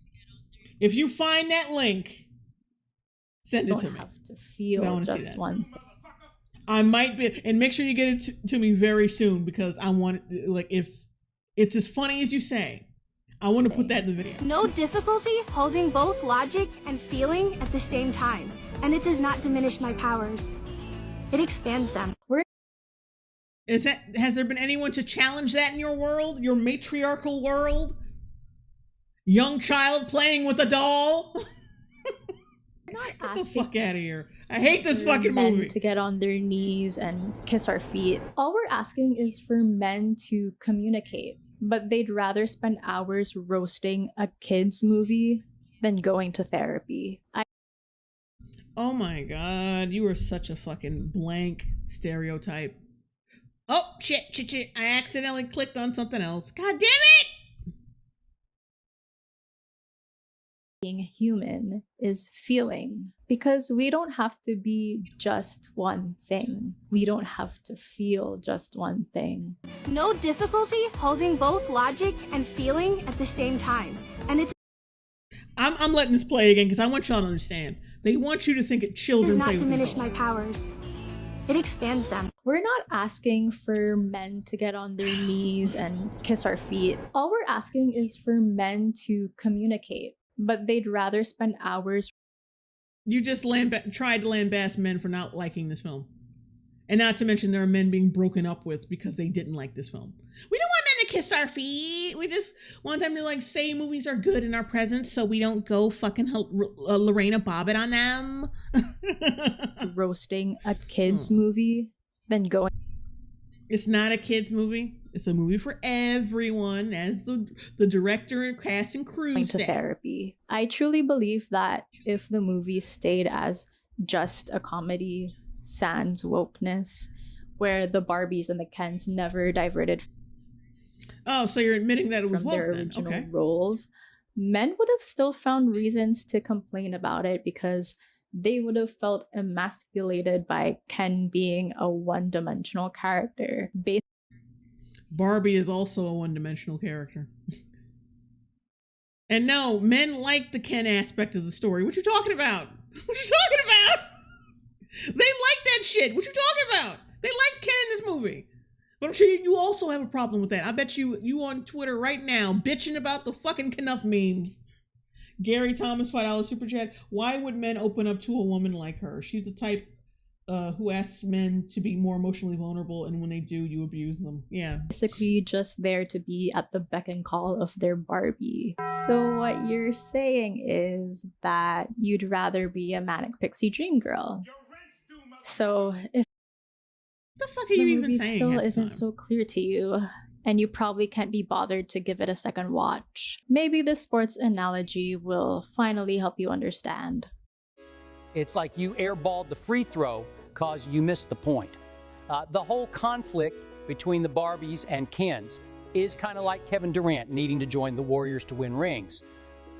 If you find that link, send it to me. Have to feel just one thing. I might be, and make sure you get it to me very soon because I want, like, if it's as funny as you say, I want to put that in the video. No difficulty holding both logic and feeling at the same time, and it does not diminish my powers. It expands them. Has there been anyone to challenge that in your world, your matriarchal world? Young child playing with a doll? Get the fuck out of here. I hate this fucking movie. To get on their knees and kiss our feet. All we're asking is for men to communicate, but they'd rather spend hours roasting a kid's movie than going to therapy. Oh my god, you are such a fucking blank stereotype. Oh, shit. I accidentally clicked on something else. God damn it! Being human is feeling, because we don't have to be just one thing. We don't have to feel just one thing. No difficulty holding both logic and feeling at the same time, and it I'm letting this play again because I want y'all to understand. They want you to think children does play not with diminish dolls. my powers. It expands them. We're not asking for men to get on their knees and kiss our feet. All we're asking is for men to communicate, but they'd rather spend hours. You just tried to lambast men for not liking this film. And not to mention there are men being broken up with because they didn't like this film. We don't want men to kiss our feet. We just want them to like say movies are good in our presence so we don't go fucking Lorena Bobbitt on them. Roasting a kid's movie than going. It's not a kid's movie. It's a movie for everyone, as the director and cast and crew to therapy. I truly believe that if the movie stayed as just a comedy, sans wokeness, where the Barbies and the Kens never diverted. Oh, so you're admitting that it was from woke their then? original Okay. roles. Men would have still found reasons to complain about it because they would have felt emasculated by Ken being a one-dimensional character. Barbie is also a one-dimensional character. And no, men like the Ken aspect of the story. What you talking about? What you talking about? They like that shit. What you talking about? They liked Ken in this movie. But I'm sure you also have a problem with that. I bet you on Twitter right now bitching about the fucking Knuff memes. Gary Thomas, $5 super chat. Why would men open up to a woman like her? She's the type who asks men to be more emotionally vulnerable, and when they do, you abuse them. Yeah. Basically just there to be at the beck and call of their Barbie. So what you're saying is that you'd rather be a manic pixie dream girl. So if the fuck are you even saying? Still isn't so clear to you, and you probably can't be bothered to give it a second watch, maybe the sports analogy will finally help you understand. It's like you airballed the free throw because you missed the point. The whole conflict between the Barbies and Kens is kind of like Kevin Durant needing to join the Warriors to win rings,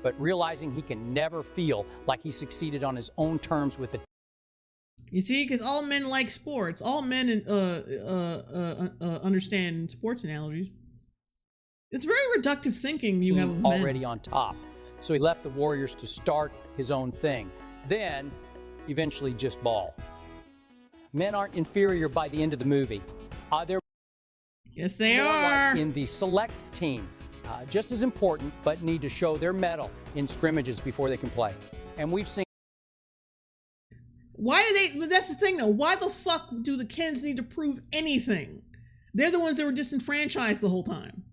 but realizing he can never feel like he succeeded on his own terms with it. You see, because all men like sports. All men understand sports analogies. It's very reductive thinking you have of men. Already on top. So he left the Warriors to start his own thing. Then, eventually just ball. Men aren't inferior by the end of the movie. They're yes, they more are. Like in the select team. Just as important, but need to show their mettle in scrimmages before they can play. And we've seen. Why do they? But that's the thing, though. Why the fuck do the Kens need to prove anything? They're the ones that were disenfranchised the whole time.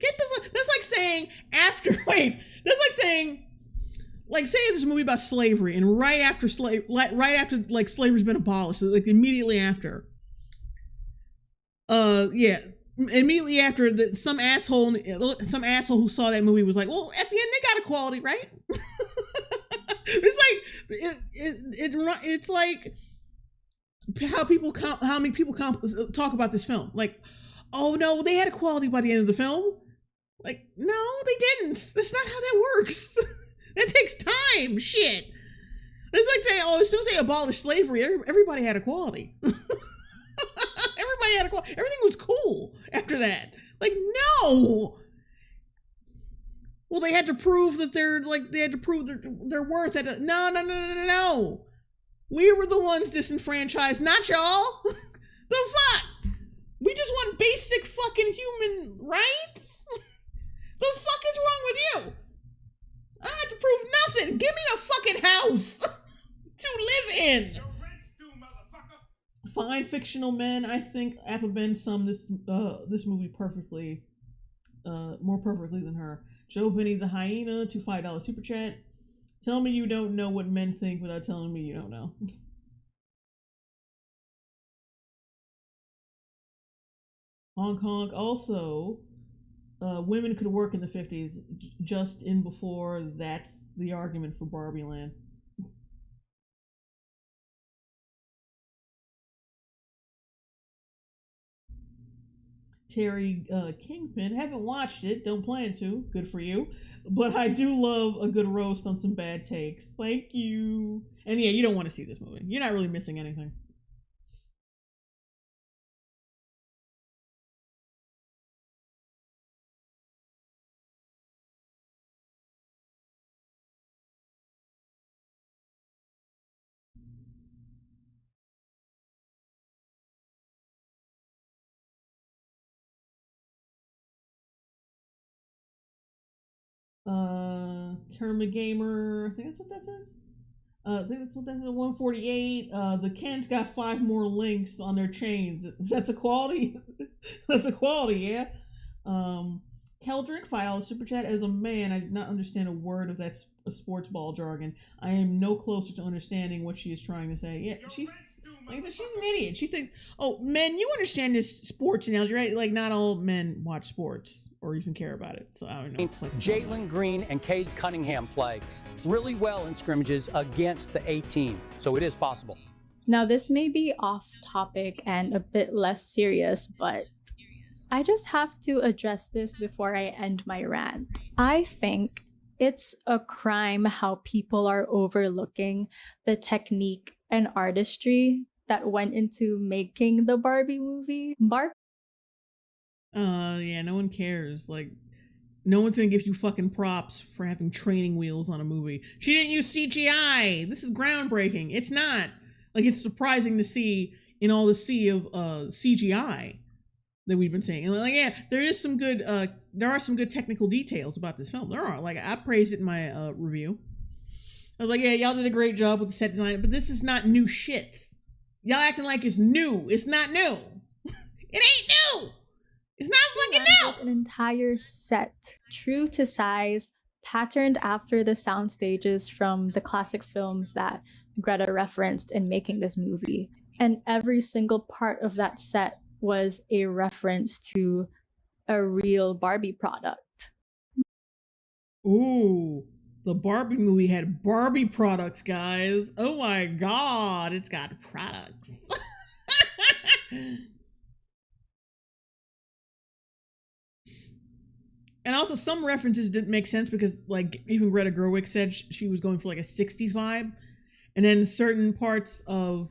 Get the fuck. That's like saying after. Wait. That's like saying. Like, say there's a movie about slavery, and right after slavery's been abolished, like immediately after. Immediately after some asshole who saw that movie was like, well, at the end they got equality, right? It's like it's like how many people talk about this film. Like, oh no, they had equality by the end of the film. Like, no, they didn't. That's not how that works. That takes time. Shit. It's like saying, oh, as soon as they abolished slavery, everybody had equality. Everybody had equality. Everything was cool after that. Like, no. Well, they had to prove that they had to prove their worth. No. We were the ones disenfranchised, not y'all. The fuck? We just want basic fucking human rights? The fuck is wrong with you? I had to prove nothing. Give me a fucking house to live in. Fine fictional men. I think Appa Ben summed this movie perfectly, more perfectly than her. Joe Vinny the Hyena, $5 super chat. Tell me you don't know what men think without telling me you don't know. Honk honk. Also, women could work in the 50s, just in before. That's the argument for Barbie Land. Terry Kingpin. Haven't watched it, don't plan to. Good for you. But I do love a good roast on some bad takes. Thank you. And yeah, you don't want to see this movie. You're not really missing anything. Termagamer, I think that's what this is. I think that's what that is at 148. The Kens got 5 more links on their chains. That's equality. That's equality, yeah. Keldrick, $5 super chat. As a man, I did not understand a word of that sports ball jargon. I am no closer to understanding what she is trying to say. Yeah, she's like I said, she's an idiot. She thinks, oh, men, you understand this sports analogy, right? Like, not all men watch sports or even care about it. So I don't know. Jalen Green and Cade Cunningham play really well in scrimmages against the A team, so it is possible. Now, this may be off topic and a bit less serious, but I just have to address this before I end my rant. I think it's a crime how people are overlooking the technique and artistry that went into making the Barbie movie. Yeah, no one cares. Like, no one's gonna give you fucking props for having training wheels on a movie. She didn't use CGI. This is groundbreaking. It's not. Like, it's surprising to see in all the sea of CGI that we've been seeing. And like, yeah, there are some good technical details about this film. There are. Like, I praised it in my review. I was like, yeah, y'all did a great job with the set design, but this is not new shit. Y'all acting like it's new. It's not new. It ain't new. It's not fucking new. An entire set, true to size, patterned after the sound stages from the classic films that Greta referenced in making this movie. And every single part of that set was a reference to a real Barbie product. Ooh, the Barbie movie had Barbie products, guys. Oh my god, it's got products. And also, some references didn't make sense because, like, even Greta Gerwig said she was going for like a 60s vibe. And then certain parts of,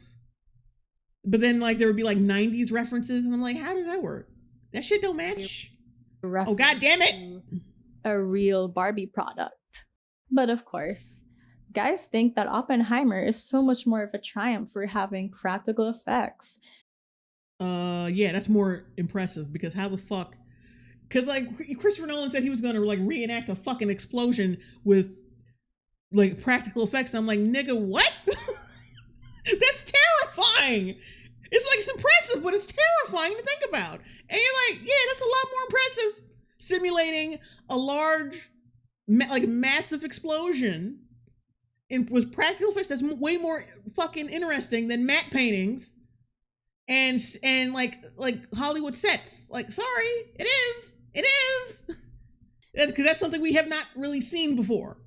but then like there would be like 90s references, and I'm like, how does that work? That shit don't match. Oh, god damn it. A real Barbie product. But of course, guys think that Oppenheimer is so much more of a triumph for having practical effects. Yeah, that's more impressive because how the fuck? Because, like, Christopher Nolan said he was going to, like, reenact a fucking explosion with, like, practical effects. I'm like, nigga, what? That's terrifying. It's, like, it's impressive, but it's terrifying to think about. And you're like, yeah, that's a lot more impressive. Simulating a large, like, massive explosion with practical effects. That's way more fucfucking interesting than matte paintings and like Hollywood sets. Like, sorry, it is. It is. That's because that's something we have not really seen before.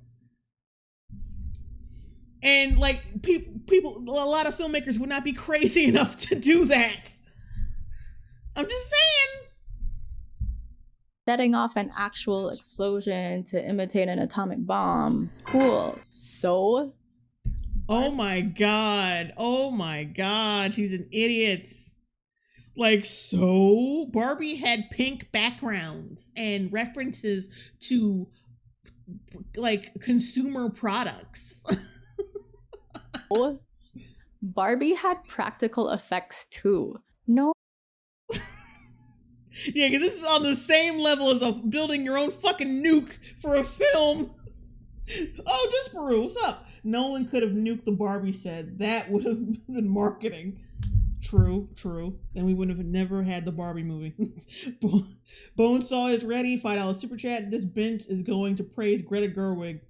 And like people, a lot of filmmakers would not be crazy enough to do that. I'm just saying. Setting off an actual explosion to imitate an atomic bomb. Cool. So? Oh my god. Oh my god. She's an idiot. Like, so Barbie had pink backgrounds and references to like consumer products. Barbie had practical effects too. No. Yeah, because this is on the same level as building your own fucking nuke for a film. Oh, Disparu, what's up? Nolan could have nuked the Barbie set. That would have been marketing. True. Then we would have never had the Barbie movie. Bonesaw is ready. $5 super chat. This bench is going to praise Greta Gerwig,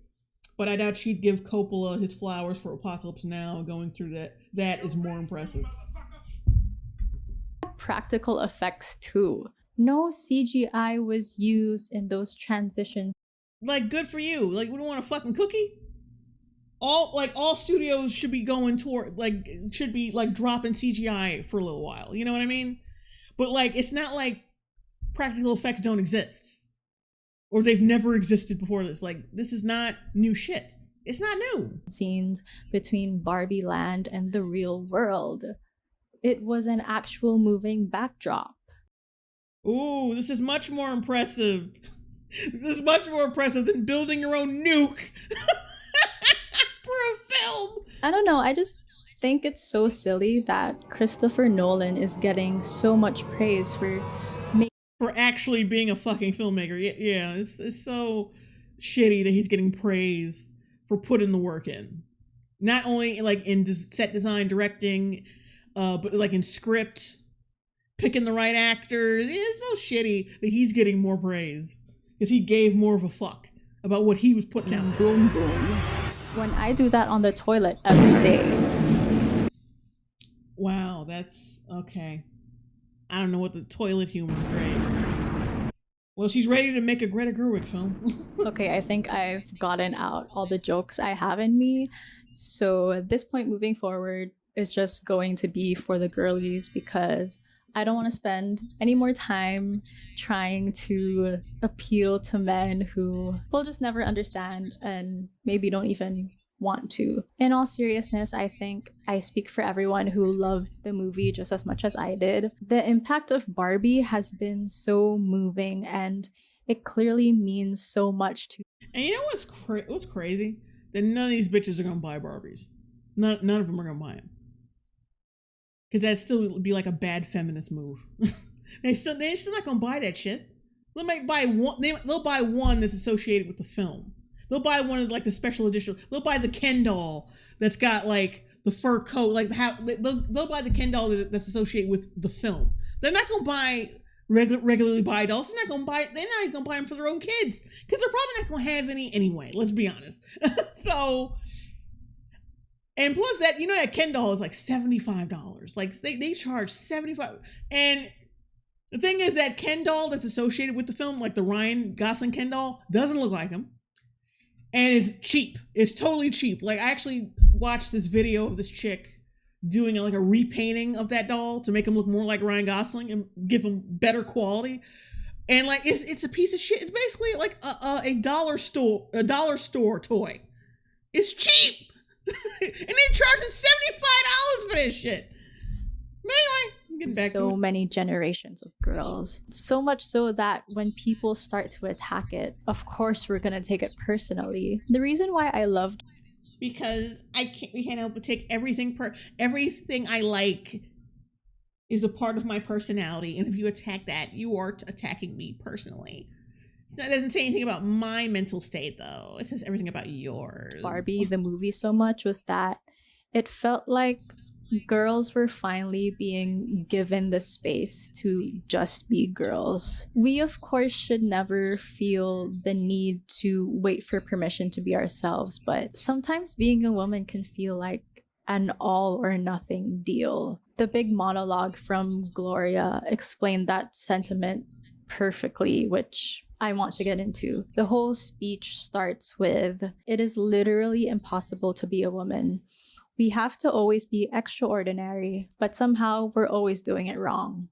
but I doubt she'd give Coppola his flowers for Apocalypse Now. Going through that is more impressive. Practical effects too. No CGI was used in those transitions. Like, good for you. Like, we don't want a fucking cookie. All studios should be going toward should be dropping CGI for a little while. You know what I mean? But like, it's not like practical effects don't exist, or they've never existed before this. Like, this is not new shit. It's not new. Scenes between Barbie Land and the real world. It was an actual moving backdrop. Ooh, this is much more impressive. This is much more impressive than building your own nuke for a film. I don't know. I just think it's so silly that Christopher Nolan is getting so much praise for actually being a fucking filmmaker. Yeah, it's so shitty that he's getting praise for putting the work in. Not only like in set design, directing, but like in script, picking the right actors. It's so shitty that he's getting more praise because he gave more of a fuck about what he was putting out. Boom, boom. When I do that on the toilet every day. Wow, that's okay. I don't know what the toilet humor is great. Well, she's ready to make a Greta Gerwig film. Okay, I think I've gotten out all the jokes I have in me. So at this point moving forward, it's just going to be for the girlies because I don't want to spend any more time trying to appeal to men who will just never understand and maybe don't even want to. In all seriousness, I think I speak for everyone who loved the movie just as much as I did. The impact of Barbie has been so moving and it clearly means so much to. And you know what's crazy? That none of these bitches are gonna buy Barbies. None of them are gonna buy them. Because that'd still be like a bad feminist move. they're still not gonna buy that shit. They might buy one. They'll buy one that's associated with the film. They'll buy one of like the special edition. They'll buy the Ken doll that's got like the fur coat. Like they'll buy the Ken doll that's associated with the film. They're not gonna buy regularly buy dolls. They're not even gonna buy them for their own kids because they're probably not gonna have any anyway. Let's be honest. So. And plus that, you know, that Ken doll is like $75. Like they charge $75. And the thing is that Ken doll that's associated with the film, like the Ryan Gosling Ken doll, doesn't look like him. And it's cheap. It's totally cheap. Like I actually watched this video of this chick doing like a repainting of that doll to make him look more like Ryan Gosling and give him better quality. And like it's a piece of shit. It's basically like a dollar store toy. It's cheap. And they're charging $75 for this shit. But anyway, I'm getting back to so many generations of girls. So much so that when people start to attack it, of course we're gonna take it personally. The reason why I loved because we can't help but take everything I like is a part of my personality, and if you attack that, you are attacking me personally. It doesn't say anything about my mental state, though. It says everything about yours. Barbie, the movie, so much was that it felt like girls were finally being given the space to just be girls. We, of course, should never feel the need to wait for permission to be ourselves, but sometimes being a woman can feel like an all or nothing deal. The big monologue from Gloria explained that sentiment perfectly, which I want to get into. The whole speech starts with, "It is literally impossible to be a woman. We have to always be extraordinary, but somehow we're always doing it wrong."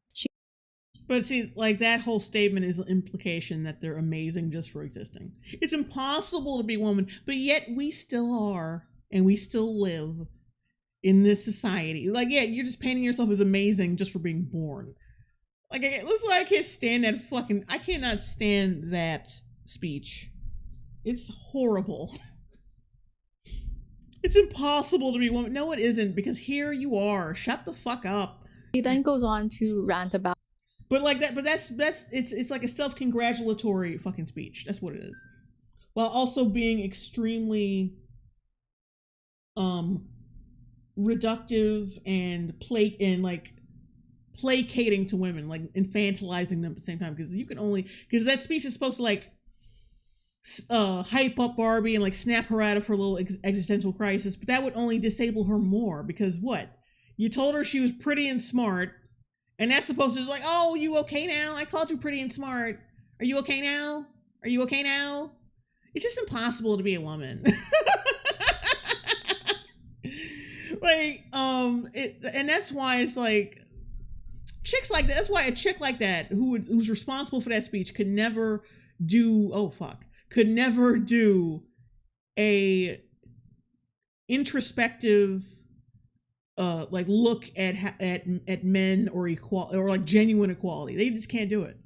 But see, like, that whole statement is an implication that they're amazing just for existing. It's impossible to be a woman, but yet we still are, and we still live in this society. Like, yeah, you're just painting yourself as amazing just for being born. Like, listen, I can't stand that I cannot stand that speech. It's horrible. It's impossible to be a woman. No, it isn't, because here you are. Shut the fuck up. She then goes on to rant about. But like that, it's like a self-congratulatory fucking speech. That's what it is. While also being extremely reductive and placating to women, like infantilizing them at the same time, because that speech is supposed to like hype up Barbie and like snap her out of her little existential crisis, but that would only disable her more, because what? You told her she was pretty and smart, and that's supposed to be like, "Oh, you okay now? I called you pretty and smart. Are you okay now? Are you okay now?" It's just impossible to be a woman. Like, and that's why it's like chicks like that. That's why a chick like that who's responsible for that speech could never do a introspective like look at men or equality or like genuine equality. They just can't do it.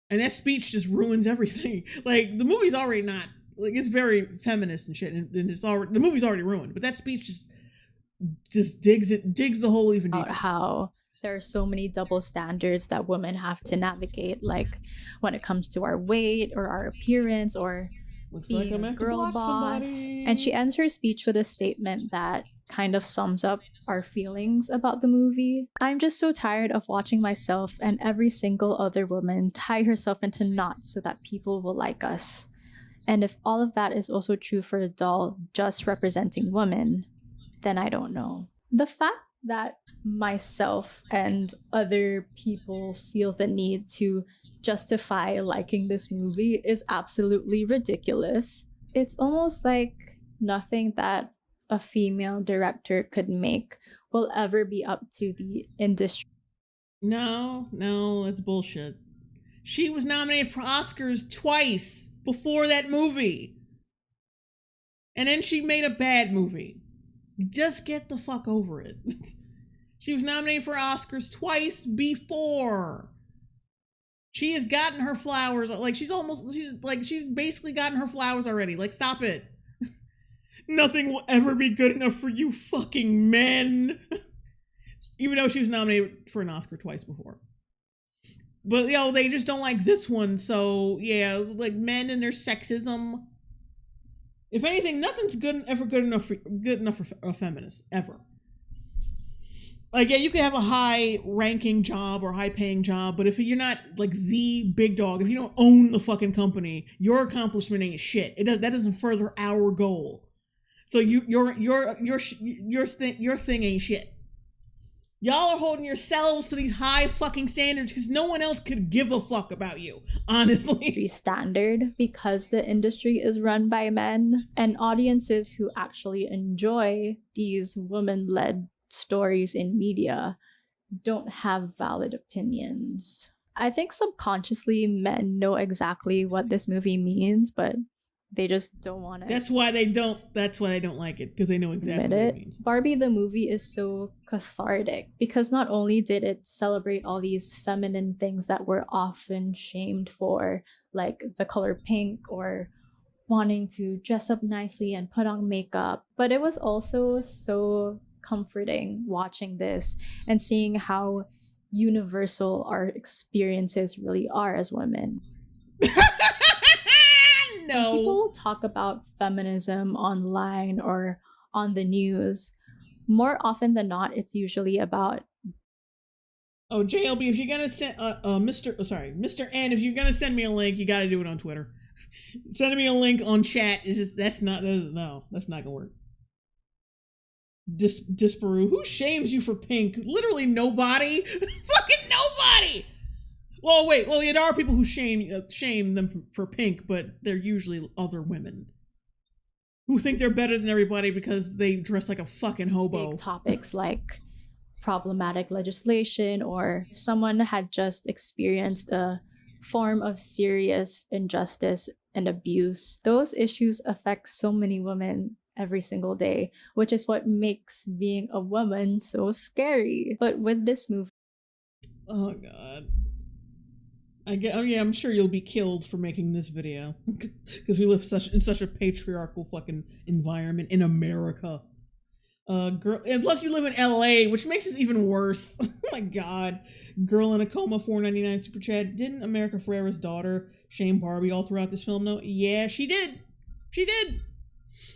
And that speech just ruins everything. Like, the movie's already not, like, it's very feminist and shit, and the movie's already ruined, but that speech just digs the hole even deeper. How there are so many double standards that women have to navigate, like when it comes to our weight or our appearance or Looks being like I'm a at to girl block boss. somebody. And she ends her speech with a statement that kind of sums up our feelings about the movie. "I'm just so tired of watching myself and every single other woman tie herself into knots so that people will like us. And if all of that is also true for a doll just representing women, then I don't know." The fact that myself and other people feel the need to justify liking this movie is absolutely ridiculous. It's almost like nothing that a female director could make will ever be up to the industry. No, that's bullshit. She was nominated for Oscars twice before that movie. And then she made a bad movie. Just get the fuck over it. She was nominated for Oscars twice before. She has gotten her flowers. Like, she's basically gotten her flowers already. Like, stop it. Nothing will ever be good enough for you fucking men. Even though she was nominated for an Oscar twice before. But, they just don't like this one. So, yeah, like, men and their sexism. If anything, nothing's ever good enough for a feminist, ever. Like, yeah, you can have a high-ranking job or high-paying job, but if you're not, like, the big dog, if you don't own the fucking company, your accomplishment ain't shit. That doesn't further our goal. So your thing ain't shit. Y'all are holding yourselves to these high fucking standards because no one else could give a fuck about you, honestly. Standard, because the industry is run by men, and audiences who actually enjoy these women-led stories in media don't have valid opinions. I think subconsciously men know exactly what this movie means, but they just don't want to. That's why they don't like it, because they know exactly what it means. Barbie the movie is so cathartic because not only did it celebrate all these feminine things that we're often shamed for, like the color pink or wanting to dress up nicely and put on makeup, but it was also so comforting watching this and seeing how universal our experiences really are as women. No. When people talk about feminism online or on the news, more often than not, it's usually about. Oh, JLB, if you're gonna send Mr. N, if you're gonna send me a link, you gotta do it on Twitter. Sending me a link on chat is just that's not gonna work. Disparu, who shames you for pink? Literally nobody. Fucking nobody. Well, wait. Well, yeah, there are people who shame them for pink, but they're usually other women who think they're better than everybody because they dress like a fucking hobo. Big topics like problematic legislation, or someone had just experienced a form of serious injustice and abuse. Those issues affect so many women every single day, which is what makes being a woman so scary. But with this movie, oh god, I'm sure you'll be killed for making this video because we live in such a patriarchal fucking environment in America. Girl, and plus you live in LA, which makes this even worse. Oh my god. Girl in a coma, $4.99 super chat. Didn't America Ferrera's daughter shame Barbie all throughout this film though? Yeah, she did. She did.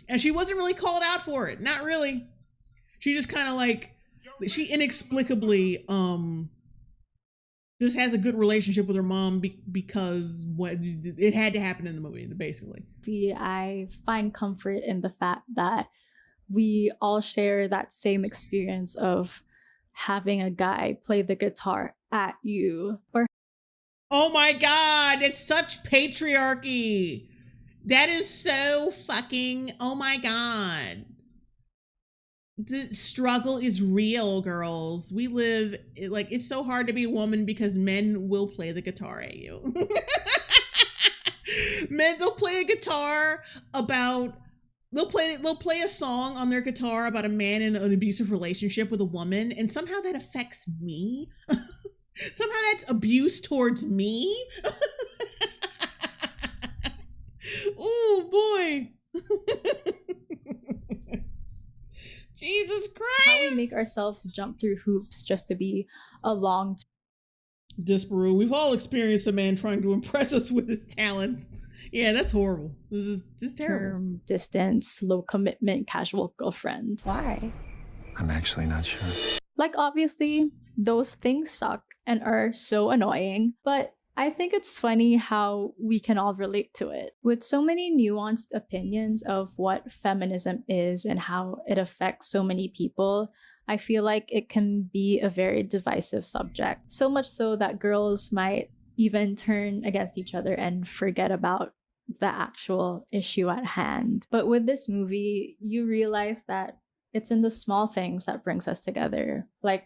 And she wasn't really called out for it. Not really. She just kind of like, she inexplicably just has a good relationship with her mom because what it had to happen in the movie, basically. I find comfort in the fact that we all share that same experience of having a guy play the guitar at you. Or oh my god, it's such patriarchy. That is so fucking, oh my god. The struggle is real, girls. We live, like, it's so hard to be a woman because men will play the guitar at you. Men, they'll play a guitar about, they'll play a song on their guitar about a man in an abusive relationship with a woman, and somehow that affects me. Somehow that's abuse towards me. Oh boy. Jesus Christ. How we make ourselves jump through hoops just to be along. Disparu, we've all experienced a man trying to impress us with his talent. Yeah, that's horrible. This is just terrible. Term, distance, low commitment, casual girlfriend. Why? I'm actually not sure. Like, obviously, those things suck and are so annoying, but I think it's funny how we can all relate to it. With so many nuanced opinions of what feminism is and how it affects so many people, I feel like it can be a very divisive subject. So much so that girls might even turn against each other and forget about the actual issue at hand. But with this movie, you realize that it's in the small things that brings us together. Like,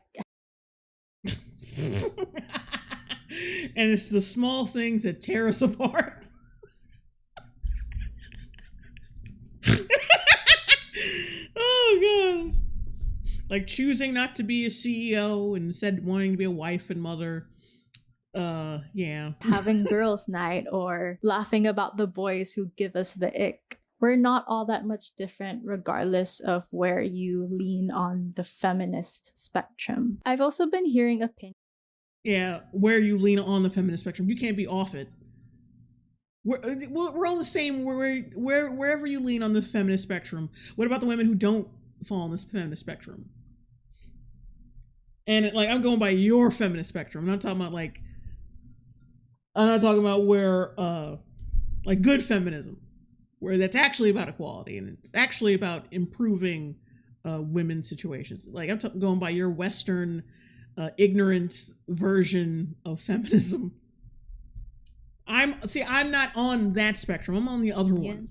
and it's the small things that tear us apart. Oh god. Like choosing not to be a CEO and instead wanting to be a wife and mother. Yeah. Having girls' night or laughing about the boys who give us the ick. We're not all that much different regardless of where you lean on the feminist spectrum. I've also been hearing opinions. Yeah, where you lean on the feminist spectrum. You can't be off it. We're all the same wherever you lean on the feminist spectrum. What about the women who don't fall on this feminist spectrum? And like, I'm going by your feminist spectrum. I'm not talking about where, like good feminism, where that's actually about equality and it's actually about improving women's situations. Like I'm going by your Western ignorant version of feminism. I'm not on that spectrum. I'm on the other one.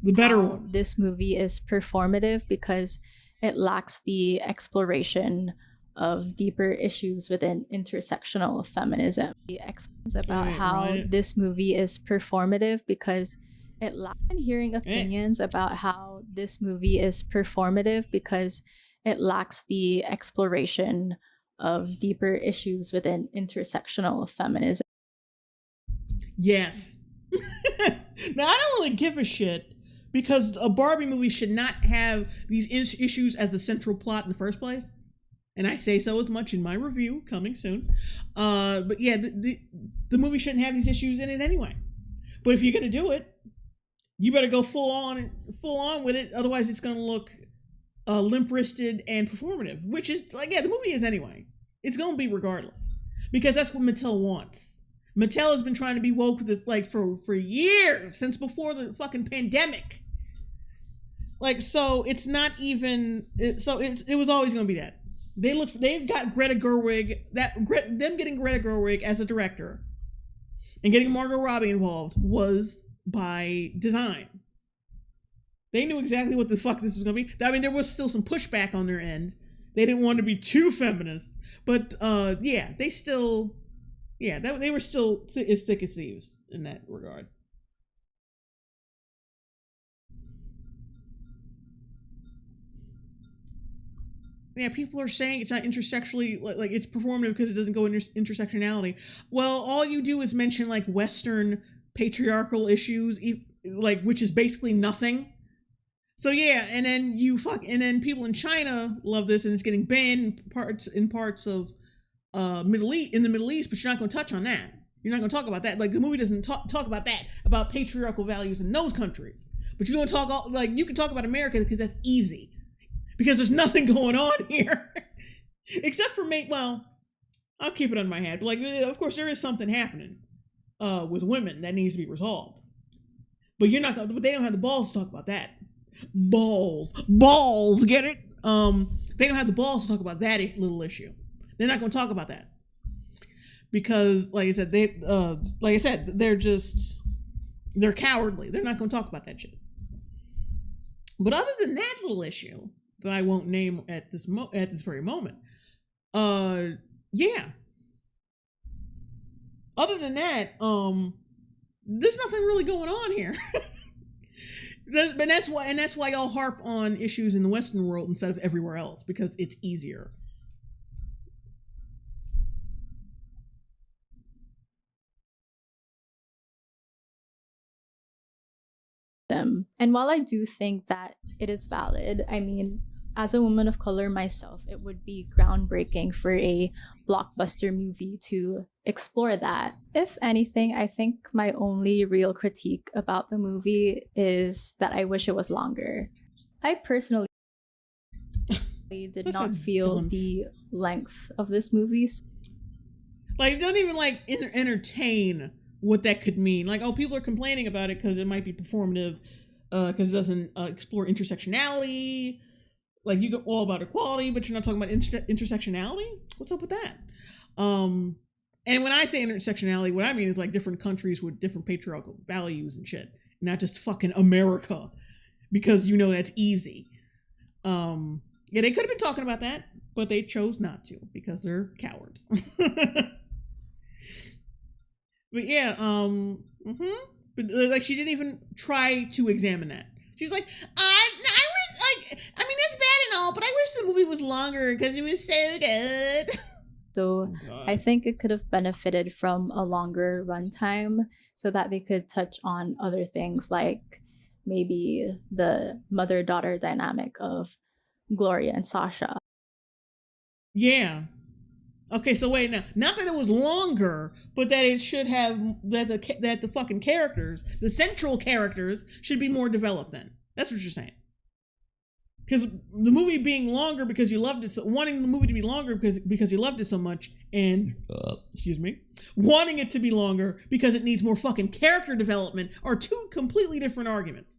The better one. This movie is performative because it lacks the exploration of deeper issues within intersectional feminism. It explains about how this movie is performative because it lacks. I've been hearing opinions about how this movie is performative because it lacks the exploration of deeper issues within intersectional feminism. Yes. Now, I don't really give a shit because a Barbie movie should not have these issues as a central plot in the first place. And I say so as much in my review coming soon. But yeah, the movie shouldn't have these issues in it anyway. But if you're going to do it, you better go full on with it. Otherwise, it's going to look limp-wristed and performative, which is like, yeah, the movie is anyway. It's going to be regardless because that's what Mattel wants. Mattel has been trying to be woke with this like for years, since before the fucking pandemic. Like, so it's not even, it was always going to be that. They've got Greta Gerwig. Them getting Greta Gerwig as a director and getting Margot Robbie involved was by design. They knew exactly what the fuck this was going to be. I mean, there was still some pushback on their end. They didn't want to be too feminist, but yeah, they still, they were still as thick as thieves in that regard. Yeah, people are saying it's not intersexually, like it's performative because it doesn't go into intersectionality. Well, all you do is mention like Western patriarchal issues, like, which is basically nothing. So yeah, and then people in China love this, and it's getting banned in parts of in the Middle East, but you're not going to touch on that. You're not going to talk about that. Like, the movie doesn't talk about that, about patriarchal values in those countries. But you're going to talk you can talk about America because that's easy. Because there's nothing going on here. Except for well, I'll keep it on my head. But like, of course, there is something happening with women that needs to be resolved. But but they don't have the balls to talk about that. Balls, get it? They don't have the balls to talk about that little issue. They're not going to talk about that because, like I said, they're cowardly. They're not going to talk about that shit. But other than that little issue that I won't name at this very moment, yeah. Other than that, there's nothing really going on here. That's why y'all harp on issues in the Western world instead of everywhere else, because it's easier. Them. And while I do think that it is valid, I mean, as a woman of color myself, it would be groundbreaking for a blockbuster movie to explore that. If anything, I think my only real critique about the movie is that I wish it was longer. I personally did not feel the length of this movie. Like, it doesn't even entertain what that could mean. Like, oh, people are complaining about it because it might be performative, because it doesn't explore intersectionality. Like, you go all about equality, but you're not talking about intersectionality? What's up with that? And when I say intersectionality, what I mean is like different countries with different patriarchal values and shit, not just fucking America, because that's easy. Yeah, they could have been talking about that, but they chose not to because they're cowards. But yeah, but like, she didn't even try to examine that. She's like, I wish, like, I mean, it's bad and all, but I wish the movie was longer because it was so good. So I think it could have benefited from a longer runtime so that they could touch on other things, like maybe the mother-daughter dynamic of Gloria and Sasha. Yeah. Okay, so wait, now, not that it was longer, but that it should have, that the fucking characters, the central characters, should be more developed then. That's what you're saying. Because the movie being longer because you loved it, so wanting the movie to be longer because you loved it so much, and, wanting it to be longer because it needs more fucking character development are two completely different arguments.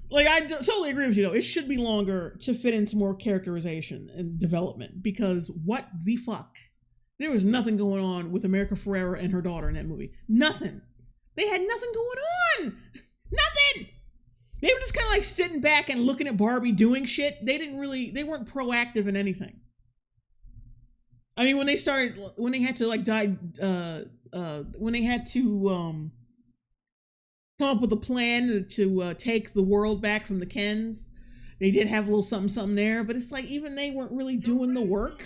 Like, I totally agree with you, though. It should be longer to fit into more characterization and development, because what the fuck? There was nothing going on with America Ferrera and her daughter in that movie. Nothing. They had nothing going on. Nothing. They were just kind of like sitting back and looking at Barbie doing shit. They weren't proactive in anything. I mean, when they had to come up with a plan to take the world back from the Kens, they did have a little something there, but it's like even they weren't really doing the work.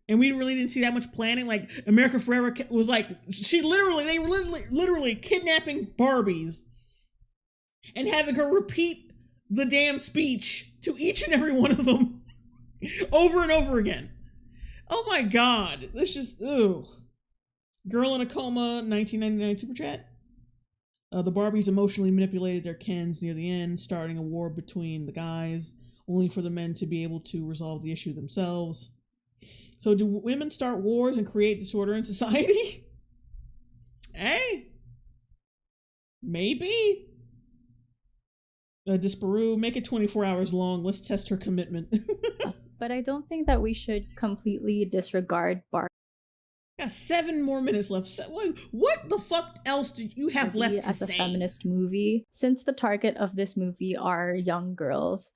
And we really didn't see that much planning. Like, America Ferrera was like, they were literally kidnapping Barbies and having her repeat the damn speech to each and every one of them over and over again. Oh my God. This just, ooh. Girl in a Coma, 1999 Super Chat. The Barbies emotionally manipulated their Kens near the end, starting a war between the guys, only for the men to be able to resolve the issue themselves. So do women start wars and create disorder in society? Hey. Maybe. Disparu, make it 24 hours long. Let's test her commitment. But I don't think that we should completely disregard Barbie. Got 7 more minutes left. What the fuck else do you have left to as say? A feminist movie, since the target of this movie are young girls.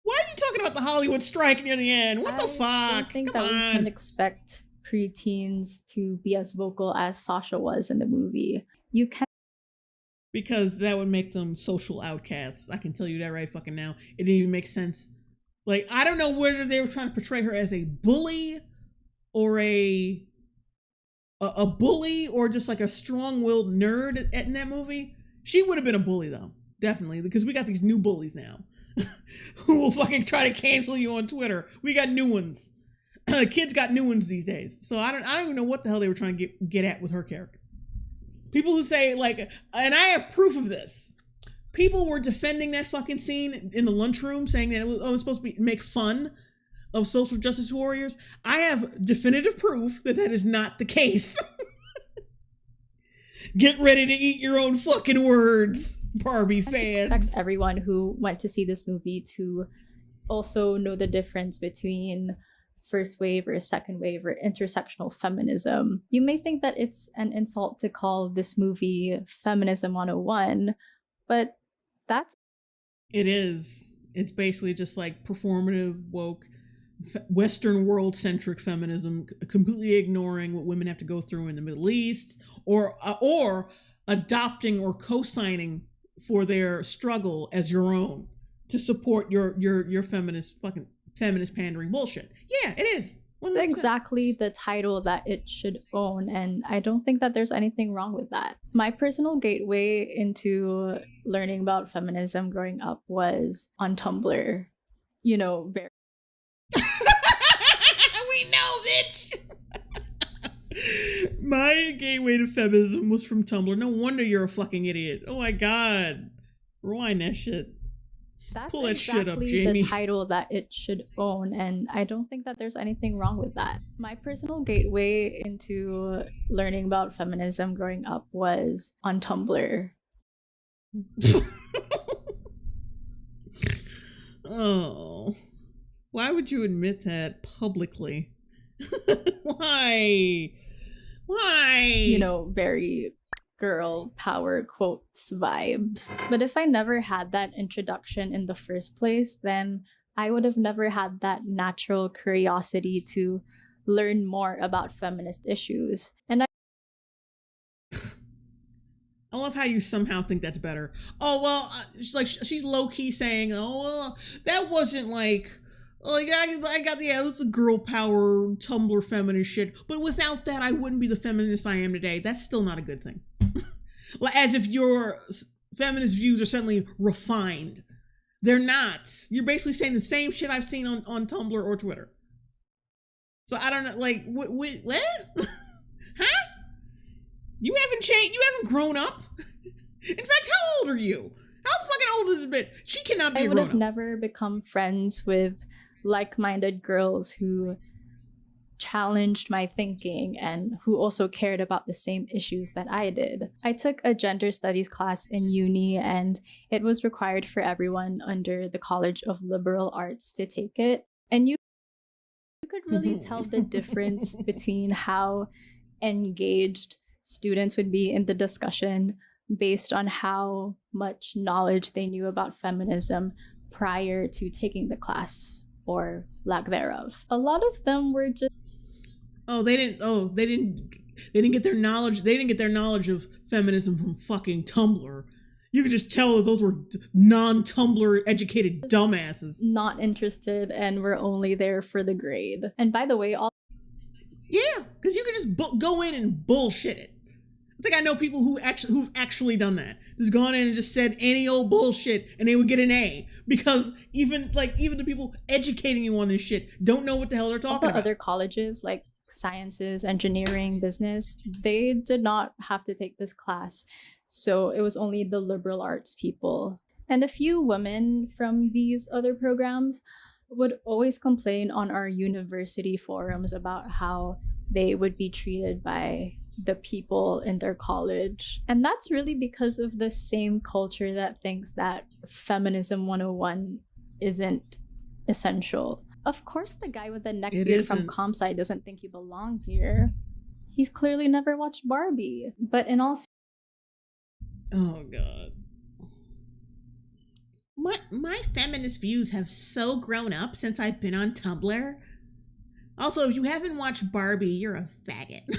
Why are you talking about the Hollywood strike near the end? What the fuck? I don't think that we can expect preteens to be as vocal as Sasha was in the movie. You can, because that would make them social outcasts. I can tell you that right fucking now. It didn't even make sense. Like, I don't know whether they were trying to portray her as a bully or a bully or just like a strong-willed nerd in that movie. She would have been a bully though, definitely, because we got these new bullies now who will fucking try to cancel you on Twitter. We got new ones. Kids got new ones these days. So I don't even know what the hell they were trying to get at with her character. People who say like, and I have proof of this. People were defending that fucking scene in the lunchroom, saying that it was supposed to make fun of social justice warriors. I have definitive proof that that is not the case. Get ready to eat your own fucking words, Barbie fans. I expect everyone who went to see this movie to also know the difference between first wave or second wave or intersectional feminism. You may think that it's an insult to call this movie Feminism 101, but it is. It's basically just like performative, woke, Western world-centric feminism, completely ignoring what women have to go through in the Middle East, or adopting or co-signing for their struggle as your own to support your feminist pandering bullshit. Yeah, it is. 100%. Exactly the title that it should own, and I don't think that there's anything wrong with that. My personal gateway into learning about feminism growing up was on Tumblr. You know, very we know, bitch. My gateway to feminism was from Tumblr. No wonder you're a fucking idiot. Oh my god. Rewind that shit. That's Pull that exactly shit up, Jamie. the title that it should own, and I don't think that there's anything wrong with that. My personal gateway into learning about feminism growing up was on Tumblr. Oh. Why would you admit that publicly? Why? You know, very girl power quotes vibes. But if I never had that introduction in the first place, then I would have never had that natural curiosity to learn more about feminist issues. And I love how you somehow think that's better. Oh, well, she's low-key saying, oh, well, that wasn't like, oh, yeah, it was the girl power Tumblr feminist shit, but without that, I wouldn't be the feminist I am today. That's still not a good thing. As if your feminist views are suddenly refined. They're not. You're basically saying the same shit I've seen on Tumblr or Twitter. So I don't know, like, what? Huh? You haven't changed? You haven't grown up? In fact, how old are you? How fucking old is this bitch? She cannot be a grown up. I would have never become friends with like-minded girls who challenged my thinking and who also cared about the same issues that I did. I took a gender studies class in uni, and it was required for everyone under the College of Liberal Arts to take it. And you could really tell the difference between how engaged students would be in the discussion based on how much knowledge they knew about feminism prior to taking the class, or lack thereof. A lot of them were just they didn't get their knowledge of feminism from fucking Tumblr. You could just tell that those were non-Tumblr educated dumbasses. Not interested and were only there for the grade. And by the way, yeah, because you could just go in and bullshit it. I think I know people who've actually done that. Just gone in and just said any old bullshit and they would get an A, because even the people educating you on this shit don't know what the hell they're talking about. Other colleges like sciences, engineering, business, they did not have to take this class. So it was only the liberal arts people. And a few women from these other programs would always complain on our university forums about how they would be treated by the people in their college. And that's really because of the same culture that thinks that Feminism 101 isn't essential. Of course, the guy with the neck beard from comp sci doesn't think you belong here. He's clearly never watched Barbie. But in all... Oh, God. My feminist views have so grown up since I've been on Tumblr. Also, if you haven't watched Barbie, you're a faggot.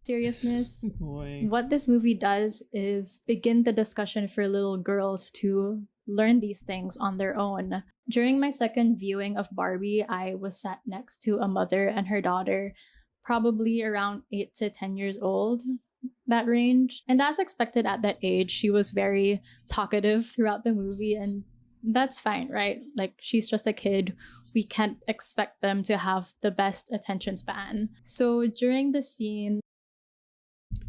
Seriousness, Boy. What this movie does is begin the discussion for little girls to learn these things on their own. During my second viewing of Barbie, I was sat next to a mother and her daughter, probably around 8 to 10 years old, that range. And as expected at that age, she was very talkative throughout the movie, and that's fine, right? Like, she's just a kid. We can't expect them to have the best attention span. So during the scene,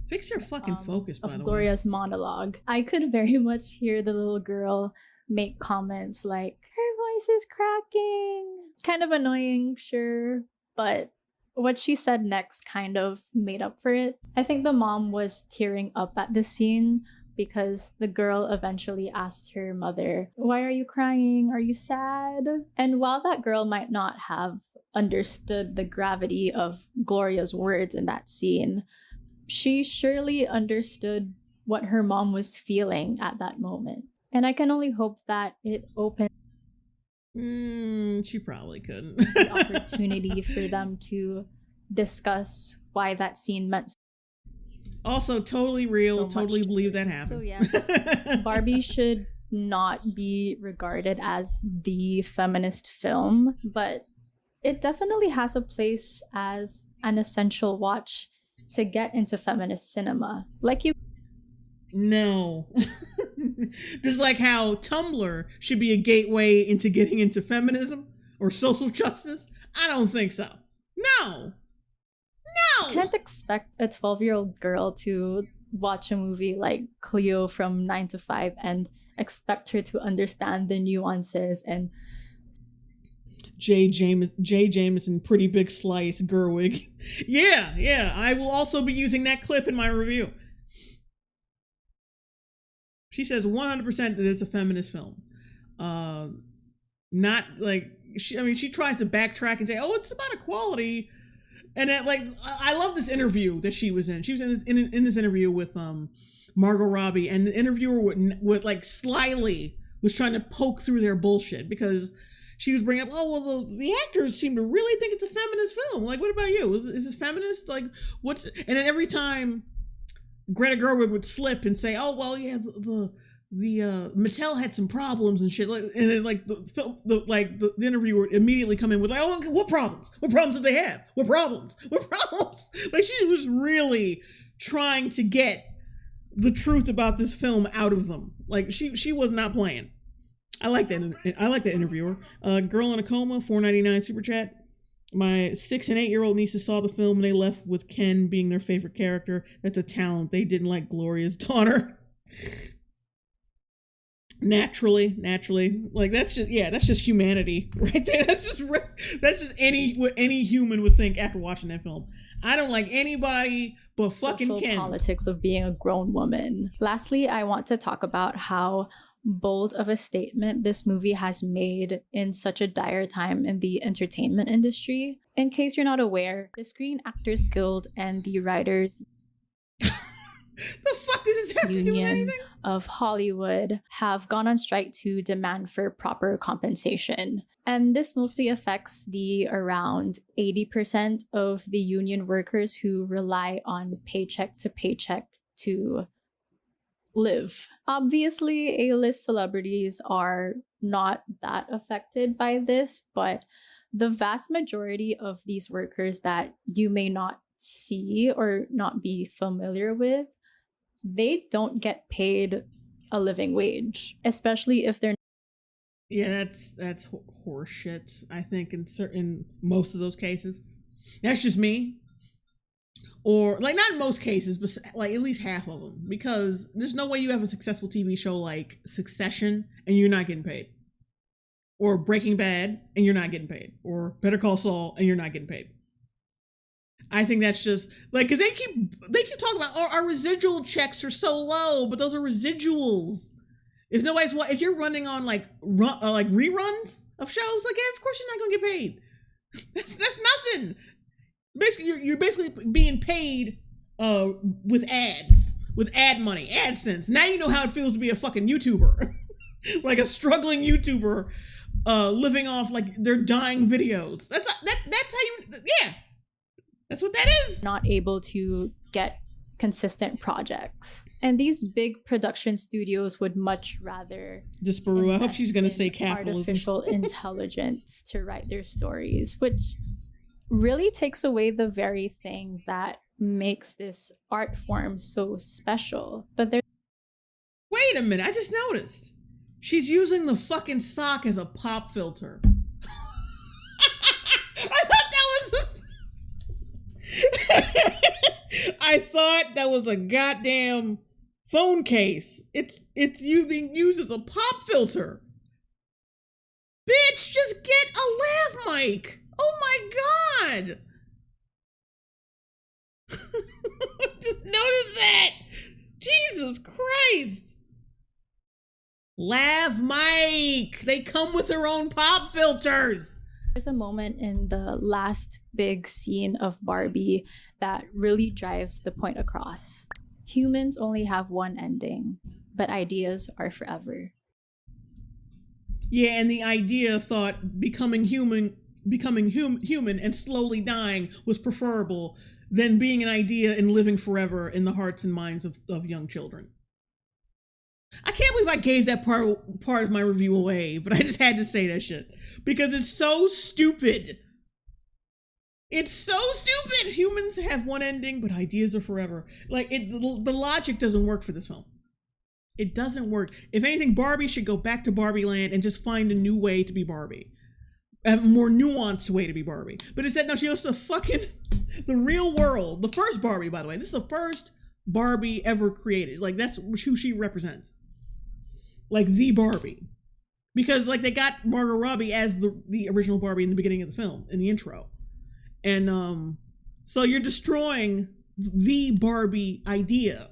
fix your fucking focus, by the way. Gloria's monologue, I could very much hear the little girl make comments like, her voice is cracking. Kind of annoying, sure, but what she said next kind of made up for it. I think the mom was tearing up at this scene because the girl eventually asked her mother, "Why are you crying? Are you sad?" And while that girl might not have understood the gravity of Gloria's words in that scene, she surely understood what her mom was feeling at that moment. And I can only hope that it opened she probably couldn't. the opportunity for them to discuss why that scene meant also totally real, so totally believe that happened. So yes, Barbie should not be regarded as the feminist film, but it definitely has a place as an essential watch to get into feminist cinema. Like you... No. Just like how Tumblr should be a gateway into getting into feminism or social justice. I don't think so. No. You can't expect a 12-year-old girl to watch a movie like Cleo from 9 to 5 and expect her to understand the nuances and J. Jameson, Pretty Big Slice, Gerwig. Yeah, I will also be using that clip in my review. She says 100% that it's a feminist film. Not like, she tries to backtrack and say, oh, it's about equality. And that, like, I love this interview that she was in. She was in this interview with Margot Robbie, and the interviewer would like slyly was trying to poke through their bullshit because she was bringing up, oh, well, the actors seem to really think it's a feminist film. Like, what about you? Is this feminist? Like, what's... And then every time Greta Gerwig would slip and say, oh, well, yeah, the Mattel had some problems and shit. Like, and then, like, the interviewer would immediately come in with, like, oh, okay, what problems? What problems did they have? What problems? Like, she was really trying to get the truth about this film out of them. Like, she was not playing. I like that interviewer. Girl in a Coma, $4.99 super chat. My 6 and 8-year-old nieces saw the film and they left with Ken being their favorite character. That's a talent. They didn't like Gloria's daughter. Naturally. Like, that's just humanity right there. That's just what any human would think after watching that film. I don't like anybody but fucking social Ken. Politics of being a grown woman. Lastly, I want to talk about how bold of a statement this movie has made in such a dire time in the entertainment industry. In case you're not aware, the Screen Actors Guild and the Writers The fuck does this have to do with anything? Of Hollywood have gone on strike to demand for proper compensation. And this mostly affects the around 80% of the union workers who rely on paycheck to paycheck to live. Obviously, A-list celebrities are not that affected by this, but the vast majority of these workers that you may not see or not be familiar with, they don't get paid a living wage, especially if they're... Yeah, that's horseshit, I think, in most of those cases. That's just me. Or, like, not in most cases, but like at least half of them. Because there's no way you have a successful TV show like Succession and you're not getting paid. Or Breaking Bad and you're not getting paid. Or Better Call Saul and you're not getting paid. I think that's just like, because they keep talking about our residual checks are so low, but those are residuals. If you're running on like reruns of shows, like, yeah, of course you're not gonna get paid. That's nothing. Basically, you're basically being paid with ads, with ad money, AdSense. Now you know how it feels to be a fucking YouTuber, like a struggling YouTuber, living off like their dying videos. That's how you, yeah. That's what that is. Not able to get consistent projects. And these big production studios would much rather I hope she's going to say capitalism. Artificial intelligence to write their stories, which really takes away the very thing that makes this art form so special. But there's... Wait a minute, I just noticed. She's using the fucking sock as a pop filter. I thought that was a goddamn phone case. It's you being used as a pop filter. Bitch, just get a lav mic. Oh my god. Just notice that. Jesus Christ. Lav mic. They come with their own pop filters. There's a moment in the last big scene of Barbie that really drives the point across. Humans only have one ending, but ideas are forever. Yeah, and the idea thought becoming human and slowly dying was preferable than being an idea and living forever in the hearts and minds of young children. I can't believe I gave that part of my review away, but I just had to say that shit because it's so stupid. It's so stupid. Humans have one ending, but ideas are forever. Like, the logic doesn't work for this film. It doesn't work. If anything, Barbie should go back to Barbie Land and just find a new way to be Barbie. A more nuanced way to be Barbie. But instead, no, she goes to fucking the real world. The first Barbie, by the way. This is the first Barbie ever created. Like, that's who she represents. Like, the Barbie. Because, like, they got Margot Robbie as the original Barbie in the beginning of the film, in the intro. And, so you're destroying the Barbie idea.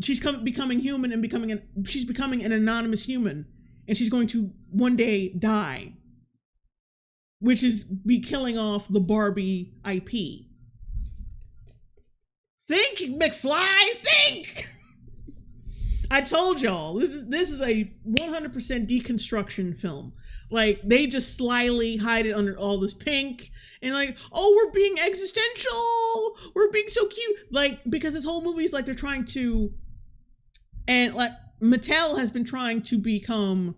She's becoming human and she's becoming an anonymous human. And she's going to one day die. Which is be killing off the Barbie IP. Think, McFly, think! I told y'all, this is a 100% deconstruction film. Like, they just slyly hide it under all this pink and like, oh, we're being existential, we're being so cute. Like, because this whole movie is like they're trying to, and like Mattel has been trying to become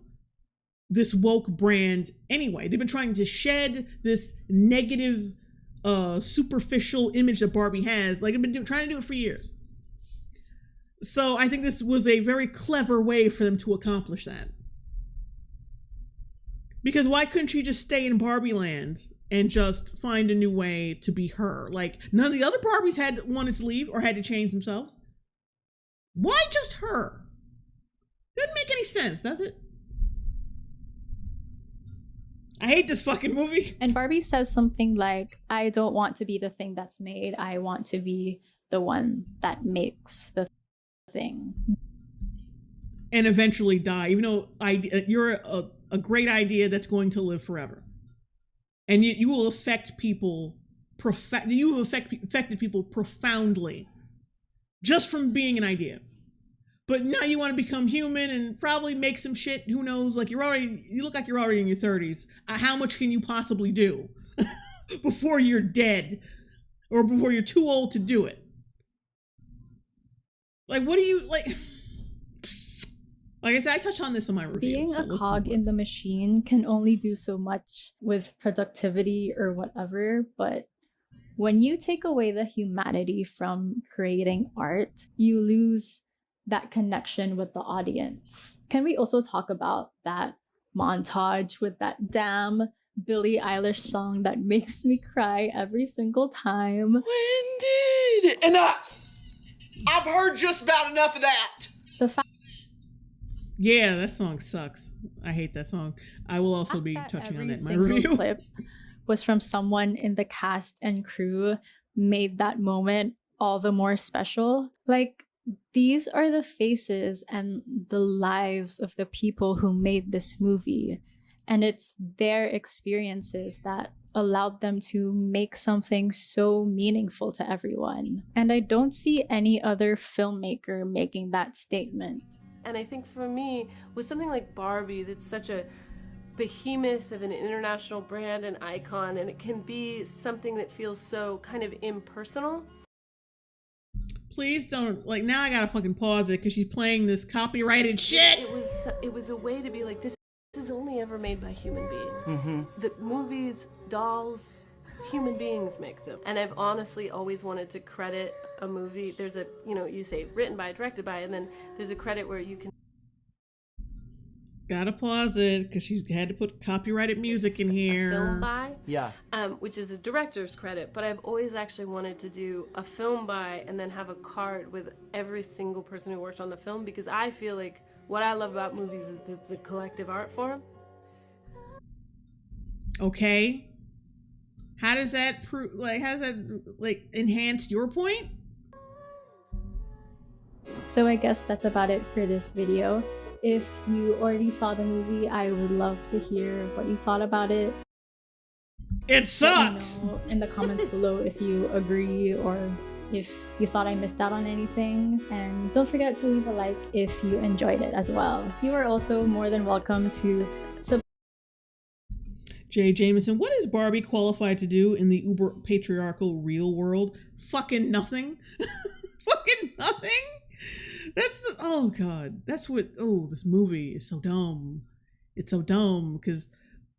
this woke brand anyway. They've been trying to shed this negative, superficial image that Barbie has. Like, they've been trying to do it for years. So I think this was a very clever way for them to accomplish that. Because why couldn't she just stay in Barbie Land and just find a new way to be her? Like, none of the other Barbies wanted to leave or had to change themselves. Why just her? Doesn't make any sense, does it? I hate this fucking movie. And Barbie says something like, I don't want to be the thing that's made. I want to be the one that makes the thing. And eventually die, even though you're a great idea that's going to live forever. And you will affect people, you have affected people profoundly just from being an idea. But now you want to become human and probably make some shit, who knows, like you look like you're already in your 30s. How much can you possibly do before you're dead or before you're too old to do it? Like, what do you, like I said, I touched on this in my review. Being a cog in the machine can only do so much with productivity or whatever, but when you take away the humanity from creating art, you lose that connection with the audience. Can we also talk about that montage with that damn Billie Eilish song that makes me cry every single time? When did enough? I've heard just about enough of that. Yeah, that song sucks. I hate that song. I will also be touching on it in my review. Clip was from someone in the cast and crew made that moment all the more special. Like, these are the faces and the lives of the people who made this movie. And it's their experiences that allowed them to make something so meaningful to everyone. And I don't see any other filmmaker making that statement. And I think for me, with something like Barbie, that's such a behemoth of an international brand and icon, and it can be something that feels so kind of impersonal. Please don't, like, now I gotta fucking pause it because she's playing this copyrighted shit. It was a way to be like, this is only ever made by human beings. The movies, dolls, human beings make them. And I've honestly always wanted to credit a movie. There's a, you say written by, directed by, and then there's a credit where you can. Gotta pause it because she's had to put copyrighted music in here. Film by, Yeah. which is a director's credit. But I've always actually wanted to do a film by and then have a card with every single person who worked on the film, because I feel like what I love about movies is that it's a collective art form. Okay. How does that enhance your point? So I guess that's about it for this video. If you already saw the movie, I would love to hear what you thought about it. It sucks! Let me know in the comments below if you agree or if you thought I missed out on anything. And don't forget to leave a like if you enjoyed it as well. You are also more than welcome to Jay Jameson, what is Barbie qualified to do in the uber patriarchal real world? Fucking nothing. Fucking nothing. That's, oh god, that's what, oh, this movie is so dumb. It's so dumb because,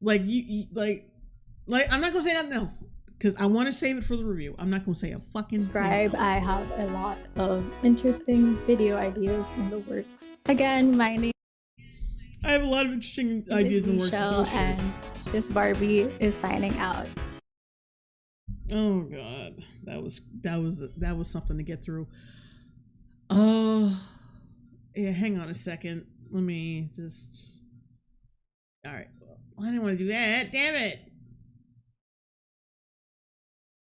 like, I'm not gonna say nothing else because I want to save it for the review. I'm not gonna say a fucking subscribe. I have a lot of interesting video ideas in the works. Again, my name. I have a lot of interesting ideas in the works. And this Barbie is signing out. Oh god, that was something to get through. Yeah, hang on a second. Let me just. All right, I didn't want to do that. Damn it.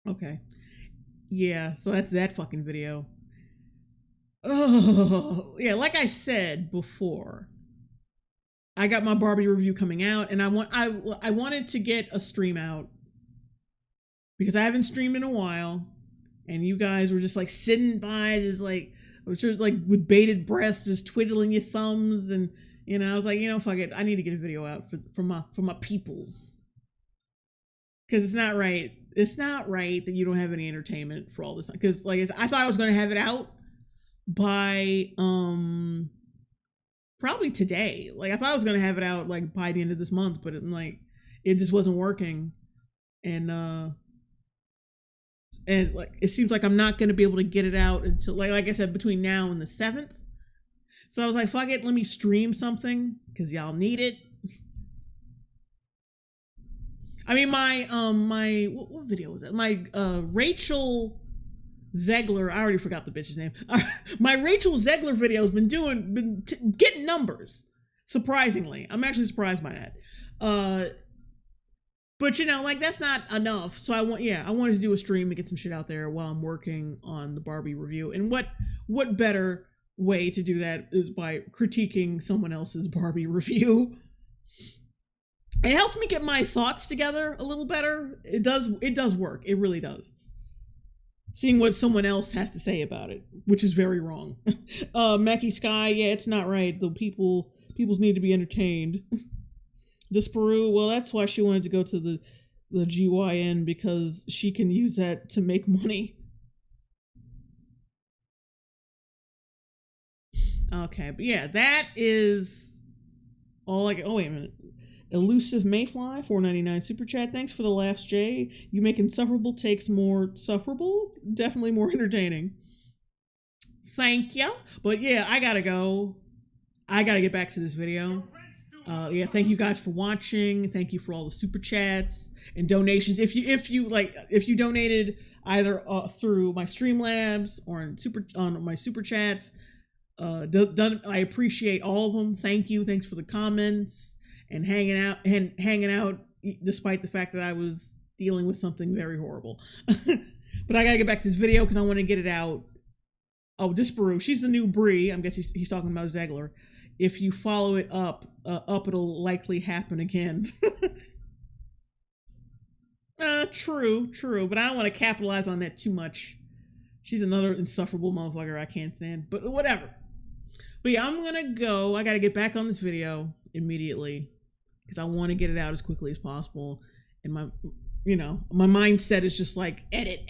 Okay. Yeah, so that's that fucking video. Oh, yeah, like I said before, I got my Barbie review coming out, and I wanted to get a stream out because I haven't streamed in a while, and you guys were just like sitting by, just like, I'm sure it's like with bated breath, just twiddling your thumbs, and I was like, fuck it, I need to get a video out for my peoples, because it's not right. It's not right that you don't have any entertainment for all this time. Because like I thought I was going to have it out by probably today. Like I thought I was going to have it out like by the end of this month, but it just wasn't working, and like it seems like I'm not going to be able to get it out until like I said, between now and the 7th. So I was like, fuck it, let me stream something because y'all need it. I mean, my what video was that? My Rachel Zegler, I already forgot the bitch's name. My Rachel Zegler video has been getting numbers, surprisingly. I'm actually surprised by that. But like that's not enough. So I wanted to do a stream and get some shit out there while I'm working on the Barbie review. And what better way to do that is by critiquing someone else's Barbie review. It helps me get my thoughts together a little better. It does work. It really does. Seeing what someone else has to say about it, which is very wrong. Mackie Sky, yeah, it's not right. The peoples need to be entertained. This Peru, well, that's why she wanted to go to the GYN, because she can use that to make money. Okay, but yeah, that is all I can. Oh, wait a minute. Elusive Mayfly, $4.99 super chat. Thanks for the laughs, Jay. You make insufferable takes more sufferable? Definitely more entertaining. Thank you. But yeah, I gotta go. I gotta get back to this video. Yeah, thank you guys for watching. Thank you for all the super chats and donations. If you donated either through my Streamlabs or on my super chats, I appreciate all of them. Thank you. Thanks for the comments and hanging out despite the fact that I was dealing with something very horrible. But I gotta get back to this video because I want to get it out. Oh, Disparu, she's the new Brie. I'm guessing he's talking about Zegler. If you follow it up, it'll likely happen again. True, but I don't want to capitalize on that too much. She's another insufferable motherfucker I can't stand, but whatever. But yeah, I'm gonna go. I gotta get back on this video immediately because I want to get it out as quickly as possible. And my mindset is just like edit.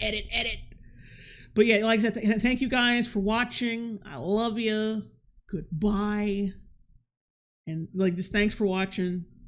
But yeah, like I said, thank you guys for watching. I love you. Goodbye. And like, just thanks for watching.